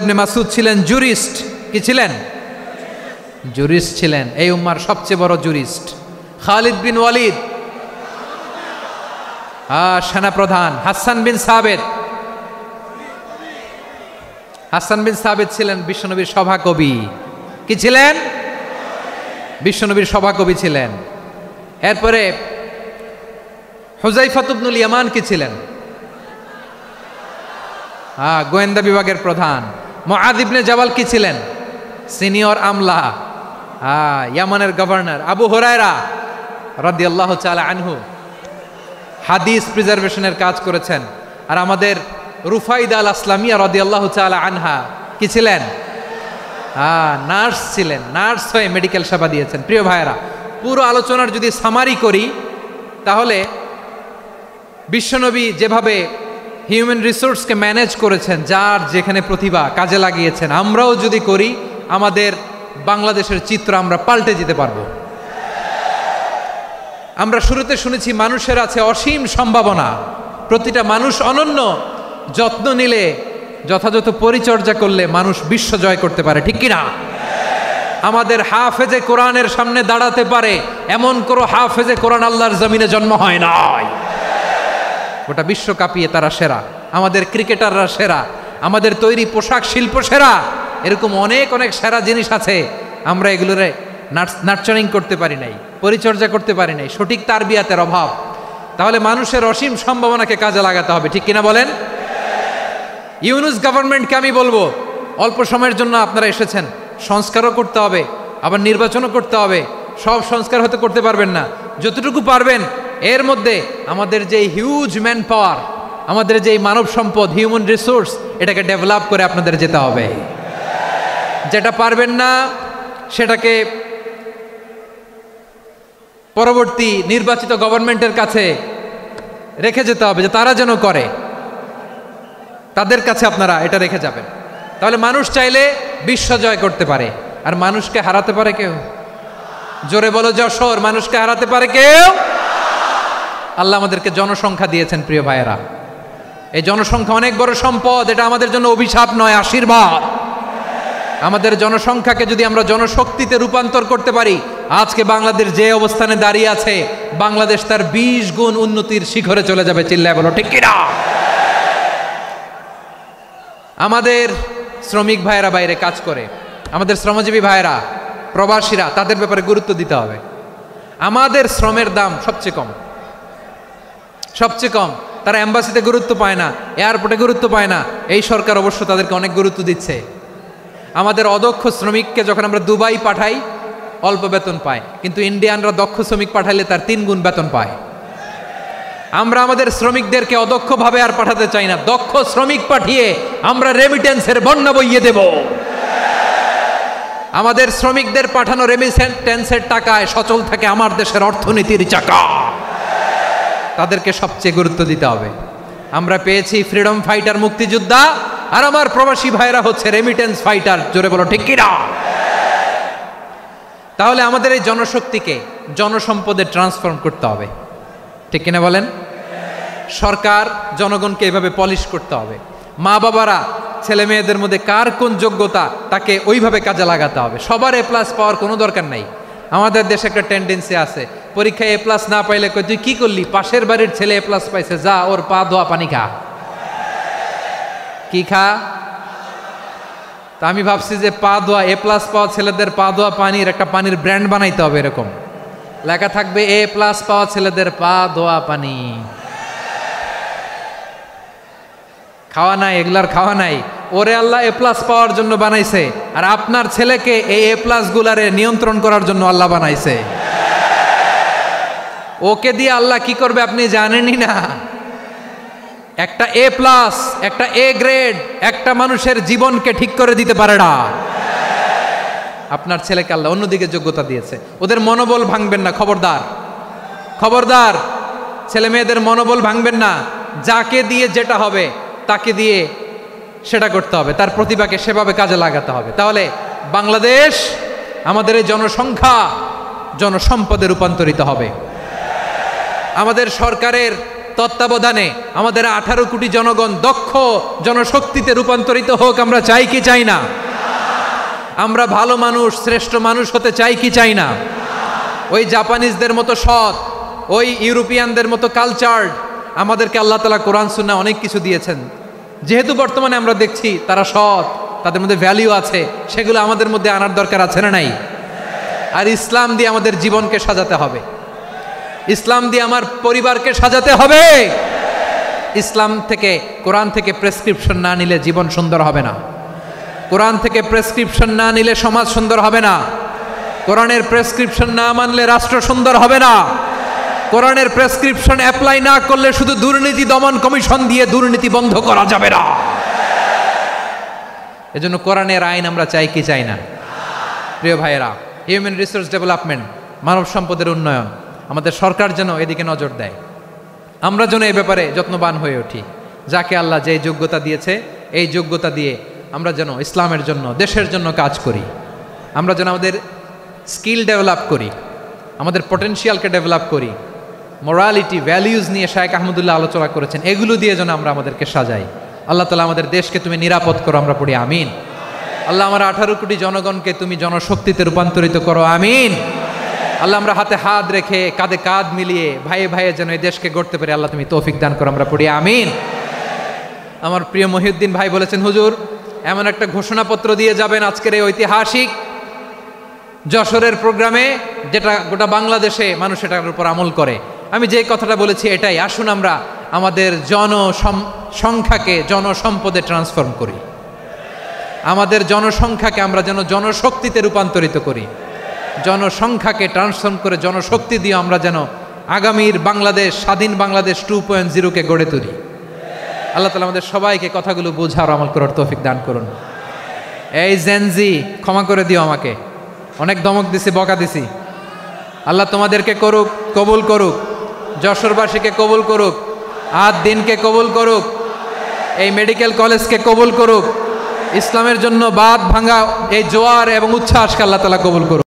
ইবনে মাসউদ ছিলেন জুরিস্ট। কি ছিলেন? জুরিস্ট ছিলেন, এই উম্মার সবচেয়ে বড় জুরিস্ট। খালিদ বিন ওয়ালিদ, সেনাপ্রধান। হাসান বিন সাবিত ছিলেন বিশ্বনবীর সভাকবি। কি ছিলেন? বিশ্বনবীর সভাকবি ছিলেন। এরপরে হুযায়ফা ইবনুল ইয়ামান কি ছিলেন? গোয়েন্দা বিভাগের প্রধান। মুআয ইবনে জাবাল কি ছিলেন? সিনিয়র আমলা, ইয়ামানের গভর্নর। আবু হুরায়রা রাদিয়াল্লাহু তাআলা আনহু হাদিস প্রিজার্ভেশনের কাজ করেছেন। আর আমাদের রুফাইদা আল আসলামিয়া রাদিয়াল্লাহু তাআলা আনহা কি ছিলেন? নার্স ছিলেন। নার্স হয়ে মেডিকেল সেবা দিয়েছেন। প্রিয় ভাইয়েরা, পুরো আলোচনার যদি সামারি করি, তাহলে বিশ্বনবী যেভাবে হিউম্যান রিসোর্সকে ম্যানেজ করেছেন, যার যেখানে প্রতিভা কাজে লাগিয়েছেন, আমরাও যদি করি, আমাদের বাংলাদেশের চিত্র আমরা পাল্টে যেতে পারবো। আমরা শুরুতে শুনেছি মানুষের আছে অসীম সম্ভাবনা, প্রতিটা মানুষ অনন্য, যত্ন নিলে, যথাযথ পরিচর্যা করলে মানুষ বিশ্ব জয় করতে পারে। ঠিক কিনা? আমাদের হাফেজে কোরআনের সামনে দাঁড়াতে পারে এমন কোনো হাফেজে কোরআন আল্লাহর জমিনে জন্ম হয় নাই। গোটা বিশ্ব কাঁপিয়ে তারা সেরা। আমাদের ক্রিকেটাররা সেরা, আমাদের তৈরি পোশাক শিল্প সেরা। এরকম অনেক অনেক সেরা জিনিস আছে, আমরা এগুলোরে নার্চারিং করতে পারি নাই, পরিচর্যা করতে পারি নাই, সঠিক তারবিয়াতের অভাব। তাহলে মানুষের অসীম সম্ভাবনাকে কাজে লাগাতে হবে। ঠিক কিনা বলেন? ইউনুস গভর্নমেন্টকে আমি বলবো, অল্প সময়ের জন্য আপনারা এসেছেন, সংস্কারও করতে হবে, আবার নির্বাচনও করতে হবে। সব সংস্কার হয়তো করতে পারবেন না, যতটুকু পারবেন এর মধ্যে আমাদের যে হিউজ ম্যান পাওয়ার, আমাদের যে মানব সম্পদ, হিউম্যান রিসোর্স, এটাকে ডেভেলপ করে আপনাদের যেতে হবে। যেটা পারবেন না সেটাকে পরবর্তী নির্বাচিত গভর্নমেন্টের কাছে রেখে যেতে হবে, যে তারা যেন করে। তাদের কাছে আপনারা এটা রেখে যাবেন। তাহলে মানুষ চাইলে বিশ্ব জয় করতে পারে, আর মানুষকে হারাতে পারে কেউ? জোরে বলো যশোর, মানুষকে হারাতে পারে কেউ? আল্লাহ আমাদেরকে জনসংখ্যা দিয়েছেন প্রিয় ভাইয়েরা। এই জনসংখ্যা অনেক বড় সম্পদ, এটা আমাদের জন্য অভিশাপ নয়, আশীর্বাদ। আমাদের জনসংখ্যাকে যদি আমরা জনশক্তিতে রূপান্তর করতে পারি, আজকে বাংলাদেশ যে অবস্থানে দাঁড়িয়ে আছে, বাংলাদেশ তার 20 গুণ উন্নতির শিখরে চলে যাবে। চিল্লায় বলো ঠিক কিনা? আমাদের শ্রমিক ভাইয়েরা বাইরে কাজ করে, আমাদের শ্রমজীবী ভাইয়েরা, প্রবাসীরা, তাদের ব্যাপারে গুরুত্ব দিতে হবে। আমাদের শ্রমের দাম সবচেয়ে কম, সবচেয়ে কম। তারা এম্বাসিতে গুরুত্ব পায় না, এয়ারপোর্টে গুরুত্ব পায় না। এই সরকার অবশ্য তাদেরকে অনেক গুরুত্ব দিচ্ছে। আমাদের অদক্ষ শ্রমিককে যখন আমরা দুবাই পাঠাই, অল্প বেতন পায়, কিন্তু ইন্ডিয়ানরা দক্ষ শ্রমিক পাঠাইলে তার 3 গুণ বেতন পায়। আমরা আমাদের শ্রমিকদেরকে অদক্ষভাবে আর পাঠাতে চাই না, দক্ষ শ্রমিক পাঠিয়ে আমরা রেমিটেন্সের বন্যা বইয়ে দেব। আমাদের শ্রমিকদের পাঠানো রেমিটেন্সের টাকায় সচল থাকে আমার দেশের অর্থনীতির চাকা। তাদেরকে সবচেয়ে গুরুত্ব দিতে হবে। আমরা পেয়েছি ফ্রিডম ফাইটার, মুক্তিযোদ্ধা, আর আমার প্রবাসী ভাইরা হচ্ছে রেমিটেন্স ফাইটার। জোরে বলো ঠিক কিনা? তাহলে আমাদের এই জনশক্তিকে জনসম্পদে ট্রান্সফর্ম করতে হবে, ঠিক কিনা বলেন? সরকার জনগণকে এভাবে পলিশ করতে হবে। মা বাবারা ছেলে মেয়েদের মধ্যে কার কোন যোগ্যতা তাকে ওইভাবে কাজে লাগাতে হবে। সবার A+ পাওয়ার কোনো দরকার নাই। আমাদের দেশে একটা টেন্ডেন্সি আছে, পরীক্ষায় A+ না পাইলে কই তুই কি করলি, পাশের বাড়ির ছেলে A+ পাইছে, যা ওর পা ধোয়া পানি খা। কি খা? তা আমি ভাবছি যে পা ধোয়া, A+ পাওয়া ছেলেদের পা ধোয়া পানির একটা পানির ব্র্যান্ড বানাইতে হবে। এরকম লেখা থাকবে, A+ পাওয়া ছেলেদের পা ধোয়া পানি। খাওয়া নাই, এগুলার খাওয়া নাই। ওরে আল্লাহ A+ পাওয়ার জন্য বানাইছে, আর আপনার ছেলেকে এই A+ গুলারে নিয়ন্ত্রণ করার জন্য আল্লাহ বানাইছে। ওকে দিয়ে আল্লাহ কি করবে আপনি জানেনই না। একটা A+, একটা A গ্রেড একটা মানুষের জীবনকে ঠিক করে দিতে পারে না। আপনার ছেলেকে আল্লাহ অন্যদিকে যোগ্যতা দিয়েছে। ওদের মনোবল ভাঙবেন না, খবরদার, খবরদার। ছেলে মেয়েদের মনোবল ভাঙবেন না। যাকে দিয়ে যেটা হবে তাকে দিয়ে সেটা করতে হবে, তার প্রতিভাকে সেভাবে কাজে লাগাতে হবে। তাহলে বাংলাদেশ, আমাদের এই জনসংখ্যা জনসম্পদে রূপান্তরিত হবে। আমাদের সরকারের তত্ত্বাবধানে আমাদের 18 কোটি জনগণ দক্ষ জনশক্তিতে রূপান্তরিত হোক। আমরা চাই কি চাই না? আমরা ভালো মানুষ, শ্রেষ্ঠ মানুষ হতে চাই কি চাই না? ওই জাপানিজদের মতো সৎ, ওই ইউরোপিয়ানদের মতো কালচার্ড। আমাদেরকে আল্লাহ তাআলা কোরআন সুন্নাহ অনেক কিছু দিয়েছেন। যেহেতু বর্তমানে আমরা দেখছি তারা সৎ, তাদের মধ্যে ভ্যালিউ আছে, সেগুলো আমাদের মধ্যে আনার দরকার আছে না নাই? আর ইসলাম দিয়ে আমাদের জীবনকে সাজাতে হবে, ইসলাম দিয়ে আমার পরিবারকে সাজাতে হবে। ইসলাম থেকে, কোরআন থেকে প্রেসক্রিপশন না নিলে জীবন সুন্দর হবে না। কোরআন থেকে প্রেসক্রিপশন না নিলে সমাজ সুন্দর হবে না। কোরআনের প্রেসক্রিপশন না মানলে রাষ্ট্র সুন্দর হবে না। কোরআনের প্রেসক্রিপশন অ্যাপ্লাই না করলে শুধু দুর্নীতি দমন কমিশন দিয়ে দুর্নীতি বন্ধ করা যাবে না। এজন্য কোরআনের আইন আমরা চাই কি চাই না? প্রিয় ভাইয়েরা, হিউম্যান রিসোর্স ডেভেলপমেন্ট, মানব সম্পদের উন্নয়ন, আমাদের সরকার যেন এদিকে নজর দেয়। আমরা যেন এই ব্যাপারে যত্নবান হয়ে উঠি। যাকে আল্লাহ যে যোগ্যতা দিয়েছে, এই যোগ্যতা দিয়ে আমরা যেন ইসলামের জন্য, দেশের জন্য কাজ করি। আমরা যেন আমাদের স্কিল ডেভেলপ করি, আমাদের পটেনশিয়ালকে ডেভেলপ করি। মোরালিটি, ভ্যালিউজ নিয়ে শায়েখ আহমদুল্লাহ আলোচনা করেছেন, এগুলো দিয়ে যেন আমরা আমাদেরকে সাজাই। আল্লাহ তাআলা আমাদের দেশকে তুমি নিরাপদ করো, আমরা পড়ি আমিন। আল্লাহ আমার 18 কোটি জনগণকে তুমি জনশক্তিতে রূপান্তরিত করো, আমিন। আল্লাহ আমরা হাতে হাত রেখে, কাঁধে কাঁধ মিলিয়ে, ভাইয়ে ভাইয়ে যেন এই দেশকে গড়তে পারি, আল্লাহ তুমি তৌফিক দান করো, আমরা পড়ি আমিন। আমার প্রিয় মহিউদ্দিন ভাই বলেছেন, হুজুর এমন একটা ঘোষণাপত্র দিয়ে যাবেন আজকের এই ঐতিহাসিক যশোরের প্রোগ্রামে, যেটা গোটা বাংলাদেশে মানুষ এটার উপর আমল করে। আমি যে কথাটা বলেছি এটাই, আসুন আমরা আমাদের জনসংখ্যাকে জনসম্পদে ট্রান্সফর্ম করি। আমাদের জনসংখ্যাকে আমরা যেন জনশক্তিতে রূপান্তরিত করি। জনসংখ্যাকে ট্রান্সফর্ম করে জনশক্তি দিয়ে আমরা যেন আগামীর বাংলাদেশ, স্বাধীন বাংলাদেশ 2.0-কে গড়ে তুলি। আল্লাহ তাআলা আমাদের সবাইকে কথাগুলো বোঝার, আমল করার তৌফিক দান করুন। এই জেনজি, ক্ষমা করে দিও আমাকে, অনেক ধমক দিছি, বকা দিছি। আল্লাহ তোমাদেরকে করুক, কবুল করুক, যশোরবাসীকে কবুল করুক, আর দিনকে কবুল করুক। এই মেডিকেল কলেজকে কবুল করুক। ইসলামের জন্য বাঁধ ভাঙা এই জোয়ার এবং উচ্ছ্বাসকে আল্লাহ তাআলা কবুল করুক।